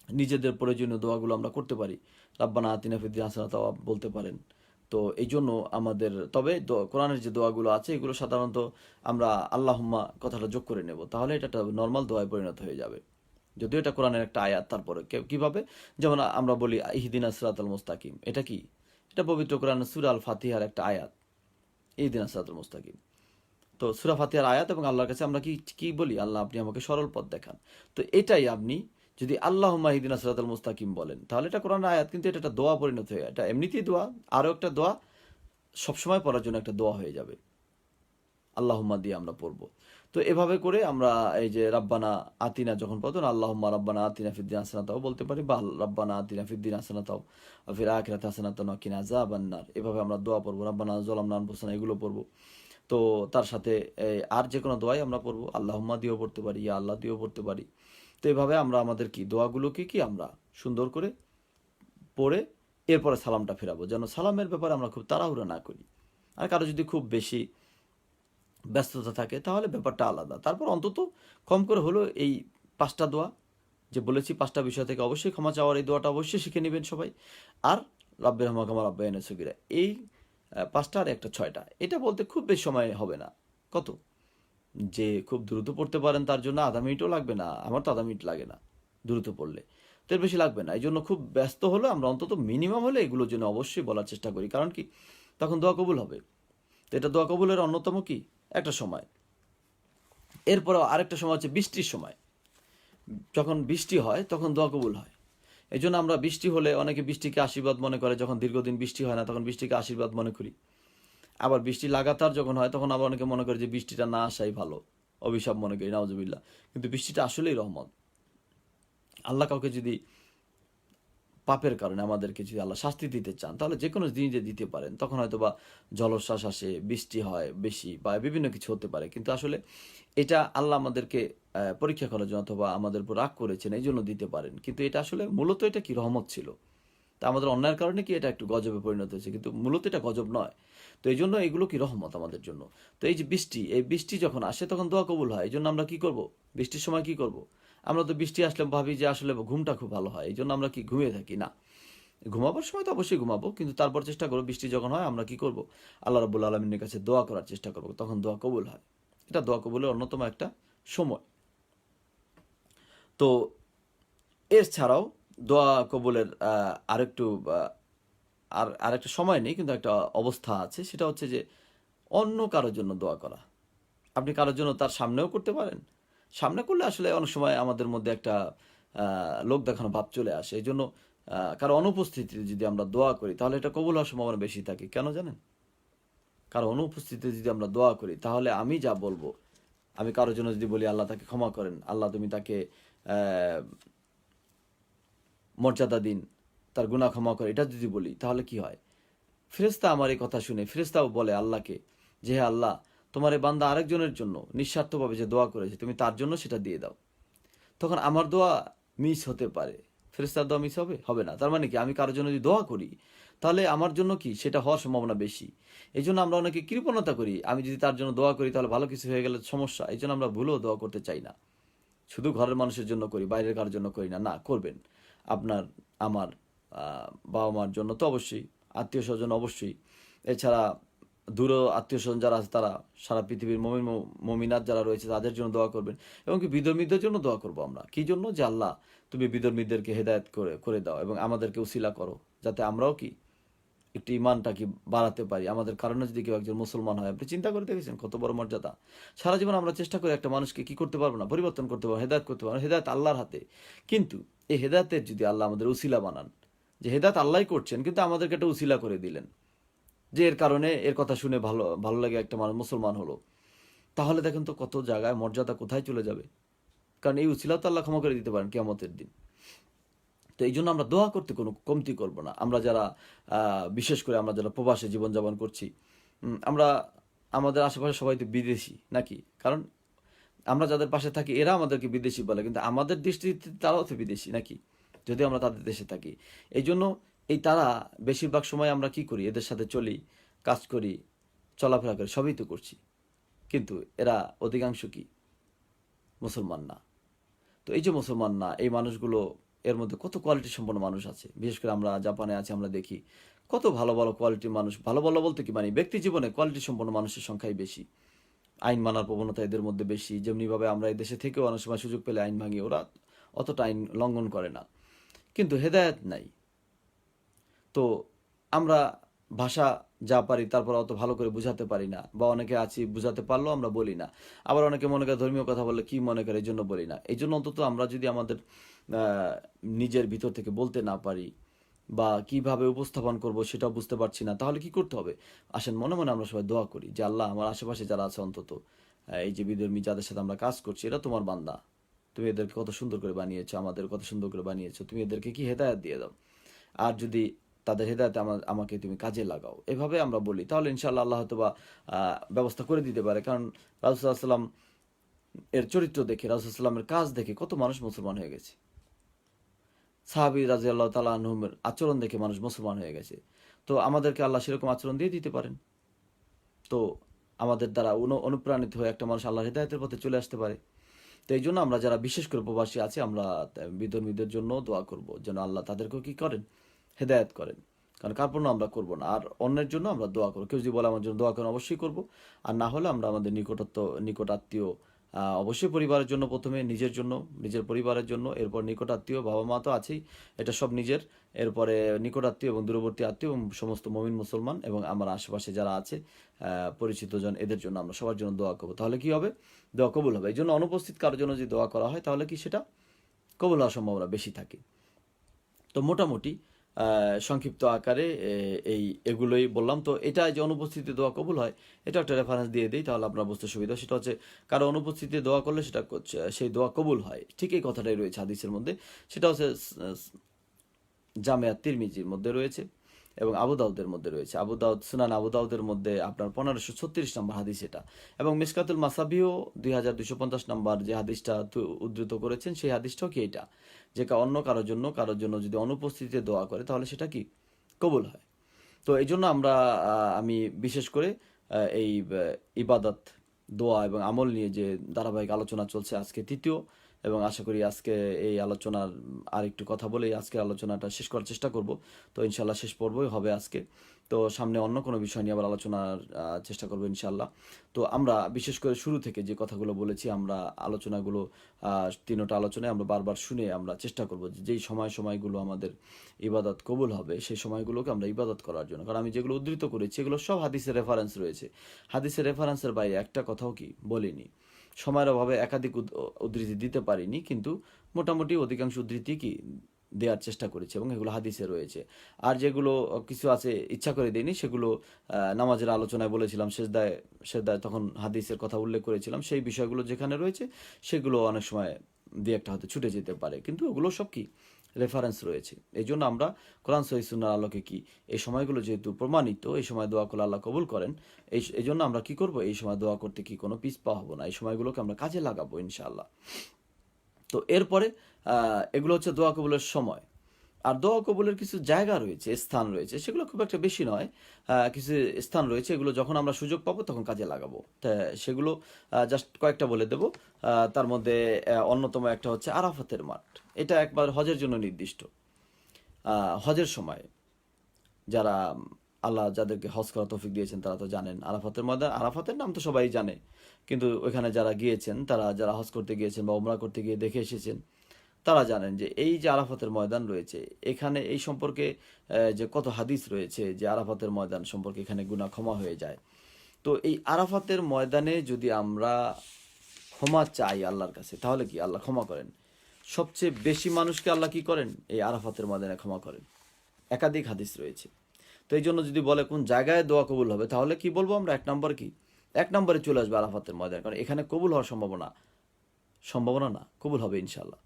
নিজেদের প্রয়োজনীয় দোয়াগুলো আমরা করতে পারি, রাব্বানা আতিনা ফিদ দুনিয়া হাসানাতাও বলতে পারেন। তো এই জন্য আমাদের, তবে কোরআনের যে দোয়াগুলো আছে এগুলো সাধারণত আমরা আল্লাহুম্মা কথাটা যোগ করে নেব, তাহলে এটা একটা নর্মাল দোয়ায় পরিণত হয়ে যাবে, যদিও এটা কোরআনের একটা আয়াত। তারপরে কিভাবে, যেমন আমরা বলি ইহদিনাস সিরাতাল মুস্তাকিম, এটা কি, এটা পবিত্র কোরআনের সূরা আল ফাতিহার একটা আয়াত, ইহদিনাস সিরাতাল মুস্তাকিম। তো সূরা ফাতিহার আয়াত, এবং আল্লাহর কাছে আমরা কি কি বলি, আল্লাহ আপনি আমাকে সরল পথ দেখান। তো এটাই আপনি যদি আল্লাহুম্মা ইহদিনাস সিরাতাল মুস্তাকিম বলেন, তাহলে এটা কোরআনের আয়াত, কিন্তু এটা একটা দোয়া পরিণত হয়ে, এটা এমনিতেই দোয়া, আরও একটা দোয়া সবসময় পড়ার জন্য একটা দোয়া হয়ে যাবে, আল্লাহুম্মা দিয়ে আমরা পড়বো। তো এভাবে করে আমরা এই যে রাব্বানা আতিনা যখন পড়তো না, আল্লাহুম্মা রাব্বানা আতিনা ফিদ্দিন হাসানাতাও বলতে পারি, বা রাব্বানা আতিনা ফিদ্দিন হাসানাতাও ফিল আখিরাতি হাসানাতাও ওয়া কিনা আযাবান্নার, এভাবে আমরা দোয়া পড়বো। রাব্বানা যালামনা আনফুসানা এগুলো পড়বো। তো তার সাথে আর যে কোনো দোয়াই আমরা পড়বো, আল্লাহুম্মা দিয়েও পড়তে পারি, ইয়া আল্লাহ দিয়েও পড়তে পারি। তো এভাবে আমরা আমাদের কি দোয়াগুলোকে কি আমরা সুন্দর করে পড়ে এরপরে সালামটা ফেরাবো, যেন সালামের ব্যাপারে আমরা খুব তাড়াহুড়া না করি। আর কারো যদি খুব বেশি ব্যস্ততা থাকে তাহলে ব্যাপারটা আলাদা। তারপর অন্তত কম করে হলো এই 5টা দোয়া যে বলেছি, 5টা বিষয় থেকে অবশ্যই ক্ষমা চাওয়ার এই দোয়াটা অবশ্যই শিখে নেবেন সবাই। আর রাব্বিরহামহুমা কামা রাব্বায়ানি সগীরা, এই 5টা আর একটা 6টা, এটা বলতে খুব বেশি সময় হবে না। কত যে খুব দ্রুত পড়তে পারেন তার জন্য আধা মিনিটও লাগবে না, আমার তো আধা মিনিট লাগে না দ্রুত পড়লে, তো এর বেশি লাগবে না। এই জন্য খুব ব্যস্ত হলে আমরা অন্তত মিনিমাম হলে এগুলোর জন্য অবশ্যই বলার চেষ্টা করি, কারণ কি তখন দোয়া কবুল হবে। তো এটা দোয়া কবুলের অন্যতম কি একটা সময়। এরপরে আরেকটা সময় হচ্ছে বৃষ্টির সময়, যখন বৃষ্টি হয় তখন দোয়া কবুল হয়। এই জন্য আমরা বৃষ্টি হলে অনেকে বৃষ্টিকে আশীর্বাদ মনে করে, যখন দীর্ঘদিন বৃষ্টি হয় না তখন বৃষ্টিকে আশীর্বাদ মনে করি। আবার বৃষ্টি লাগাতার যখন হয় তখন আবার অনেকে মনে করে যে বৃষ্টিটা না আসাই ভালো, অভিশাপ মনে করি, নাউজুবিল্লাহ। কিন্তু বৃষ্টিটা আসলেই রহমত। আল্লাহ কাউকে যদি পাপের কারণে আমাদেরকে যদি আল্লাহ শাস্তি দিতে চান তাহলে যে কোনো জিনিসে দিতে পারেন, তখন হয়তো বা জলোচ্ছ্বাস আসে, বৃষ্টি হয় বেশি, বা বিভিন্ন কিছু হতে পারে। কিন্তু আসলে এটা আল্লাহ আমাদেরকে পরীক্ষা করার জন্য অথবা আমাদের উপর রাগ করেছেন এই জন্য দিতে পারেন। কিন্তু এটা আসলে মূলত এটা কি রহমত ছিল। তা আমাদের অন্যায়ের কারণে কি এটা একটু গজবে পরিণত হয়েছে, কিন্তু মূলত এটা গজব নয়। তো এই জন্য এগুলো কি রহমত আমাদের জন্য। তো এই যে বৃষ্টি, এই বৃষ্টি যখন আসে তখন দোয়া কবুল হয়। এই জন্য আমরা কি করব, বৃষ্টির সময় কি করব, আমরা তো বৃষ্টি আসলে ভাবি যে আসলে ঘুমটা খুব ভালো হয়, এই জন্য আমরা কি ঘুমিয়ে থাকি না। ঘুমাবার সময় তো অবশ্যই ঘুমাবো, কিন্তু তারপর চেষ্টা করবো বৃষ্টি যখন হয় আমরা কি করব, আল্লাহ রাব্বুল আলামিনের কাছে দোয়া করার চেষ্টা করব, তখন দোয়া কবুল হয়। এটা দোয়া কবুলের অন্যতম একটা সময়। তো এছাড়াও দোয়া কবুলের আরেকটু আরেকটা সময় নেই, কিন্তু একটা অবস্থা আছে, সেটা হচ্ছে যে অন্য কারোর জন্য দোয়া করা। আপনি কারোর জন্য তার সামনেও করতে পারেন। সামনে করলে আসলে অনেক সময় আমাদের মধ্যে একটা লোক দেখানো ভাব চলে আসে। এই জন্য কারো অনুপস্থিতিতে যদি আমরা দোয়া করি তাহলে এটা কবুল হওয়ার সম্ভাবনা বেশি থাকে। কেন জানেন? কারো অনুপস্থিতিতে যদি আমরা দোয়া করি তাহলে আমি যা বলবো, আমি কারোর জন্য যদি বলি আল্লাহ তাকে ক্ষমা করেন, আল্লাহ তুমি তাকে আহ, মর্যাদা দিন, তার গুনাহ ক্ষমা করে, এটা যদি বলি তাহলে কি হয়, ফেরেশতা আমার এই কথা শুনে ফেরেশতাও বলে আল্লাহকে যে হে আল্লাহ, তোমার এই বান্দা আরেকজনের জন্য নিঃস্বার্থভাবে যে দোয়া করেছে তুমি তার জন্য সেটা দিয়ে দাও। তখন আমার দোয়া মিস হতে পারে, ফেরেশতার দোয়া মিস হবে হবে না। তার মানে কি আমি কারোর জন্য যদি দোয়া করি তাহলে আমার জন্য কি সেটা হওয়ার সম্ভাবনা বেশি। এই জন্য আমরা অনেকে কৃপণতা করি, আমি যদি তার জন্য দোয়া করি তাহলে ভালো কিছু হয়ে গেলে সমস্যা, এই জন্য আমরা ভুলেও দোয়া করতে চাই না। শুধু ঘরের মানুষের জন্য করি, বাইরের কারোর জন্য করি না। না, করবেন। আপনার আমার বাবা মার জন্য তো অবশ্যই, আত্মীয় স্বজন অবশ্যই, এছাড়া দূর আত্মীয় স্বজন যারা আছে তারা, সারা পৃথিবীর মমিনাত যারা রয়েছে তাদের জন্য দোয়া করবেন। এবং কি বিধর্মীদের জন্য দোয়া করবো আমরা, কি জন্য, যে আল্লাহ তুমি বিধর্মীদেরকে হেদায়েত করে করে দাও এবং আমাদেরকে উসিলা করো, যাতে আমরাও কি একটু ইমানটা কি বাড়াতে পারি। আমাদের কারণে যদি কেউ একজন মুসলমান হয়, আপনি চিন্তা করে দেখেছেন কত বড় মর্যাদা। সারা জীবন আমরা চেষ্টা করি একটা মানুষকে কি করতে পারবো না, পরিবর্তন করতে পারবো, হেদায়েত করতে পারবো, হেদায়েত আল্লাহর হাতে। কিন্তু এই হেদায়েতের যদি আল্লাহ আমাদের উসিলা বানান, যে হেদায়েত আল্লাহই করছেন কিন্তু আমাদেরকে একটা উসিলা করে দিলেন, যে এর কারণে এর কথা শুনে ভালো ভালো লাগে একটা মানুষ মুসলমান হলো, তাহলে দেখেন তো কত জায়গায় মর্যাদা কোথায় চলে যাবে। কারণ এই উসিলা তো আল্লাহ ক্ষমা করে দিতে পারেন কিয়ামতের দিন। তো এই জন্য আমরা দোয়া করতে কোনো কমতি করব না। আমরা যারা বিশেষ করে আমরা যারা প্রবাসে জীবনযাপন করছি, আমরা আমাদের আশেপাশে সবাই তো বিদেশি নাকি, কারণ আমরা যাদের পাশে থাকি এরা আমাদেরকে বিদেশি বলে, কিন্তু আমাদের দৃষ্টিতে তারাও তো বিদেশি নাকি, যদি আমরা তাদের দেশে থাকি। এই জন্য এই তারা বেশিরভাগ সময় আমরা কি করি, এদের সাথে চলি, কাজ করি, চলাফেরা করি, সবই তো করছি, কিন্তু এরা অধিকাংশ কি মুসলমান না। তো এই যে মুসলমান না, এই মানুষগুলো, এর মধ্যে কত কোয়ালিটি সম্পন্ন মানুষ আছে। বিশেষ করে আমরা জাপানে আছি, আমরা দেখি কত ভালো ভালো কোয়ালিটির মানুষ। ভালো ভালো বলতে কি মানে, ব্যক্তি জীবনে কোয়ালিটি সম্পন্ন মানুষের সংখ্যাই বেশি। আইন মানার প্রবণতা এদের মধ্যে বেশি। যেমনিভাবে আমরা এই দেশে থেকেও অনেক সময় সুযোগ পেলে আইন ভাঙি, ওরা অতটা আইন লঙ্ঘন করে না, কিন্তু হেদায়েত নাই। তো আমরা ভাষা যা পারি তারপর অত ভালো করে বুঝাতে পারি না, বা অনেকে আছি বুঝাতে পারলেও আমরা বলি না। আবার অনেকে মনে করে ধর্মীয় কথা বললে কি মনে করে, এই জন্য বলি না। এই জন্য অন্তত আমরা যদি আমাদের নিজের ভিতর থেকে বলতে না পারি, বা কিভাবে উপস্থাপন করব সেটাও বুঝতে পারছি না, তাহলে কি করতে হবে, আসেন মনে মনে আমরা সবাই দোয়া করি যে আল্লাহ আমার আশেপাশে যারা আছে অন্তত এই যে বিধর্মী যাদের সাথে আমরা কাজ করছি, এরা তোমার বান্দা, তুমি এদেরকে কত সুন্দর করে বানিয়েছো, আমাদের কত সুন্দর করে বানিয়েছো, তুমি এদেরকে কি হেদায়েত দিয়ে দাও, আর যদি তাদের হেদায়েতে আমাকে তুমি কাজে লাগাও, এভাবে আমরা বলি, তাহলে ইনশাআল্লাহ আল্লাহ হয়তো বা ব্যবস্থা করে দিতে পারে। কারণ রাসূল সাল্লাল্লাহু আলাইহি ওয়াসাল্লাম এর চরিত্র দেখে, রাসূল সাল্লাল্লাহু আলাইহি ওয়াসাল্লামের কাজ দেখে কত মানুষ মুসলমান হয়ে গেছে। সাহাবী রাদিয়াল্লাহু তাআলা আনহুমের আচরণ দেখে মানুষ মুসলমান হয়ে গেছে। তো আমাদেরকে আল্লাহ সেরকম আচরণ দিয়ে দিতে পারেন। তো আমাদের দ্বারা অনুপ্রাণিত হয়ে একটা মানুষ আল্লাহর হেদায়েতের পথে চলে আসতে পারে। তো এই জন্য আমরা যারা বিশেষ করে প্রবাসী আছি, আমরা বিধর্মীদের জন্য দোয়া করব যেন আল্লাহ তাদেরকেও কি করেন, হেদায়েত করেন। কারণ কার্পণ্য আমরা করব না, আর অন্যের জন্য আমরা দোয়া করবো। কেউ যদি বলে আমার জন্য দোয়া করেন, অবশ্যই করব। আর না হলে আমরা আমাদের নিকট আত্মীয়, অবশ্যই পরিবারের জন্য, প্রথমে নিজের জন্য, নিজের পরিবারের জন্য, এরপর নিকট আত্মীয়, বাবা মা তো আছেই, এটা সব নিজের, এরপরে নিকট আত্মীয় এবং দূরবর্তী আত্মীয় এবং সমস্ত মুমিন মুসলমান এবং আমার আশেপাশে যারা আছে পরিচিত জন, এদের জন্য আমরা সবার জন্য দোয়া করবো। তাহলে কি হবে, দোয়া কবুল হবে। এই জন্য অনুপস্থিত কারোর জন্য যদি দোয়া করা হয় তাহলে কি সেটা কবুল হওয়ার সম্ভাবনা বেশি থাকে। তো মোটামুটি সংক্ষিপ্ত আকারে এগুলোই বললাম। তো এটা যে অনুপস্থিতি দোয়া কবুল হয়, এটা একটা রেফারেন্স দিয়ে দিই, তাহলে আপনার বুঝতে সুবিধা। সেটা হচ্ছে কারো অনুপস্থিতিতে দোয়া করলে সেটা সেই দোয়া কবুল হয়, ঠিক এই কথাটাই রয়েছে হাদিসের মধ্যে। সেটা হচ্ছে জামিয়া তিরমিজির মধ্যে রয়েছে এবং আবু দাউদের মধ্যে রয়েছে। সুনান আবু দাউদের মধ্যে আপনার 1536 নম্বর হাদিস এটা, এবং মিশকাতুল মাসাবিও 2250 নম্বর যে হাদিসটা উদ্ধৃত করেছেন, সেই হাদিসটাও কি এটা, যে অন্য কারোর জন্য যদি অনুপস্থিতিতে দোয়া করে তাহলে সেটা কি কবুল হয়। তো এই জন্য আমি বিশেষ করে এই ইবাদত, দোয়া এবং আমল নিয়ে যে ধারাবাহিক আলোচনা চলছে, আজকে তৃতীয়, এবং আশা করি আজকে এই আলোচনার আর একটু কথা বলে আজকের আলোচনাটা শেষ করার চেষ্টা করব। তো ইনশাল্লাহ শেষ পর্বই হবে আজকে। তো সামনে অন্য কোনো বিষয় নিয়ে আবার আলোচনার চেষ্টা করবো ইনশাল্লাহ। তো আমরা বিশেষ করে শুরু থেকে যে কথাগুলো বলেছি, আমরা আলোচনাগুলো তিনোটা আলোচনায় আমরা বারবার শুনে আমরা চেষ্টা করব যে যেই সময়গুলো আমাদের ইবাদত কবুল হবে, সেই সময়গুলোকে আমরা ইবাদত করার জন্য। কারণ আমি যেগুলো উদ্ধৃত করেছি এগুলো সব হাদিসের রেফারেন্স রয়েছে, হাদিসের রেফারেন্সের বাইরে একটা কথাও কি বলিনি। সময়ের অভাবে একাধিক উদ্ধৃতি দিতে পারিনি, কিন্তু মোটামুটি অধিকাংশ উদ্ধৃতি কি দেওয়ার চেষ্টা করেছি এবং এগুলো হাদিসে রয়েছে। আর যেগুলো কিছু আছে ইচ্ছা করে দিইনি, সেগুলো নামাজের আলোচনায় বলেছিলাম, সেজদায় তখন হাদিসের কথা উল্লেখ করেছিলাম। সেই বিষয়গুলো যেখানে রয়েছে সেগুলো অনেক সময় দিয়ে একটা হয়তো ছুটে যেতে পারে, কিন্তু ওগুলো সব কি রেফারেন্স রয়েছে। এই জন্য আমরা কোরআন সহিহ সুন্নাহর আলোকে কি এই সময়গুলো যেহেতু প্রমাণিত, এই সময় দোয়া করলে আল্লাহ কবুল করেন, এই জন্য আমরা কি করব, এই সময় দোয়া করতে কি কোনো পিছপা হব না, এই সময়গুলোকে আমরা কাজে লাগাবো ইনশাআল্লাহ। তো এরপরে এগুলো হচ্ছে দোয়া কবুলের সময়। আর দোয়া কবুলের কিছু জায়গা রয়েছে, স্থান রয়েছে, সেগুলো খুব একটা বেশি নয়, কিছু স্থান রয়েছে, এগুলো যখন আমরা সুযোগ পাবো তখন কাজে লাগাবো। তা সেগুলো জাস্ট কয়েকটা বলে দেব। তার মধ্যে অন্যতম একটা হচ্ছে আরাফাতের মাঠ। এটা একবার হজের জন্য নির্দিষ্ট। হজের সময় যারা আল্লাহ যাদেরকে হজ করা তৌফিক দিয়েছেন তারা তো জানেন, আরাফাতের ময়দান, আরাফাতের নাম তো সবাই জানে, কিন্তু ওইখানে যারা গিয়েছেন, যারা হজ করতে গিয়েছেন বা উমরা করতে গিয়ে দেখে এসেছেন, তারা জানেন যে এই যে আরাফাতের ময়দান রয়েছে, এখানে এই সম্পর্কে যে কত হাদিস রয়েছে যে আরাফাতের ময়দান সম্পর্কে এখানে গুনাহ ক্ষমা হয়ে যায়। তো এই আরাফাতের ময়দানে যদি আমরা ক্ষমা চাই আল্লাহর কাছে, তাহলে কি আল্লাহ ক্ষমা করেন। সবচেয়ে বেশি মানুষকে আল্লাহ কি করেন, এই আরাফাতের ময়দানে ক্ষমা করেন। একাধিক হাদিস রয়েছে। তো এই জন্য যদি বলে কোন জায়গায় দোয়া কবুল হবে, তাহলে কি বলবো আমরা, এক নম্বরে চলে আসবে আরাফাতের ময়দান। কারণ এখানে কবুল হওয়ার সম্ভাবনা না, কবুল হবে ইনশাল্লাহ।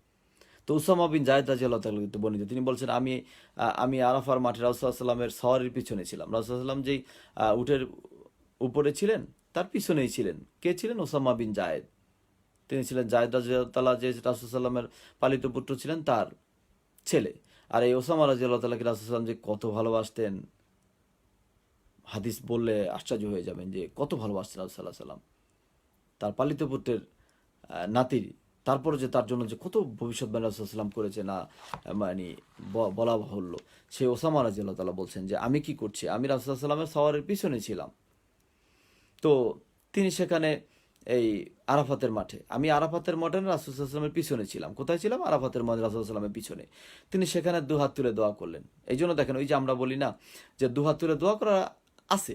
তো উসামা বিন জায়েদ রাদিয়াল্লাহু তাআলা বর্ণিত, তিনি বলছেন আমি আরাফার মাঠে রাসূলুল্লাহ সাল্লাল্লাহু আলাইহি ওয়াসাল্লামের সওয়ারির পিছনে ছিলাম। রাসূলুল্লাহ সাল্লাল্লাহু আলাইহি ওয়াসাল্লাম যেই উটের উপরে ছিলেন, তার পিছনেই ছিলেন কে ছিলেন, উসামা বিন জায়েদ। তিনি ছিলেন জায়েদ রাদিয়াল্লাহু তাআলা, যে রাসূলুল্লাহ সাল্লাল্লাহু আলাইহি ওয়াসাল্লামের পালিত পুত্র ছিলেন, তার ছেলে। আর এই ওসামা রাদিয়াল্লাহু তাআলাকে রাসূলুল্লাহ সাল্লাল্লাহু আলাইহি ওয়াসাল্লাম যে কত ভালোবাসতেন, হাদিস বললে আশ্চর্য হয়ে যাবেন যে কত ভালোবাসতেন রাসূলুল্লাহ সাল্লাল্লাহু আলাইহি ওয়াসাল্লাম তার পালিত পুত্রের নাতির। তারপরে যে তার জন্য যে কত ভবিষ্যৎবাণী রাসূলুল্লাহ সাল্লাল্লাহু আলাইহি ওয়াসাল্লাম করেছে, না মানে বলা বাহুল্য। সেই ওসামা রাদিয়াল্লাহু তাআলা বলছেন যে আমি কি করছি, আমি রাসূলুল্লাহ সাল্লাল্লাহু আলাইহি ওয়াসাল্লামের সওয়ারের পিছনে ছিলাম। তো তিনি সেখানে এই আরাফাতের মাঠে, আমি আরাফাতের মাঠে রাসূলুল্লাহ সাল্লাল্লাহু আলাইহি ওয়াসাল্লামের পিছনে ছিলাম। কোথায় ছিলাম, আরাফাতের মাঠে রাসূলুল্লাহ সাল্লাল্লাহু আলাইহি ওয়াসাল্লামের পিছনে। তিনি সেখানে দুহাত তুলে দোয়া করলেন। এই জন্য দেখেন, ওই যে আমরা বলি না যে দুহাত তুলে দোয়া করা আছে,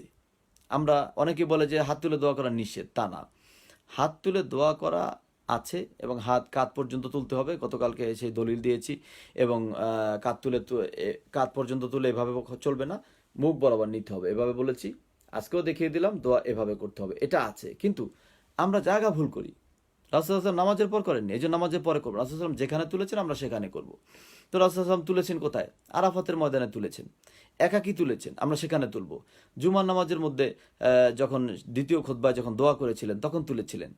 আমরা অনেকে বলে যে হাত তুলে দোয়া করা নিষেধ, তা না। হাত তুলে দোয়া করা আছে এবং হাত কাঁধ পর্যন্ত তুলতে হবে, গতকালকে সেই দলিল দিয়েছি। এবং কাঁধ পর্যন্ত তুলে এভাবে চলবে না, মুখ বরাবর নিতে হবে, এভাবে বলেছি। আজকেও দেখিয়ে দিলাম, দোয়া এভাবে করতে হবে, এটা আছে। কিন্তু আমরা জায়গা ভুল করি। রাসূল নামাজের পর করেননি, এই জন্য নামাজের পরে করবো। রাসূল যেখানে তুলেছেন আমরা সেখানে করব। তো রাসূল তুলেছেন কোথায়? আরাফাতের ময়দানে তুলেছেন, একাকী তুলেছেন, আমরা সেখানে তুলব। জুমার নামাজের মধ্যে যখন দ্বিতীয় খুতবায় যখন দোয়া করেছিলেন তখন তুলেছিলেন,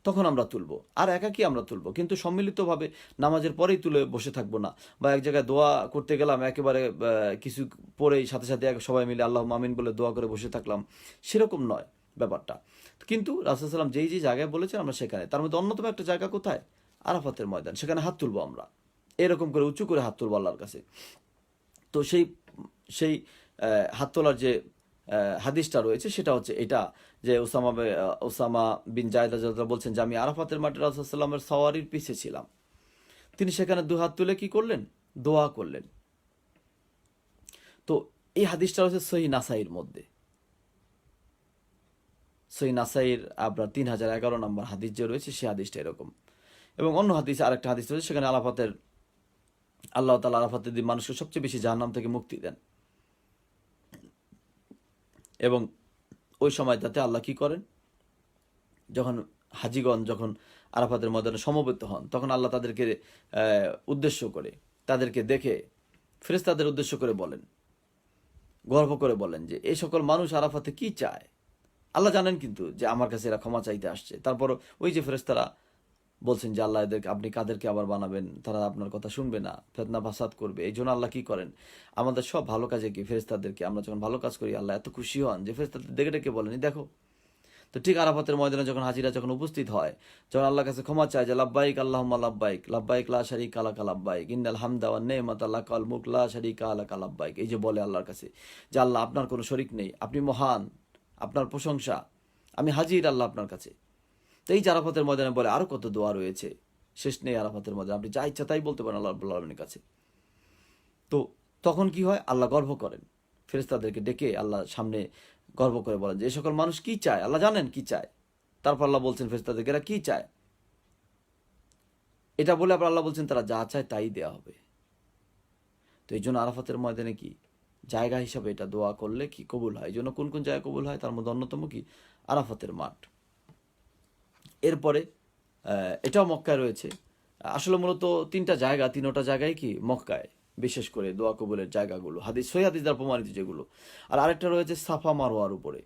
তখন আমরা তুলব। আর একাকী আমরা তুলব, কিন্তু সম্মিলিতভাবে নামাজের পরেই তুলে বসে থাকবো না, বা এক জায়গায় দোয়া করতে গেলাম একেবারে কিছু পরেই সাথে সাথে সবাই মিলে আল্লাহ আমিন বলে দোয়া করে বসে থাকলাম, সেরকম নয় ব্যাপারটা। কিন্তু রাসূল সাল্লাম যেই জায়গায় বলেছেন আমরা সেখানে। তার মধ্যে অন্যতম একটা জায়গা কোথায়? আরাফাতের ময়দান, সেখানে হাত তুলবো আমরা, এরকম করে উঁচু করে হাত তুলবো আল্লাহর কাছে। তো সেই সেই হাত তোলার যে হাদিসটা রয়েছে সেটা হচ্ছে এটা, যে ওসামা বিন জায়েদ রাদিয়াল্লাহু বলছেন যে আমি আরাফাতের মাঠে রাসূল সাল্লামের সওয়ারির পিছে ছিলাম, তিনি সেখানে দু হাত তুলে কি করলেন? দোয়া করলেন। তো এই হাদিসটা হচ্ছে সহিহ নাসাইর মধ্যে, সহিহ নাসাইর আপনার 3011 নম্বর হাদিস যে রয়েছে সেই হাদিসটা এরকম। এবং অন্য হাদিস, আরেকটা হাদিস রয়েছে সেখানে আল্লাহ তাআলা আরাফাতের দিন মানুষকে সবচেয়ে বেশি জাহান্নাম থেকে মুক্তি দেন, এবং ওই সময়টাতে আল্লাহ কি করেন? যখন হাজিগণ যখন আরাফাতের ময়দানে সমবেত হন তখন আল্লাহ তাদেরকে উদ্দেশ্য করে, তাদেরকে দেখে ফেরেশতাদের উদ্দেশ্য করে বলেন, গর্ব করে বলেন যে এই সকল মানুষ আরাফাতে কি চায়। আল্লাহ জানেন কিন্তু যে আমার কাছে এরা ক্ষমা চাইতে আসছে, তারপর ওই যে ফেরেশতারা বলছেন যে আল্লাহ এদেরকে, আপনি কাদেরকে আবার বানাবেন, তারা আপনার কথা শুনবে না, ফেতনা ফাসাদ করবে। এই জন্য আল্লাহ কি করেন? আমাদের সব ভালো কাজে কি ফেরেশতাদেরকে, আমরা যখন ভালো কাজ করি আল্লাহ এত খুশি হন যে ফেরেশতাদের ডেকে ডেকে বলেন দেখো। তো ঠিক আরাফাতের ময়দানে যখন হাজিরা যখন উপস্থিত হয়, যখন আল্লাহর কাছে ক্ষমা চায় যে লাব্বাইক আল্লাহুম্মা লাব্বাইক, লাব্বাইক লা শারীকা লাকা লাব্বাইক, ইন্নাল হামদা ওয়ান নি'মাতা লাকাল মুলক লা শারীকা লাকা লাব্বাইক, এই যে বলে আল্লাহর কাছে যে আল্লাহ আপনার কোনো শরীক নেই, আপনি মহান, আপনার প্রশংসা, আমি হাজির আল্লাহ আপনার কাছে। তো এই যে আরাফাতের ময়দানে বলে আরো কত দোয়া রয়েছে, শেষ নেই আরাফাতের ময়দানে, আপনি যা ইচ্ছা তাই বলতে পারেন আল্লাহ রাব্বুল আলামিনের কাছে। তো তখন কি হয়? আল্লাহ গর্ব করেন, ফেরেশতাদেরকে ডেকে আল্লাহ সামনে গর্ব করে বলেন যে এই সকল মানুষ কি চায়, আল্লাহ জানেন কি চায়। তারপর আল্লাহ বলছেন ফেরেশতাদেরকে এরা কি চায়, এটা বলে আবার আল্লাহ বলছেন তারা যা চায় তাই দেওয়া হবে। তো এই জন্য আরাফাতের ময়দানে কি জায়গা হিসাবে এটা দোয়া করলে কি কবুল হয়। এই জন্য কোন কোন জায়গায় কবুল হয়, তার মধ্যে অন্যতম কি আরাফাতের মাঠ। এরপরে এটাও মক্কায় রয়েছে। আসলে মূলত তিনটা জায়গায় কি মক্কায়, বিশেষ করে দোয়া কবুলের জায়গাগুলো হাদিস, সহিহ হাদিস দ্বারা প্রমাণিত যেগুলো। আর আরেকটা রয়েছে সাফা মারোয়ার উপরে,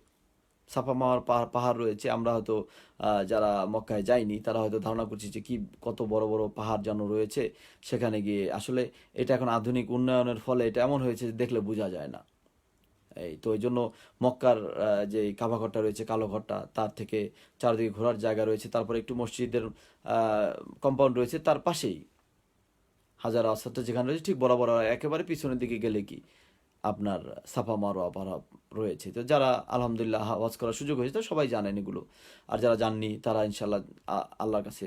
সাফা মারোয়ার পাহাড় রয়েছে। আমরা হয়তো যারা মক্কায় যাইনি তারা হয়তো ধারণা করছি যে কি কত বড় বড় পাহাড় যেন রয়েছে সেখানে গিয়ে। আসলে এটা এখন আধুনিক উন্নয়নের ফলে এটা এমন হয়েছে যে দেখলে বোঝা যায় না। এই তো এই জন্য মক্কার যে কাবা ঘরটা রয়েছে, কালো ঘরটা, তার থেকে চারদিকে ঘোরার জায়গা রয়েছে, তারপরে একটু মসজিদের কম্পাউন্ড রয়েছে, তার পাশেই হাজার আসওয়াদটা যেখানে রয়েছে ঠিক বরাবর একেবারে পিছনের দিকে গেলে কি আপনার সাফা মারোয়া পাহাড় রয়েছে। তো যারা আলহামদুলিল্লাহ হজ করার সুযোগ হয়েছে তো সবাই জানেন এগুলো, আর যারা জাননি তারা ইনশাল্লাহ আল্লাহর কাছে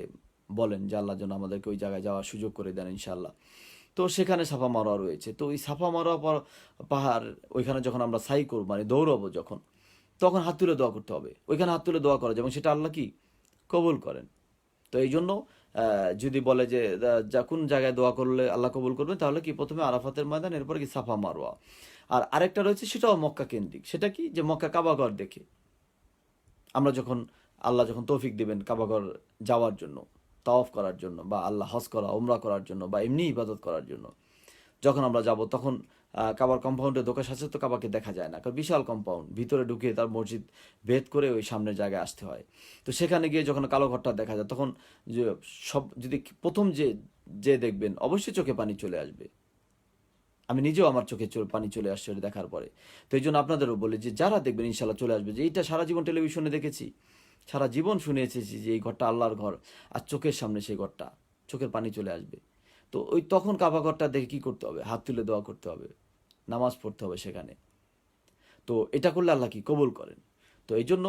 বলেন যে আল্লাহর জন্য আমাদেরকে ওই জায়গায় যাওয়ার সুযোগ করে দেন ইনশাল্লাহ। তো সেখানে সাফা মারোয়া রয়েছে। তো ওই সাফা মারোয়া পাহাড়, ওইখানে যখন আমরা সাই করব মানে দৌড়াবো যখন, তখন হাত তুলে দোয়া করতে হবে। ওইখানে হাত তুলে দোয়া করা যায় এবং সেটা আল্লাহ কি কবুল করেন। তো এই জন্য যদি বলে যে যা কোন জায়গায় দোয়া করলে আল্লাহ কবুল করবেন, তাহলে কি প্রথমে আরাফাতের ময়দান, এরপরে কি সাফা মারোয়া। আর আরেকটা রয়েছে সেটাও মক্কা কেন্দ্রিক, সেটা কি যে মক্কা কাবাঘর দেখে আমরা যখন, আল্লাহ যখন তৌফিক দিবেন কাবাঘর যাওয়ার জন্য, তাওয়াফ করার জন্য, বা আল্লাহ হজ করা উমরা করার জন্য, বা এমনি ইবাদত করার জন্য যখন আমরা যাব, তখন কাবার কম্পাউন্ডে ঢোকার সাথে তো কাবাকে দেখা যায় না, কারণ বিশাল কম্পাউন্ড, ভিতরে ঢুকে তার মসজিদ ভেদ করে ওই সামনের জায়গায় আসতে হয়। তো সেখানে গিয়ে যখন কালো ঘরটা দেখা যায় তখন যে সব, যদি প্রথম যে দেখবেন অবশ্যই চোখে পানি চলে আসবে। আমি নিজেও আমার চোখে পানি চলে আসছে ওটা দেখার পরে। তো এই জন্য আপনাদেরও বলি যে যারা দেখবেন ইনশাল্লাহ চলে আসবে, যে এইটা সারা জীবন টেলিভিশনে দেখেছি, সারা জীবন শুনে এসেছি যে এই ঘরটা আল্লাহর ঘর, আর চোখের সামনে সেই ঘরটা, চোখের পানি চলে আসবে। তো ওই তখন কাবা ঘরটা দেখে কী করতে হবে? হাত তুলে দোয়া করতে হবে, নামাজ পড়তে হবে সেখানে। তো এটা করলে আল্লাহ কি কবুল করেন। তো এই জন্য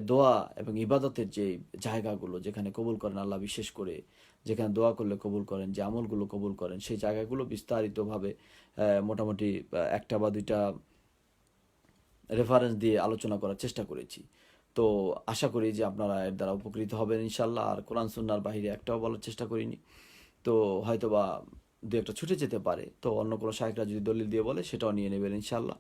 দোয়া এবং ইবাদতের যে জায়গাগুলো যেখানে কবুল করেন আল্লাহ, বিশেষ করে যেখানে দোয়া করলে কবুল করেন, যে আমলগুলো কবুল করেন, সেই জায়গাগুলো বিস্তারিতভাবে মোটামুটি একটা বা দুইটা রেফারেন্স দিয়ে আলোচনা করার চেষ্টা করেছি। তো আশা করি যে আপনারা এর দ্বারা উপকৃত হবেন ইনশাল্লাহ। আর কোরআন সুন্নাহর বাহিরে একটাও বলার চেষ্টা করিনি, তো হয়তো বা দু একটা ছুটে যেতে পারে, তো অন্য কোনো শায়েখরা যদি দলিল দিয়ে বলে সেটাও নিয়ে নেবেন ইনশাল্লাহ।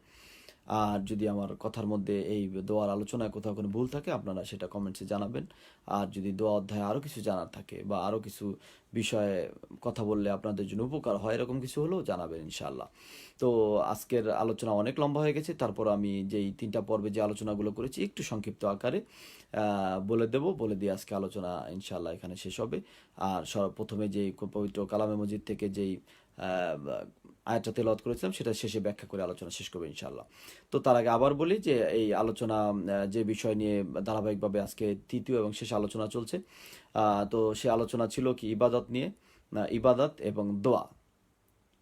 আর যদি আমার কথার মধ্যে এই দোয়ার আলোচনায় কোথাও কোনো ভুল থাকে আপনারা সেটা কমেন্টসে জানাবেন। আর যদি দোয়া অধ্যায়ে আরও কিছু জানার থাকে বা আরও কিছু বিষয়ে কথা বললে আপনাদের জন্য উপকার হয় এরকম কিছু হলেও জানাবেন ইনশাআল্লাহ। তো আজকের আলোচনা অনেক লম্বা হয়ে গেছে, তারপর আমি যেই 3টা পর্বে যে আলোচনাগুলো করেছি একটু সংক্ষিপ্ত আকারে বলে দিয়ে আজকে আলোচনা ইনশাআল্লাহ এখানে শেষ হবে। আর প্রথমে যেই পবিত্র কালামে মজিদ থেকে যেই আয়াতটা তেলাওয়াত করেছিলাম সেটা শেষে ব্যাখ্যা করে আলোচনা শেষ করবো ইনশাআল্লাহ। তো তার আগে আবার বলি যে এই আলোচনা যে বিষয় নিয়ে ধারাবাহিকভাবে আজকে তৃতীয় এবং শেষ আলোচনা চলছে, তো সে আলোচনা ছিল কি ইবাদত নিয়ে, ইবাদত এবং দোয়া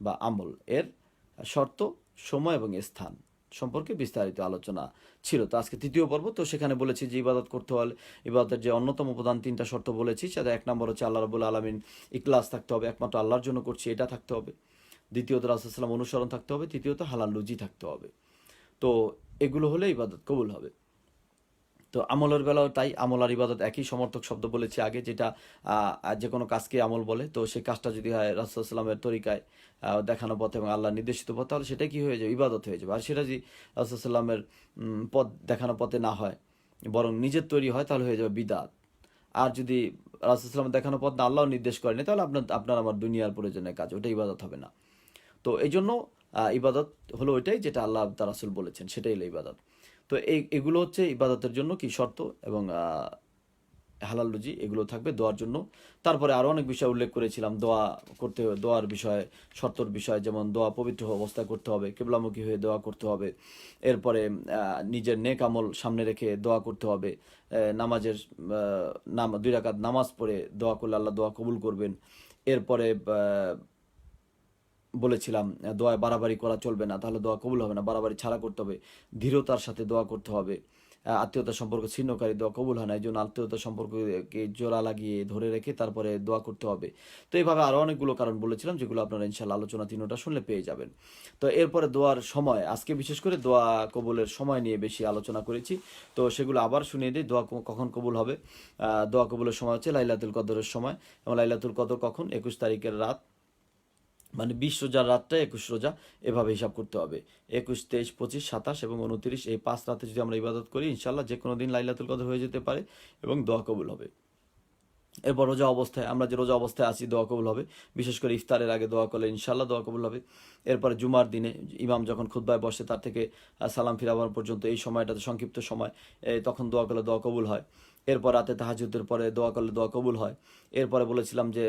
বা আমল এর শর্ত, সময় এবং স্থান সম্পর্কে বিস্তারিত আলোচনা ছিল। তো আজকে তৃতীয় পর্ব, তো সেখানে বলেছি যে ইবাদত করতে হলে ইবাদতের যে অন্যতম প্রধান 3টা শর্ত বলেছি, সেটা 1 নম্বর হচ্ছে আল্লাহ রাব্বুল আলামিন ইখলাস থাকতে হবে, একমাত্র আল্লাহর জন্য করছি এটা থাকতে হবে। দ্বিতীয়ত রাসূল সাল্লাল্লাহু আলাইহি ওয়াসাল্লাম অনুসরণ থাকতে হবে। তৃতীয়ত হালাল রুজি থাকতে হবে। তো এগুলো হলে ইবাদত কবুল হবে। তো আমলের বেলাও তাই, আমল আর ইবাদত একই সমর্থক শব্দ বলেছি আগে, যেটা যে কোনো কাজকে আমল বলে। তো সেই কাজটা যদি হয় রাসূল সাল্লামের তরিকায় দেখানো পথে এবং আল্লাহ নির্দেশিত পথে, তাহলে সেটা কি হয়ে যাবে, ইবাদত হয়ে যাবে। আর সেটা যদি রাসূল সাল্লামের পথ দেখানো পথে না হয়, বরং নিজের তৈরি হয়, তাহলে হয়ে যাবে বিদআত। আর যদি রাসূল সাল্লামের দেখানো পথ না আল্লাহ নির্দেশ করেনি, তাহলে আপনার আমার দুনিয়ার প্রয়োজনের কাজ, ওটা ইবাদত হবে না। তো এই জন্য ইবাদত হলো ওইটাই যেটা আল্লাহ তার রাসূল বলেছেন, সেটাই হলো ইবাদত। তো এগুলো হচ্ছে ইবাদতের জন্য কি শর্ত এবং হালাল রুজি এগুলো থাকবে দোয়ার জন্য। তারপরে আরও অনেক বিষয় উল্লেখ করেছিলাম দোয়া করতে, দোয়ার বিষয়ে, শর্তর বিষয়, যেমন দোয়া পবিত্র অবস্থায় করতে হবে, কিবলামুখী হয়ে দোয়া করতে হবে। এরপরে নিজের নেক আমল সামনে রেখে দোয়া করতে হবে। নামাজের 2 রাকাত নামাজ পড়ে দোয়া করলে আল্লাহ দোয়া কবুল করবেন। এরপরে বলেছিলাম দোয়ায় বাড়াবাড়ি করা চলবে না, তাহলে দোয়া কবুল হবে না, বাড়াবাড়ি ছাড়া করতে হবে। ধীরতার সাথে দোয়া করতে হবে। আত্মীয়তার সম্পর্ক ছিন্নকারী দোয়া কবুল হয় না, এই জন্য আত্মীয়তার সম্পর্ককে জোড়া লাগিয়ে ধরে রেখে তারপরে দোয়া করতে হবে। তো এইভাবে আরও অনেকগুলো কারণ বলেছিলাম, যেগুলো আপনারা ইনশাল্লাহ আলোচনা 3টা শুনলে পেয়ে যাবেন। তো এরপরে দোয়ার সময়, আজকে বিশেষ করে দোয়া কবুলের সময় নিয়ে বেশি আলোচনা করেছি। তো সেগুলো আবার শুনিয়ে দিই, দোয়া কখন কবুল হবে। দোয়া কবুলের সময় হচ্ছে লাইলাতুল কদরের সময়, এবং লাইলাতুল কদর কখন, 21 তারিখের রাত, মানে 20 রোজার রাতটা 21 রোজা, এভাবে হিসাব করতে হবে। 21, 23, 25, 27 এবং 29, এই 5 রাতে যদি আমরা ইবাদত করি ইনশাল্লাহ যে কোনো দিন লাইলাতুল কদর হয়ে যেতে পারে এবং দোয়া কবুল হবে। এরপর রোজা অবস্থায়, আমরা যে রোজা অবস্থায় আছি, দোয়া কবুল হবে। বিশেষ করে ইফতারের আগে দোয়া করলে ইনশাল্লাহ দোয়া কবুল হবে। এরপরে জুমার দিনে ইমাম যখন খুতবায় বসে তার থেকে সালাম ফিরাবার পর্যন্ত এই সময়টাতে সংক্ষিপ্ত সময়, তখন দোয়া করলে দোয়া কবুল হয়। এরপর রাতে তাহাজ্জুদের পরে দোয়া করলে দোয়া কবুল হয়। এরপরে বলেছিলাম যে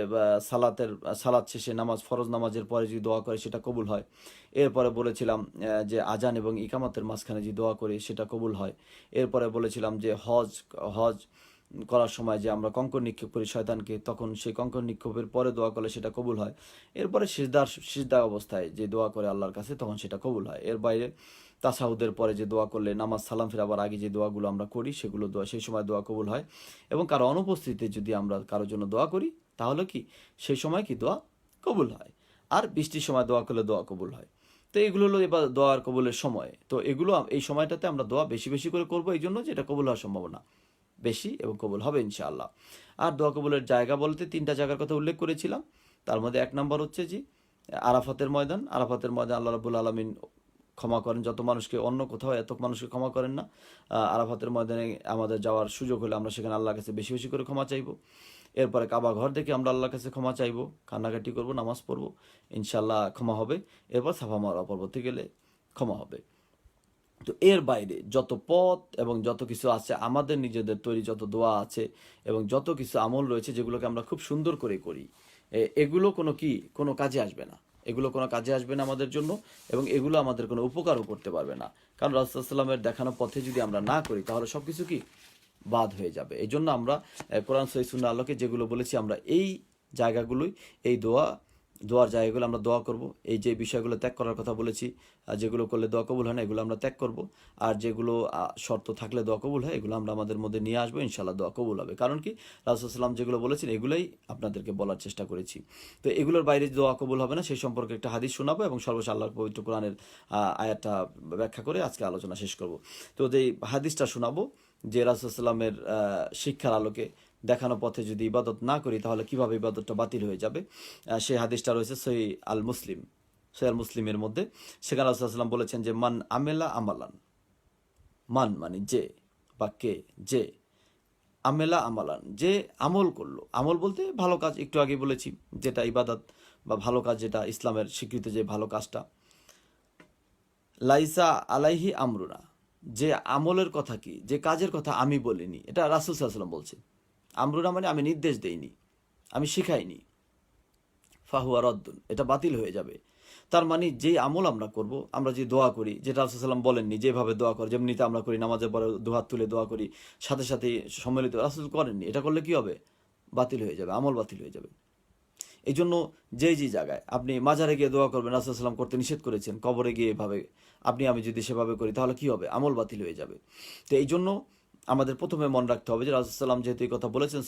সালাত শেষে ফরজ নামাজের পরে যদি দোয়া করে সেটা কবুল হয়। এরপরে বলেছিলাম যে আজান এবং ইকামতের মাঝখানে যদি দোয়া করি সেটা কবুল হয়। এরপরে বলেছিলাম যে হজ করার সময় যে আমরা কঙ্কর নিক্ষেপ করি শয়তানকে, তখন সেই কঙ্কর নিক্ষেপের পরে দোয়া করলে সেটা কবুল হয়। এরপরে সিজদা অবস্থায় যে দোয়া করে আল্লাহর কাছে, তখন সেটা কবুল হয়। এর বাইরে তাশাহুদের পরে যে দোয়া করলে, নামাজ সালাম ফেরাবার আগে যে দোয়াগুলো আমরা করি সেগুলো সেই সময় দোয়া কবুল হয়। এবং কারো অনুপস্থিতিতে যদি আমরা কারোর জন্য দোয়া করি, তাহলে কি সেই সময় কি দোয়া কবুল হয়। আর বৃষ্টির সময় দোয়া করলে দোয়া কবুল হয়। তো এগুলো হলো এবার দোয়ার কবুলের সময়। তো এগুলো এই সময়টাতে আমরা দোয়া বেশি বেশি করে করবো, এই জন্য যে এটা কবুল হওয়ার সম্ভাবনা বেশি এবং কবুল হবে ইনশাআল্লাহ। আর দোয়া কবুলের জায়গা বলতে 3টা জায়গার কথা উল্লেখ করেছিলাম। তার মধ্যে 1 নম্বর হচ্ছে যে আরাফাতের ময়দান। আরাফাতের ময়দান আল্লাহ রাব্বুল আলামিন ক্ষমা করেন যত মানুষকে, অন্য কোথাও এত মানুষকে ক্ষমা করেন না। আরাফাতের ময়দানে আমাদের যাওয়ার সুযোগ হলে আমরা সেখানে আল্লাহর কাছে বেশি বেশি করে ক্ষমা চাইবো। এরপরে কাবা ঘর দেখে আমরা আল্লাহর কাছে ক্ষমা চাইবো, কান্নাকাটি করবো, নামাজ পড়বো, ইনশাআল্লাহ ক্ষমা হবে। এরপর সাফা মারওয়া পর্বতে গেলে ক্ষমা হবে। তো এর বাইরে যত পথ এবং যত কিছু আছে, আমাদের নিজেদের তৈরি যত দোয়া আছে এবং যত কিছু আমল রয়েছে যেগুলোকে আমরা খুব সুন্দর করে করি, এগুলো কোনো কাজে আসবে না। এগুলো কোনো কাজে আসবে না আমাদের জন্য, এবং এগুলো আমাদের কোনো উপকারও করতে পারবে না। কারণ রাসূলুল্লাহ সাল্লাল্লাহু আলাইহি ওয়াসাল্লামের দেখানো পথে যদি আমরা না করি, তাহলে সব কিছু কি বাদ হয়ে যাবে। এই জন্য আমরা কোরআন সহিহ সুন্নাহ আলোকে যেগুলো বলেছি, আমরা এই জায়গাগুলোই, এই দোয়ার জায়গাগুলো আমরা দোয়া করব। এই যে বিষয়গুলো ত্যাগ করার কথা বলেছি, যেগুলো করলে দোয়া কবুল হয় না, এগুলো আমরা ত্যাগ করব। আর যেগুলো শর্ত থাকলে দোয়া কবুল হয়, এগুলো আমরা আমাদের মধ্যে নিয়ে আসবো, ইনশাআল্লাহ দোয়া কবুল হবে। কারণ কি, রাসূল সাল্লাম যেগুলো বলেছেন এগুলোই আপনাদেরকে বলার চেষ্টা করেছি। তো এগুলোর বাইরে দোয়া কবুল হবে না, সেই সম্পর্কে একটা হাদিস শোনাবো এবং সর্বশেষ আল্লাহর পবিত্র কোরআনের আয়াতটা ব্যাখ্যা করে আজকে আলোচনা শেষ করব। তো যে হাদিসটা শোনাবো, যে রাসূল সাল্লামের শিক্ষার আলোকে দেখানো পথে যদি ইবাদত না করি, তাহলে কিভাবে ইবাদতটা বাতিল হয়ে যাবে, সেই হাদিসটা রয়েছে সহিহ আল মুসলিম সহিহ মুসলিমের মধ্যে, সেখানে রাসূলুল্লাহ সাল্লাল্লাহু আলাইহি ওয়াসাল্লাম বলেছেন যে মান আমেলা আমালান, মান মানে যে বা কে, যে আমেলা আমালান, যে আমল করলো, আমল বলতে ভালো কাজ, একটু আগে বলেছি যেটা ইবাদত বা ভালো কাজ, যেটা ইসলামের স্বীকৃত যে ভালো কাজটা, লাইসা আলাইহি আমরুনা, যে আমলের কথা কি, যে কাজের কথা আমি বলিনি, এটা রাসূল সাল্লাল্লাহু আলাইহি ওয়াসাল্লাম বলছেন। আমরুনা মানে আমি নির্দেশ দেইনি, আমি শিখাইনি, ফাহুয়া রদ্দুন, এটা বাতিল হয়ে যাবে। তার মানে যেই আমল আমরা করব, আমরা যে দোয়া করি, যেটা রাসূল সাল্লাল্লাহু আলাইহি ওয়াসাল্লাম বলেননি যেভাবে দোয়া করে, যেমনিতে আমরা করি, নামাজের পরে দুহাত তুলে দোয়া করি, সাথে সাথে সম্মিলিত, রাসূল করেননি, এটা করলে কি হবে? বাতিল হয়ে যাবে, আমল বাতিল হয়ে যাবে। এই জন্য যেই জায়গায় আপনি মাজারে গিয়ে দোয়া করবেন, রাসূল সাল্লাল্লাহু আলাইহি ওয়াসাল্লাম করতে নিষেধ করেছেন, কবরে গিয়ে এভাবে আমি যদি সেভাবে করি, তাহলে কি হবে? আমল বাতিল হয়ে যাবে। তো এই জন্য আমাদের প্রথমে মনে রাখতে হবে যে রাসূল সাল্লাল্লাহু আলাইহি ওয়াসাল্লাম যেহেতু এই কথা বলেছেন,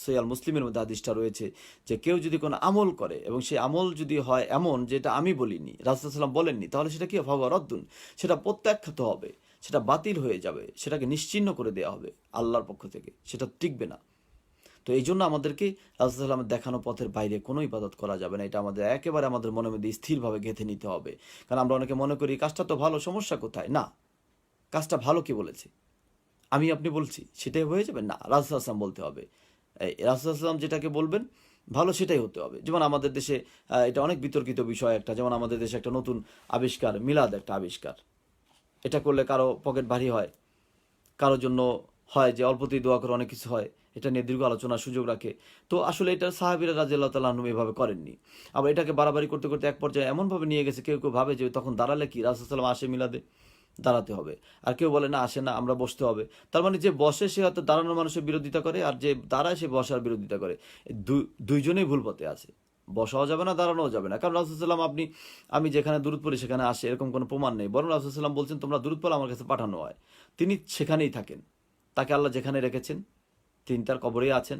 সহিহ মুসলিমের মধ্যে হাদিসটা রয়েছে যে কেউ যদি কোনো আমল করে এবং সেই আমল যদি হয় এমন যেটা আমি বলিনি, রাসূল সাল্লাল্লাহু আলাইহি ওয়াসাল্লাম বলেননি, তাহলে সেটা কি হবে? ফাহুয়া রদ্দুন, সেটা প্রত্যাখ্যাত হবে, সেটা বাতিল হয়ে যাবে, সেটাকে নিশ্চিহ্ন করে দেওয়া হবে আল্লাহর পক্ষ থেকে, সেটা টিকবে না। তো এই জন্য আমাদেরকে রাসূল সাল্লাল্লাহু আলাইহি ওয়াসাল্লামের দেখানো পথের বাইরে কোনো ইবাদত করা যাবে না। এটা আমাদের একেবারে আমাদের মনের মধ্যে স্থিরভাবে গেঁথে নিতে হবে। কারণ আমরা অনেকে মনে করি কাজটা তো ভালো, সমস্যা কোথায়? না, কাজটা ভালো কে বলেছে? আমি আপনি বলছি সেটাই হয়ে যাবে? না, রাসূল সাল্লাল্লাহু আলাইহি ওয়াসাল্লাম বলতে হবে। এই রাসূল সাল্লাল্লাহু আলাইহি ওয়াসাল্লাম যেটাকে বলবেন ভালো, সেটাই হতে হবে। যেমন আমাদের দেশে এটা অনেক বিতর্কিত বিষয় একটা, যেমন আমাদের দেশে একটা নতুন আবিষ্কার, মিলাদ একটা আবিষ্কার। এটা করলে কারো পকেট ভারী হয়, কারোর জন্য হয় যে অল্পতেই দোয়া করে অনেক কিছু হয়, এটা নিয়ে দীর্ঘ আলোচনার সুযোগ রাখে। তো আসলে এটা সাহাবীরা রাদিয়াল্লাহু তাআলা আনহুম এভাবে করেননি। আবার এটাকে বাড়াবাড়ি করতে করতে এক পর্যায়ে এমনভাবে নিয়ে গেছে, কেউ কেউ ভাবে যে তখন দাঁড়ালে কি, রাসূল সাল্লাল্লাহু আলাইহি ওয়াসাল্লাম আসে মিলাদে, দাঁড়াতে হবে। আর কেউ বলে না, আসে না, আমরা বসতে হবে। তার মানে যে বসে সে হয়তো দাঁড়ানোর মানুষের বিরোধিতা করে, আর যে দাঁড়ায় সে বসার বিরোধিতা করে। দুইজনেই ভুল পথে আছে। বসাও যাবে না, দাঁড়ানোও যাবে না। কারণ রাসূল সাল্লাল্লাহু আলাইহি ওয়াসাল্লাম, আমি যেখানে দুরূদ পড়ি সেখানে আসে, এরকম কোনো প্রমাণ নেই। বরং রাসূল সাল্লাল্লাহু আলাইহি ওয়াসাল্লাম বলছেন তোমরা দুরূদ পড়লে আমার কাছে পাঠানো হয়। তিনি সেখানেই থাকেন, তাকে আল্লাহ যেখানে রেখেছেন, তিনি তার কবরেই আছেন,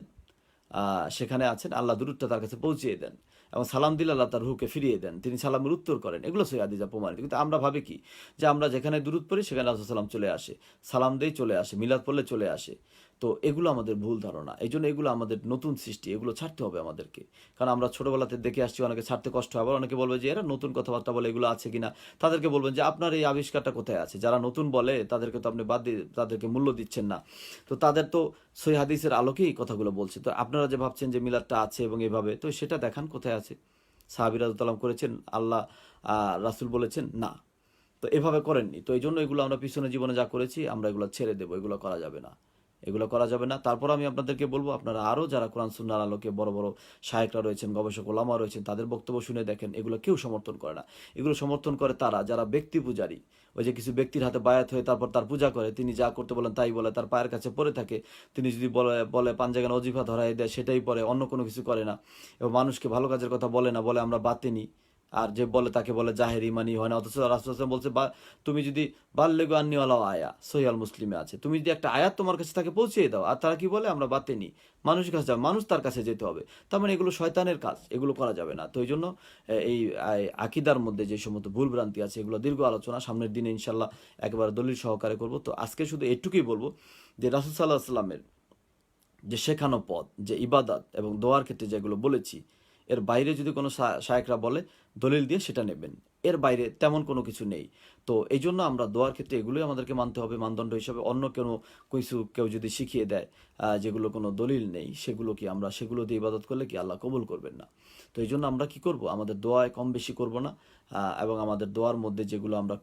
সেখানে আছেন, আল্লাহ দুরূদটা তার কাছে পৌঁছিয়ে দেন এবং সালাম দিলে আল্লাহ তার রূহকে ফিরিয়ে দেন, তিনি সালামের উত্তর করেন। এগুলো সহিহ হাদিসে প্রমাণিত। কিন্তু আমরা ভাবি কি, যে আমরা যেখানে দুরূদ পড়ি সেখানে রাসূল সাল্লাম চলে আসে, সালাম দেই চলে আসে, মিলাদ পড়লে চলে আসে। তো এগুলো আমাদের ভুল ধারণা। এই জন্য এগুলো আমাদের নতুন সৃষ্টি, এগুলো ছাড়তে হবে আমাদেরকে। কারণ আমরা ছোটবেলাতে দেখে আসছি, অনেকে ছাড়তে কষ্ট হয়। আবার অনেকে বলবে যে এরা নতুন কথাবার্তা বলে, এগুলো আছে কিনা। তাদেরকে বলবেন যে আপনার এই আবিষ্কারটা কোথায় আছে? যারা নতুন বলে তাদেরকে তো আপনি বাদ দিয়ে তাদেরকে মূল্য দিচ্ছেন না। তো তাদের তো সহিহ হাদিসের আলোকেই এই কথাগুলো বলছে। তো আপনারা যে ভাবছেন যে মিলাদটা আছে এবং এভাবে, তো সেটা দেখান কোথায় আছে। সাহাবীরা রাদিয়াল্লাহু করেছেন, আল্লাহ রাসূল বলেছেন না। তো এভাবে করেননি। তো এই জন্য এগুলো আমরা পিছনে জীবনে যা করেছি আমরা এগুলো ছেড়ে দেবো, এগুলো করা যাবে না, এগুলো করা যাবে না। তারপর আমি আপনাদেরকে বলবো, আপনারা আরও যারা কোরআন সুন্নাহর আলোকে বড় বড় শায়েখরা রয়েছেন, গবেষক ওলামা রয়েছেন, তাদের বক্তব্য শুনে দেখেন, এগুলো কেউ সমর্থন করে না। এগুলো সমর্থন করে তারা যারা ব্যক্তি পূজারী, ওই যে কিছু ব্যক্তির হাতে বায়াত হয়ে তারপর তার পূজা করে, তিনি যা করতে বলেন তাই বলে, তার পায়ের কাছে পড়ে থাকে। তিনি যদি বলে বলে পাঞ্জাগান অজিফা ধরাই দেয়, সেটাই পরে, অন্য কোনো কিছু করে না। এবং মানুষকে ভালো কাজের কথা বলে না, বলে আমরা বাতেনি। আর যে বলে তাকে বলে জাহের, ইমানি হয় না। অথচ রাসূল বলছে তুমি যদি বাল্লেগু আন্নিওয়ালা আয়া, সহিহ মুসলিমে আছে, তুমি যদি একটা আয়াত তোমার কাছে তাকে পৌঁছিয়ে দাও। আর তারা কি বলে, আমরা বাতেনি, মানুষের কাছে যাবে, মানুষ তার কাছে যেতে হবে। তার মানে এগুলো শয়তানের কাজ, এগুলো করা যাবে না। তো এই জন্য এই আকিদার মধ্যে যে সমস্ত ভুল ভ্রান্তি আছে, এগুলো দীর্ঘ আলোচনা সামনের দিনে ইনশাল্লাহ একেবারে দলিল সহকারে করব। তো আজকে শুধু এটুকুই বলবো যে রাসূল সাল্লাল্লাহু আলাইহি ওয়াসাল্লামের যে শেখানো পথ, যে ইবাদত এবং দোয়ার ক্ষেত্রে যেগুলো বলেছি, এর বাইরে যদি কোনো শায়েখরা বলে, দলিল দিয়ে সেটা নেবেন। এর বাইরে তেমন কোনো কিছু নেই। তো এই জন্য আমরা দোয়ার ক্ষেত্রে এগুলোই আমাদেরকে মানতে হবে মানদণ্ড হিসাবে। অন্য কোনো কিছু কেউ যদি শিখিয়ে দেয় যেগুলো কোনো দলিল নেই, সেগুলো কি আমরা সেগুলো দিয়ে ইবাদত করলে কি আল্লাহ কবুল করবেন না। তো এই জন্য আমরা কি করব, আমাদের দোয়ায় কম বেশি করব না, এবং আমাদের দোয়ার মধ্যে যেগুলো আমরা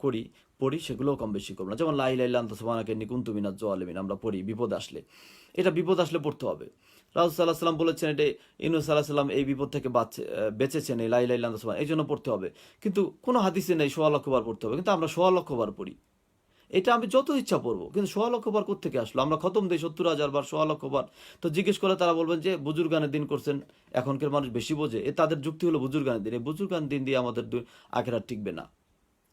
পড়ি সেগুলোও কম বেশি করবো না। যেমন লা ইলাহা ইল্লা আনতা সুবহানাকা ইন্নী কুনতু মিনাজ জালিমিন আমরা পড়ি বিপদ আসলে, এটা বিপদ আসলে পড়তে হবে। রাসূল সাল্লাল্লাহু আলাইহি ওয়াসাল্লাম বলেছেন, এটা ইউনূস আলাইহিস সালাম এই বিপদ থেকে বেঁচেছেন এই লা ইলাহা ইল্লা আনতা সুবহানাকা, এই জন্য পড়তে হবে। কিন্তু কোনো হাদিসে নেই ১৬,০০,০০০ বার পড়তে হবে, কিন্তু আমরা ১৬,০০,০০০ বার পড়ি। এটা আমি যত ইচ্ছা পড়বো, কিন্তু ১৬,০০,০০০ বার কোত্থেকে আসলো? আমরা খতম দেই ৭০,০০০ বার, ১৬,০০,০০০ বার। তো জিজ্ঞেস করলে তারা বলবেন যে বুজুর্গানের দিন করছেন, এখনকার মানুষ বেশি বোঝে। তাদের যুক্তি হলো বুজুর্গানের দিন, এই বুজুর্গান দিন দিয়ে আমাদের আখিরাত টিকবে না,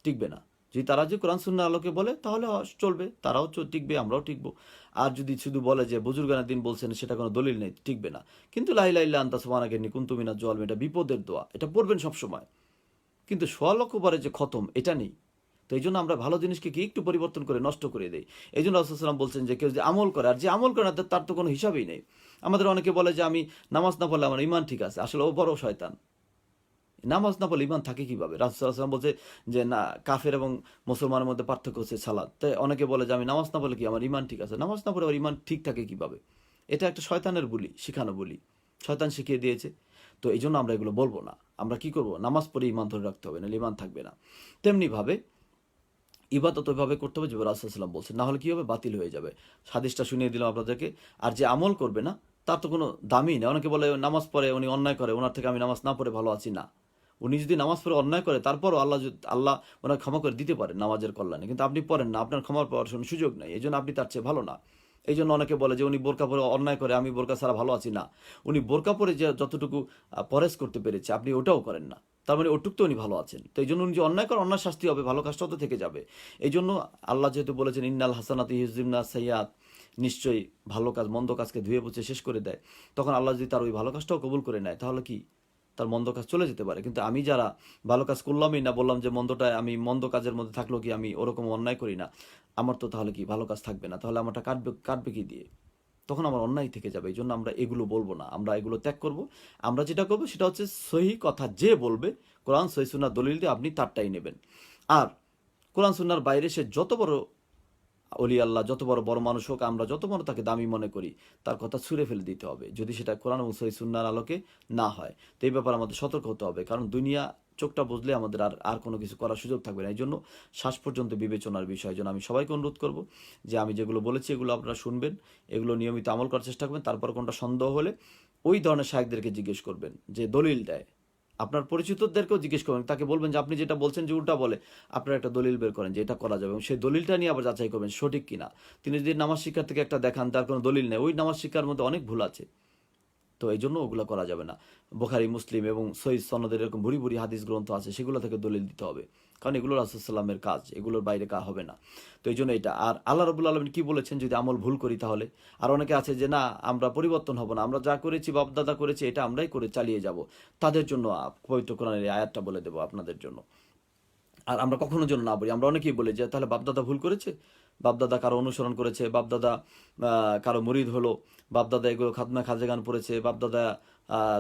টিকবে না। যদি তারা যে কোরআন সুন্নাহর আলোকে বলে তাহলে চলবে, তারাও টিকবে, আমরাও টিকবো। আর যদি শুধু বলে যে বুজুর্গানের দিন বলছেন, সেটা কোনো দলিল নেই, টিকবে না। কিন্তু লা ইলাহা ইল্লা আনতা সুবহানাকা ইন্নী কুনতু মিনাজ জালিমিন, এটা বিপদের দোয়া, এটা পড়বেন সবসময়। কিন্তু ১৬,০০,০০০ বারে যে খতম, এটা নেই। তো এই জন্য আমরা ভালো জিনিসকে কি একটু পরিবর্তন করে নষ্ট করে দেই। এই জন্য রাসূল সাল্লাল্লাহু আলাইহি ওয়াসাল্লাম বলছেন যে কেউ যদি আমল করে, আর যে আমল করে না তার তো কোনো হিসাবই নেই। আমাদের অনেকে বলে যে আমি নামাজ না পড়লে আমার ঈমান ঠিক আছে, আসলে ও বড় শয়তান। নামাজ না পড়লে ইমান থাকে কিভাবে? রাসূল সাল্লাল্লাহু আলাইহি ওয়াসাল্লাম বলছে যে না, কাফের এবং মুসলমানের মধ্যে পার্থক্য হচ্ছে সালাত। তাই অনেকে বলে যে আমি নামাজ না পড়লে কি আমার ইমান ঠিক আছে? নামাজ না পড়ে আমার ইমান ঠিক থাকে কিভাবে? এটা একটা শয়তানের বুলি, শিখানো বুলি, শয়তান শিখিয়ে দিয়েছে। তো এই জন্য আমরা এগুলো বলবো না। আমরা কি করব? নামাজ পড়ে ইমান ধরে রাখতে হবে, নাহলে ইমান থাকবে না। তেমনিভাবে ইবাদত ওইভাবে করতে হবে যেভাবে রাসূল সাল্লাল্লাহু আলাইহি ওয়াসাল্লাম বলছেন, না হলে কি হবে? বাতিল হয়ে যাবে। হাদিসটা শুনিয়ে দিলাম আপনাদেরকে। আর যে আমল করবে না তার তো কোনো দামই নেই। অনেকে বলে নামাজ পড়ে উনি অন্যায় করে, ওনার থেকে আমি নামাজ না পড়ে ভালো আছি। না, উনি যদি নামাজ পড়ে অন্যায় করে তারপরও আল্লাহ ওনাকে ক্ষমা করে দিতে পারেন নামাজের কল্যাণে, কিন্তু আপনি পড়েন না, আপনার ক্ষমা পাওয়ার কোনো সুযোগ নেই, এই জন্য আপনি তার চেয়ে ভালো না। এই জন্য অনেকে বলে যে উনি বোরকা পরে অন্যায় করে, আমি বোরকা ছাড়া ভালো আছি। না, উনি বোরকা পরে যে যতটুকু পরেজ করতে পেরেছে আপনি ওটাও করেন না, তার মানে ওটুক তো উনি ভালো আছেন। তো এই জন্য উনি যে অন্যায় করে, অন্যায় শাস্তি হবে, ভালো কাজটাও তো থেকে যাবে। এই জন্য আল্লাহ যেহেতু বলেছেন ইন্নাল হাসানাতি ইউযহিবনা সাইয়্যাত, নিশ্চয়ই ভালো কাজ মন্দ কাজকে ধুয়ে মুছে শেষ করে দেয়। তখন আল্লাহ যদি তার ওই ভালো কাজটাও কবুল করে নেয় তাহলে কি তার মন্দ কাজ চলে যেতে পারে। কিন্তু আমি যারা ভালো কাজ করলামই না, বললাম যে মন্দটায় আমি মন্দ কাজের মধ্যে থাকলো কি আমি ওরকম অন্যায় করি না, আমার তো তাহলে কি ভালো কাজ থাকবে না? তাহলে আমারটা কাটবে কি দিয়ে? তখন আমার অন্যায় থেকে যাবে। এই জন্য আমরা এগুলো বলবো না, আমরা এগুলো ত্যাগ করব। আমরা যেটা করবো সেটা হচ্ছে সহি কথা যে বলবে, কোরআন সহি সুন্নাহ দলিল দিয়ে আপনি তারটাই নেবেন। আর কোরআন সুন্নাহর বাইরে সে যত বড় অলি আল্লাহ, যত বড় বড় মানুষ হোক, আমরা যত বড় তাকে দামি মনে করি, তার কথা ছুঁড়ে ফেলে দিতে হবে যদি সেটা কোরআন এবং সহি সুন্নাহর আলোকে না হয়। তো এই ব্যাপারে আমাদের সতর্ক হতে হবে, কারণ দুনিয়া চোখটা বুঝলে আমাদের আর কোনো কিছু করার সুযোগ থাকবে না। এই জন্য শ্বাস পর্যন্ত বিবেচনার বিষয়। এই জন্য আমি সবাইকে অনুরোধ করব যে আমি যেগুলো বলেছি এগুলো আপনারা শুনবেন, এগুলো নিয়মিত আমল করার চেষ্টা করবেন। তারপর কোনটা সন্দেহ হলে ওই ধরনের শায়েখদেরকে জিজ্ঞেস করবেন যে দলিল দেয়। আপনার পরিচিতদেরকেও জিজ্ঞেস করবেন, তাকে বলবেন যে আপনি যেটা বলছেন যে উল্টা বলে, আপনারা একটা দলিল বের করেন যে এটা করা যাবে, এবং সেই দলিলটা নিয়ে আবার যাচাই করবেন সঠিক কিনা। তিনি যদি নামাজ শিক্ষার থেকে একটা দেখান তার কোনো দলিল নেই, ওই নামাজ শিক্ষার মধ্যে অনেক ভুল আছে, তো এই জন্য ওগুলো করা যাবে না। বুখারী, মুসলিম এবং সহিহ সনদের এরকম ভুরি ভুরি হাদিস গ্রন্থ আছে, সেগুলো থেকে দলিল দিতে হবে, কারণ এগুলো রাসূল সাল্লামের কাজ, এগুলোর বাইরে হবে না। তো এই জন্য এটা। আর আল্লাহ রাব্বুল আলামিন কি বলেছেন যদি আমল ভুল করি তাহলে? আর অনেকে আছে যে না আমরা পরিবর্তন হব না, আমরা যা করেছি বাপদাদা করেছে এটা আমরাই করে চালিয়ে যাব, তাদের জন্য পবিত্র কোরআনের এই আয়াতটা বলে দেবো আপনাদের জন্য। আর আমরা কখনো যেন না বলি, আমরা অনেকেই বলি যে তাহলে বাপদাদা ভুল করেছে, বাপদাদা কারো অনুসরণ করেছে, বাপদাদা কারো মুরিদ হলো, বাপদাদা এগুলো খাতনা খাজে গান পড়েছে, বাপদাদা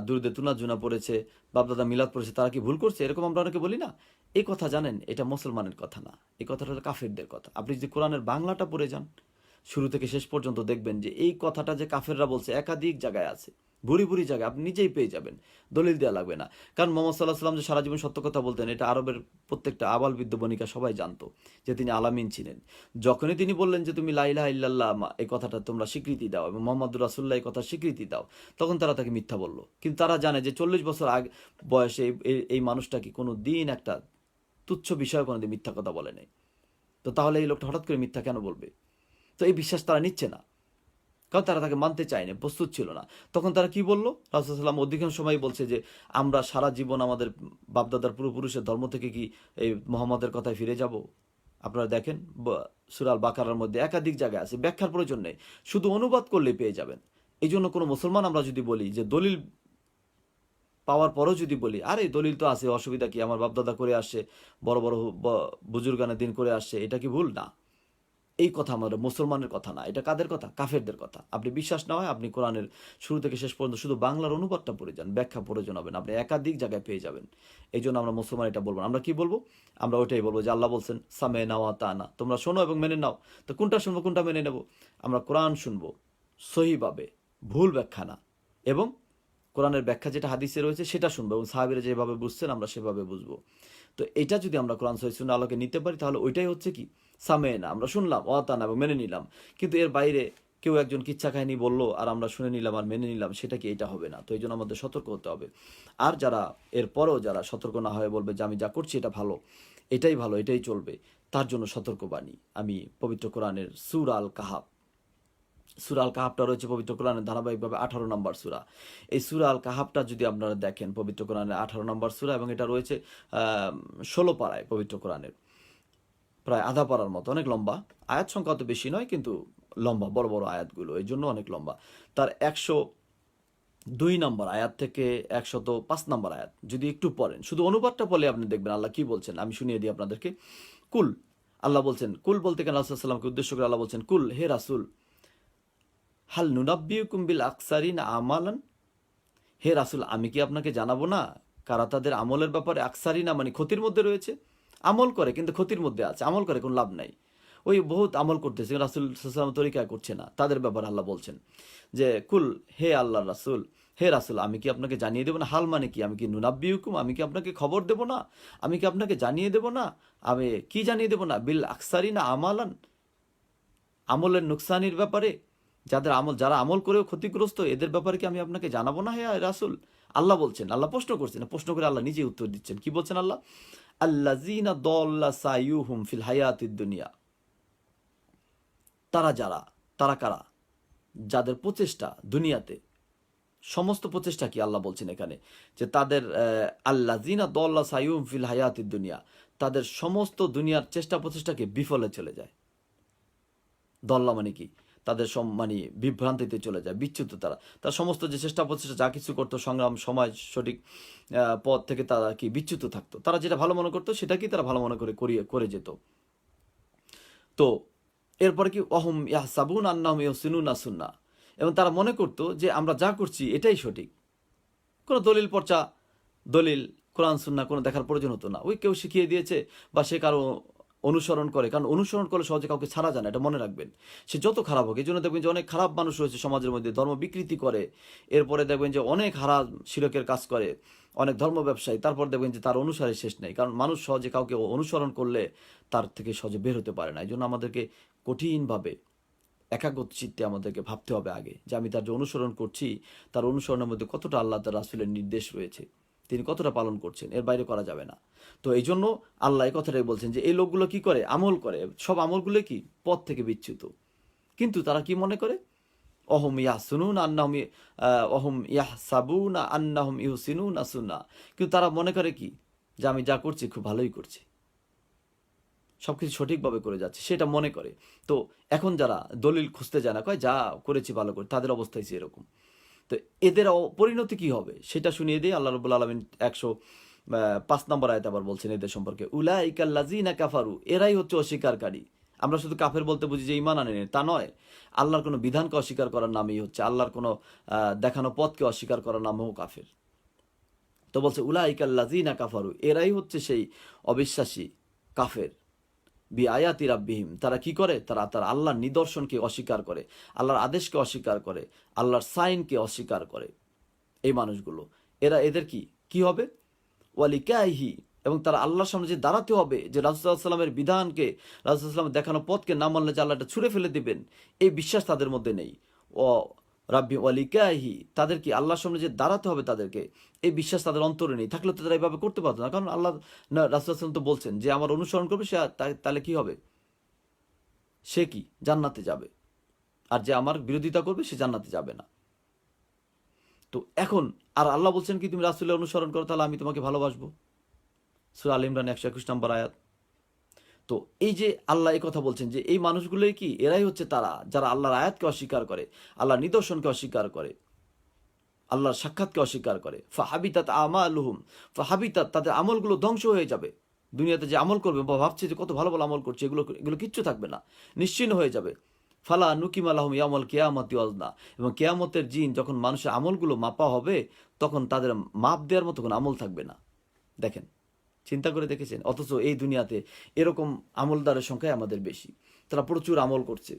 দুরুদে তুনাজুনা পড়েছে, বাপদাদা মিলাদ পড়েছে, তারা কি ভুল করছে? এরকম আমরা অনেকে বলি না। এই কথা জানেন এটা মুসলমানের কথা না, এই কথাটা হলো কাফেরদের কথা। আপনি যদি কোরআনের বাংলাটা পড়ে যান শুরু থেকে শেষ পর্যন্ত দেখবেন যে এই কথাটা যে কাফেররা বলছে একাধিক জায়গায় আছে, ভুরি ভুরি জায়গায় আপনি নিজেই পেয়ে যাবেন, দলিল দেওয়া লাগবে না। কারণ মোহাম্মদ সাল্লাহ সাল্লাম যে সারা জীবন সত্য কথা বলতেন এটা আরবের প্রত্যেকটা আবাল বৃদ্ধ বণিকা সবাই জানতো যে তিনি আলামিন ছিলেন। যখনই তিনি বললেন যে তুমি লা ইলাহা ইল্লাল্লাহ এই কথাটা তোমরা স্বীকৃতি দাও এবং মোহাম্মদুর রাসূলুল্লাহ এই কথা স্বীকৃতি দাও, তখন তারা তাকে মিথ্যা বলল। কিন্তু তারা জানে যে 40 বছর আগে বয়সে এই মানুষটা কি কোনো দিন একটা তুচ্ছ বিষয়ে কোনোদিন মিথ্যা কথা বলে নাই, তো তাহলে এই লোকটা হঠাৎ করে মিথ্যা কেন বলবে? তো এই বিশ্বাস তারা নিচ্ছে না, কারণ তারা তাকে মানতে চায়নি, প্রস্তুত ছিল না। তখন তারা কি বললো? রাসূল সাল্লাম অধিকাংশ সময় বলছে যে আমরা সারা জীবন আমাদের বাপদাদার পূর্বপুরুষের ধর্ম থেকে কি এই মোহাম্মদের কথায় ফিরে যাব? আপনারা দেখেন সূরা আল বাকারার মধ্যে একাধিক জায়গায় আছে, ব্যাখ্যার প্রয়োজন নেই, শুধু অনুবাদ করলেই পেয়ে যাবেন। এই জন্য কোনো মুসলমান আমরা যদি বলি যে দলিল পাওয়ার পরেও যদি বলি আরে দলিল তো আছে, অসুবিধা কি, আমার বাপদাদা করে আসছে, বড় বড় বুজুর্গানের দিন করে আসছে, এটা কি ভুল? না, এই কথা আমাদের মুসলমানের কথা না, এটা কাদের কথা? কাফেরদের কথা। আপনি বিশ্বাস না হয় আপনি কোরআনের শুরু থেকে শেষ পর্যন্ত শুধু বাংলার অনুবাদটা পড়ে যান, ব্যাখ্যা প্রয়োজন হবে না, আপনি একাধিক জায়গায় পেয়ে যাবেন। এই জন্য আমরা মুসলমান এটা বলবো না। আমরা কি বলবো? আমরা ওইটাই বলবো যে আল্লাহ বলছেন সামে নাওয়া তা না, তোমরা শোনো এবং মেনে নাও। তো কোনটা শুনবো কোনটা মেনে নেব? আমরা কোরআন শুনবো সহিভাবে, ভুল ব্যাখ্যা না, এবং কোরআনের ব্যাখ্যা যেটা হাদিসে রয়েছে সেটা শুনবো, এবং সাহাবীরা যেভাবে বুঝছেন আমরা সেভাবে বুঝবো। তো এটা যদি আমরা কোরআন সহিহ সুন্নাহ আলোকে নিতে পারি তাহলে ওইটাই হচ্ছে কি সামেনা, আমরা শুনলাম, ওয়াতানা এবং মেনে নিলাম। কিন্তু এর বাইরে কেউ একজন কিচ্ছা কাহিনী বললো আর আমরা শুনে নিলাম আর মেনে নিলাম, সেটা কি? এটা হবে না। তো এই জন্য আমাদের সতর্ক হতে হবে। আর যারা এরপরেও যারা সতর্ক না হয়ে বলবে যে আমি যা করছি এটা ভালো, এটাই চলবে, তার জন্য সতর্কবাণী আমি পবিত্র কোরআনের সূরা আল কাহাফ, সূরা আল কাহাফটা রয়েছে পবিত্র কোরআনের ধারাবাহিকভাবে 18 নম্বর সূরা। এই সূরা আল কাহাফটা যদি আপনারা দেখেন পবিত্র কোরআনের 18 নম্বর সূরা, এবং এটা রয়েছে 16 পারায় পবিত্র কোরআনের, প্রায় আধা পারার মতো, অনেক লম্বা। আয়াত সংখ্যা অত বেশি নয় কিন্তু লম্বা, বড় বড় আয়াতগুলো, এই জন্য অনেক লম্বা। তার 102 নম্বর আয়াত থেকে 105 নম্বর আয়াত যদি একটু পড়েন, শুধু অনুবাদটা পড়লে আপনি দেখবেন আল্লাহ কি বলছেন। আমি শুনিয়ে দিই আপনাদেরকে। কুল, আল্লাহ বলছেন, কুল বলতে কেন রাসূল সাল্লামকে উদ্দেশ্য করে আল্লাহ বলছেন, কুল হে রাসূল, হাল নুনাব্বিউকুম বিল আকসারিন আমালান, হে রাসূল আমি কি আপনাকে জানাবো না কারা তাদের আমলের ব্যাপারে আকসারি না মানে ক্ষতির মধ্যে রয়েছে, আমল করে কিন্তু ক্ষতির মধ্যে আছে, আমল করে কোনো লাভ নাই, ওই বহুত আমল করতেছে রাসূল সাল্লাল্লাহু আলাইহি ওয়াসাল্লাম তরিকা করছে না, তাদের ব্যাপারে আল্লাহ বলছেন যে কুল হে আল্লাহর রাসূল, হে রাসূল আমি কি আপনাকে জানিয়ে দেবো না, হাল মানে কি, আমি কি নুনাব্বিউকুম, আমি কি আপনাকে খবর দেব না, আমি কি আপনাকে জানিয়ে দেব না, আমি কি জানিয়ে দেব না, বিল আকসারিনা আমালান, আমলের নুকসানির ব্যাপারে, যারা আমল করেও ক্ষতিগ্রস্ত এদের ব্যাপারে কি আমি আপনাকে জানাবো না হে রাসূল। আল্লাহ বলছেন, আল্লাহ প্রশ্ন করছেন, প্রশ্ন করে আল্লাহ নিজে উত্তর দিচ্ছেন, কি বলছেন আল্লাহ, আল্লাযীনা দাল্লা সাইয়ুহুম ফিল হায়াতিদ দুনিয়া, তারা কারা, যাদের প্রচেষ্টা দুনিয়াতে, সমস্ত প্রচেষ্টা কি আল্লাহ বলছেন এখানে যে তাদের আল্লাযীনা দাল্লা সাইয়ুহুম ফিল হায়াতিদ দুনিয়া, তাদের সমস্ত দুনিয়ার চেষ্টা প্রচেষ্টাকে বিফলে চলে যায়। দল্লা মানে কি, তাদের মানে বিভ্রান্তিতে চলে যায়, বিচ্যুত তার সমস্ত যে চেষ্টা প্রচেষ্টা যা কিছু করতো, সংগ্রাম, সমাজ, সঠিক পথ থেকে তারা কি বিচ্যুত থাকতো, তারা যেটা ভালো মনে করতো সেটাকেই তারা ভালো মনে করে যেত। তো এরপরে কি অহম ইয়াহসাবুন আন্নাহুম ইউহসিনুনা সুন্নাহ, এবং তারা মনে করতো যে আমরা যা করছি এটাই সঠিক, কোনো দলিল কোরআন সুন্নাহ কোনো দেখার প্রয়োজন হতো না, ওই কেউ শিখিয়ে দিয়েছে বা সে কারো অনুসরণ করে, কারণ অনুসরণ করলে সহজে কাউকে ছাড়া যায় না, এটা মনে রাখবেন, সে যত খারাপ হোক। এই জন্য দেখবেন যে অনেক খারাপ মানুষ রয়েছে সমাজের মধ্যে, ধর্ম বিকৃতি করে, এরপরে দেখবেন যে অনেক হারাম শিরকের কাজ করে, অনেক ধর্ম ব্যবসায়ী, তারপর দেখবেন যে তার অনুসারে শেষ নেই, কারণ মানুষ সহজে কাউকে অনুসরণ করলে তার থেকে সহজে বের হতে পারে না। এই জন্য আমাদেরকে কঠিনভাবে একাগ্র চিত্তে আমাদেরকে ভাবতে হবে আগে যে আমি তার যে অনুসরণ করছি তার অনুসরণের মধ্যে কতটা আল্লাহ তার রাসূলের নির্দেশ রয়েছে, তিনি কতটা পালন করছেন, এর বাইরে করা যাবে না। তো এই জন্য আল্লাহ এই কথাটাই বলছেন যে এই লোকগুলো কি করে, আমল করে, সব আমলগুলো কি পথ থেকে বিচ্যুত, কিন্তু তারা কি মনে করে, অহম ইয়াহসুনুন আন্নাহুম অহম ইয়াহসাবুনা আন্নাহুম ইউহসিনুনা সুন্নাহ, কিন্তু তারা মনে করে কি যে আমি যা করছি খুব ভালোই করছি, সবকিছু সঠিকভাবে করে যাচ্ছে সেটা মনে করে। তো এখন যারা দলিল খুঁজতে যায় না, কয় যা করেছি ভালো করে, তাদের অবস্থাই এরকম। তো এদের পরিণতি কি হবে সেটা শুনিয়ে দিয়ে আল্লাহ রাব্বুল আলামিন 105 নম্বর আয়াতে আবার বলছেন এদের সম্পর্কে, উলাইকাল্লাযীনা কাফারু, এরাই হচ্ছে অস্বীকারী। আমরা শুধু কাফের বলতে বুঝি যে ঈমান আনেনি, তা নয়, আল্লাহর কোনো বিধানকে অস্বীকার করার নামই হচ্ছে, আল্লাহর কোনো দেখানো পথকে অস্বীকার করার নামও কাফের। তো বলছে উলাইকাল্লাযীনা কাফারু, এরাই হচ্ছে সেই অবিশ্বাসী কাফের, বিআয়াতি রাব্বিহিম, তারা কি করে, তারা আল্লাহর নিদর্শনকে অস্বীকার করে, আল্লাহর আদেশকে অস্বীকার করে, আল্লাহর সাইনকে অস্বীকার করে এই মানুষগুলো। এদের কি হবে, ওয়ালিকাইহি, এবং তারা আল্লাহর সামনে যে দাঁড়াতে হবে, যে রাসূল সাল্লাল্লাহু আলাইহি ওয়াসাল্লামের বিধানকে, রাসূল সাল্লাল্লাহু আলাইহি ওয়াসাল্লামের দেখানো পথকে না মানলে যে আল্লাহ এটা ছুঁড়ে ফেলে দিবেন, এই বিশ্বাস তাদের মধ্যে নেই। ও রাব্বি ওয়ালিকাইহি, তাদের কি আল্লাহর সামনে যে দাঁড়াতে হবে তাদেরকে, এই বিশ্বাস তাদের অন্তরে নেই, থাকলে তো তারা এইভাবে করতে পারতো না, কারণ আল্লাহ রাসূল সাল্লাল্লাহু আলাইহি ওয়াসাল্লাম তো বলছেন যে আমার অনুসরণ করবে সে তাহলে কি হবে, সে কি জান্নাতে যাবে, আর যে আমার বিরোধিতা করবে সে জান্নাতে যাবে না। তো এখন আর আল্লাহ বলছেন কি তুমি রাসূলের অনুসরণ করো তাহলে আমি তোমাকে ভালোবাসবো, সূরা আল ইমরান 121 নম্বর আয়াত। তো এই যে আল্লাহ এই কথা বলছেন যে এই মানুষগুলোই কি, এরাই হচ্ছে তারা যারা আল্লাহর আয়াতকে অস্বীকার করে, আল্লাহর নিদর্শনকে অস্বীকার করে, আল্লাহর সাক্ষাৎকে অস্বীকার করে। ফাহাবিতাত আমালুহুম, ফাহাবিতাত, তাদের আমলগুলো ধ্বংস হয়ে যাবে। দুনিয়াতে যে আমল করবে বা ভাবছে যে কত ভালো ভালো আমল করছে, এগুলো কিচ্ছু থাকবে না, নিশ্চিহ্ন হয়ে যাবে। ফালা নুকিম আলাহুম ইয়ামল কিয়ামতি ওয়াজনা, এবং কিয়ামতের দিন যখন মানুষের আমলগুলো মাপা হবে তখন তাদের মাপ দেওয়ার মতো কোনো আমল থাকবে না। দেখেন, চিন্তা করে দেখেছেন, অথচ এই দুনিয়াতে এরকম আমলদারের সংখ্যাই আমাদের বেশি, তারা প্রচুর আমল করছে,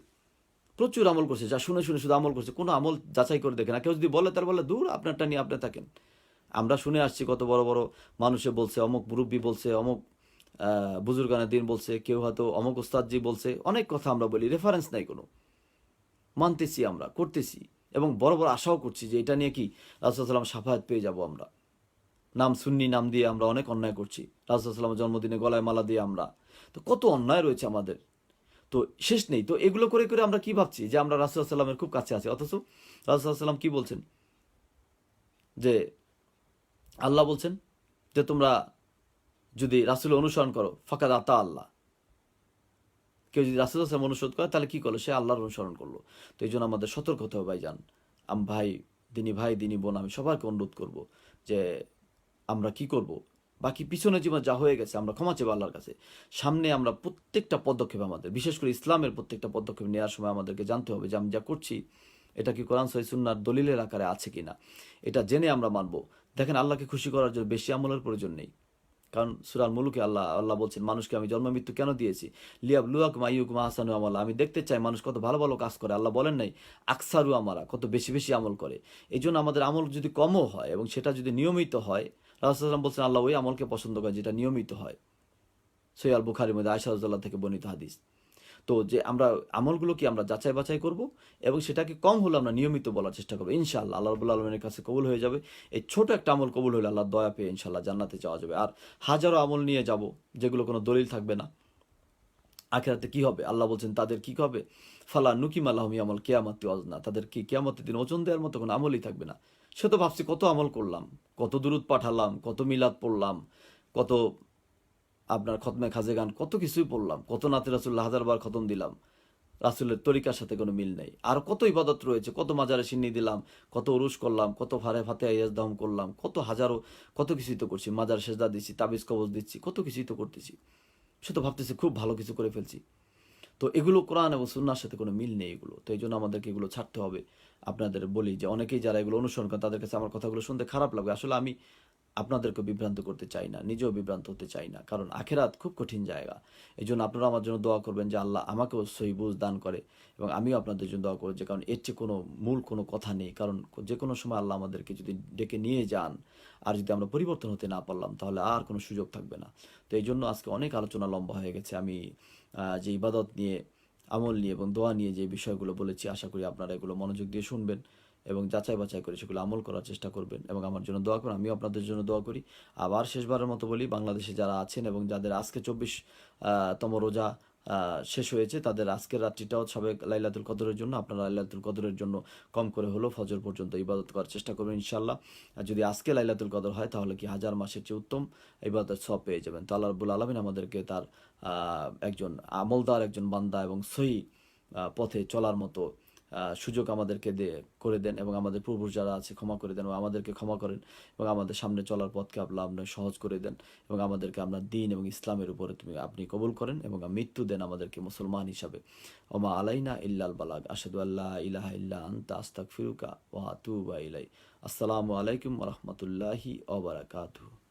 যা শুনে শুধু আমল করছে, কোনো আমল যাচাই করে দেখে না। কেউ যদি বলে তার বলে দূর, আপনারটা নিয়ে আপনি থাকেন। আমরা শুনে আসছি কত বড় বড় মানুষে বলছে, অমুক মুরব্বী বলছে, অমুক বুজুর্গানের দিন বলছে, কেউ হয়তো অমুক ওস্তাদজি বলছে, অনেক কথা আমরা বলি, রেফারেন্স নাই কোনো, মানতেছি আমরা, করতেছি, এবং বড় বড় আশাও করছি যে এটা নিয়ে কি রাসূল সাল্লাল্লাহু আলাইহি ওয়াসাল্লাম শাফায়াত পেয়ে যাব আমরা। নাম সুন্নি নাম দিয়ে আমরা অনেক অন্যায় করছি, রাসূল সাল্লাল্লাহু আলাইহি ওয়াসাল্লামের জন্মদিনে গলায় মালা দিয়ে আমরা, তো কত অন্যায় রয়েছে আমাদের, তো শেষ নেই। তো এগুলো করে করে আমরা কি ভাবছি যে আমরা রাসূল সাল্লাল্লাহু আলাইহি ওয়াসাল্লামের খুব কাছে আছি, অথচ রাসূল সাল্লাল্লাহু আলাইহি ওয়াসাল্লাম কি বলছেন, যে আল্লাহ বলছেন যে তোমরা যদি রাসূলের অনুসরণ করো ফাকাদ আতা আল্লাহ, কেউ যদি রাসূল সাল্লাল্লাহু আলাইহি ওয়াসাল্লাম অনুসরণ করে তাহলে কি করলো, সে আল্লাহর অনুসরণ করলো। তো এই জন্য আমাদের সতর্ক হতে হবে ভাইজান, ভাই দিনী বোন, আমি সবাইকে অনুরোধ করব যে আমরা কি করব, বাকি পিছনে জীবন যা হয়ে গেছে আমরা ক্ষমা চেয়ে আল্লাহর কাছে, সামনে আমরা প্রত্যেকটা পদক্ষেপ আমাদের, বিশেষ করে ইসলামের প্রত্যেকটা পদক্ষেপ নেওয়ার সময় আমাদেরকে জানতে হবে যে আমি যা করছি এটা কি কোরআন সহিহ সুন্নাহর দলিলের আকারে আছে কিনা, এটা জেনে আমরা মানবো। দেখেন, আল্লাহকে খুশি করার জন্য বেশি আমলের প্রয়োজন নেই। কারণ সূরা মুলুকে আল্লাহ বলছেন, মানুষকে আমি জন্ম মৃত্যু কেন দিয়েছি? লিয়াবলুয়াকুম আইয়ুকুম আহসানু আমালা, আমি দেখতে চাই মানুষ কত ভালো ভালো কাজ করে। আল্লাহ বলেন নাই আকসারু আমারা, কত বেশি বেশি আমল করে। এই জন্য আমাদের আমল যদি কমও হয় এবং সেটা যদি নিয়মিত হয়, রাসূলুল্লাহ সাল্লাল্লাহু আলাইহি ওয়াসাল্লাম বলছেন আল্লাহ ওই আমলকে পছন্দ করে যেটা নিয়মিত হয়। সহিহ আল বুখারীর মধ্যে আয়েশা রাদিয়াল্লাহু থেকে বর্ণিত হাদিস। তো যে আমরা আমলগুলো কি আমরা যাচাই বাছাই করব এবং সেটাকে কম হলে আমরা নিয়মিত বলার চেষ্টা করবো, ইনশাআল্লাহ আল্লাহ রাব্বুল আলামিনের কাছে কবুল হয়ে যাবে। এই ছোট একটা আমল কবুল হলে আল্লাহর দয়া পেয়ে ইনশাআল্লাহ জান্নাতে যাওয়া যাবে। আর হাজারো আমল নিয়ে যাব যেগুলো কোনো দলিল থাকবে না, আখিরাতে কি হবে? আল্লাহ বলছেন তাদের কি হবে? ফালা নুকিম আল্লাহম আমল কিয়ামাতি ওয়াজনা, তাদের কি কিয়ামতের দিন ওজন দেওয়ার মতো কোনো আমলই থাকবে না। সে তো ভাবছি কত আমল করলাম, কত দুরূদ পাঠালাম, কত মিলাদ পড়লাম, কত আপনার খতমে খাজেগান, কত কিছুই পড়লাম, কত নাতে রাসূলুল্লাহ 1000 বার খতম দিলাম, রাসূলের তরিকার সাথে কোনো মিল নেই। আর কত ইবাদত রয়েছে, কত মাজারে সিন্নি দিলাম, কত উরুস করলাম, কত ফাতিহা ইয়াজদাম করলাম, কত হাজারো কত কিছুই তো করছি, মাজার সেজদা দিচ্ছি, তাবিজ কবজ দিচ্ছি, কত কিছুই তো করতেছি। সে তো ভাবতেছি খুব ভালো কিছু করে ফেলছি। তো এগুলো কোরআন এবং সুন্নাহর সাথে কোনো মিল নেই এগুলো। তো এই জন্য আমাদেরকে এগুলো ছাড়তে হবে। আপনাদের বলি যে অনেকেই যারা এগুলো অনুসরণ করেন তাদের কাছে আমার কথাগুলো শুনতে খারাপ লাগবে। আসলে আমি আপনাদেরকে বিভ্রান্ত করতে চাই না, নিজেও বিভ্রান্ত হতে চাই না। কারণ আখেরাত খুব কঠিন জায়গা। এই জন্য আপনারা আমার জন্য দোয়া করবেন যে আল্লাহ আমাকেও সহি বুঝ দান করে এবং আমিও আপনাদের জন্য দোয়া করব, যে কারণ এর চেয়ে কোনো মূল কোনো কথা নেই। কারণ যে কোনো সময় আল্লাহ আমাদেরকে যদি ডেকে নিয়ে যান, আর যদি আমরা পরিবর্তন হতে না পারলাম তাহলে আর কোনো সুযোগ থাকবে না। তো এই জন্য আজকে অনেক আলোচনা লম্বা হয়ে গেছে। আমি যে ইবাদত নিয়ে, আমল নিয়ে এবং দোয়া নিয়ে যে বিষয়গুলো বলেছি, আশা করি আপনারা এগুলো মনোযোগ দিয়ে শুনবেন এবং যাচাই বাছাই করে সেগুলো আমল করার চেষ্টা করবেন এবং আমার জন্য দোয়া করুন, আমিও আপনাদের জন্য দোয়া করি। আবার শেষবারের মতো বলি, বাংলাদেশে যারা আছেন এবং যাদের আজকে 24তম রোজা শেষ হয়েছে, তাদের আজকের রাত্রিটাও সবে লাইলাতুল কদরের জন্য, আপনারা লাইলাতুল কদরের জন্য কম করে হলেও ফজর পর্যন্ত ইবাদত করার চেষ্টা করবেন ইনশাআল্লাহ। আর যদি আজকে লাইলাতুল কদর হয় তাহলে কি 1000 মাসের চেয়ে উত্তম ইবাদত সব পেয়ে যাবেন। তো আল্লাহ রাব্বুল আলামিন আমাদেরকে তার একজন আমলদার, একজন বান্দা এবং সহি পথে চলার মতো সুযোগ আমাদেরকে করে দেন এবং আমাদের পূর্বজ যারা আছে ক্ষমা করে দেন এবং আমাদেরকে ক্ষমা করেন এবং আমাদের সামনে চলার পথকে আপনার সহজ করে দেন এবং আমাদেরকে আপনার দ্বীন এবং ইসলামের উপরে আপনি কবুল করেন এবং মৃত্যু দেন আমাদেরকে মুসলমান হিসাবে। ওমা আলাইনা ইল্লাল বালাগ, আশহাদু আল্লা ইলাহা ইল্লা আনতা আস্তাগফিরুকা ওয়া আতুবু ইলাইক। আসসালামু আলাইকুম ওয়া রাহমাতুল্লাহি ওয়া বারাকাতুহু।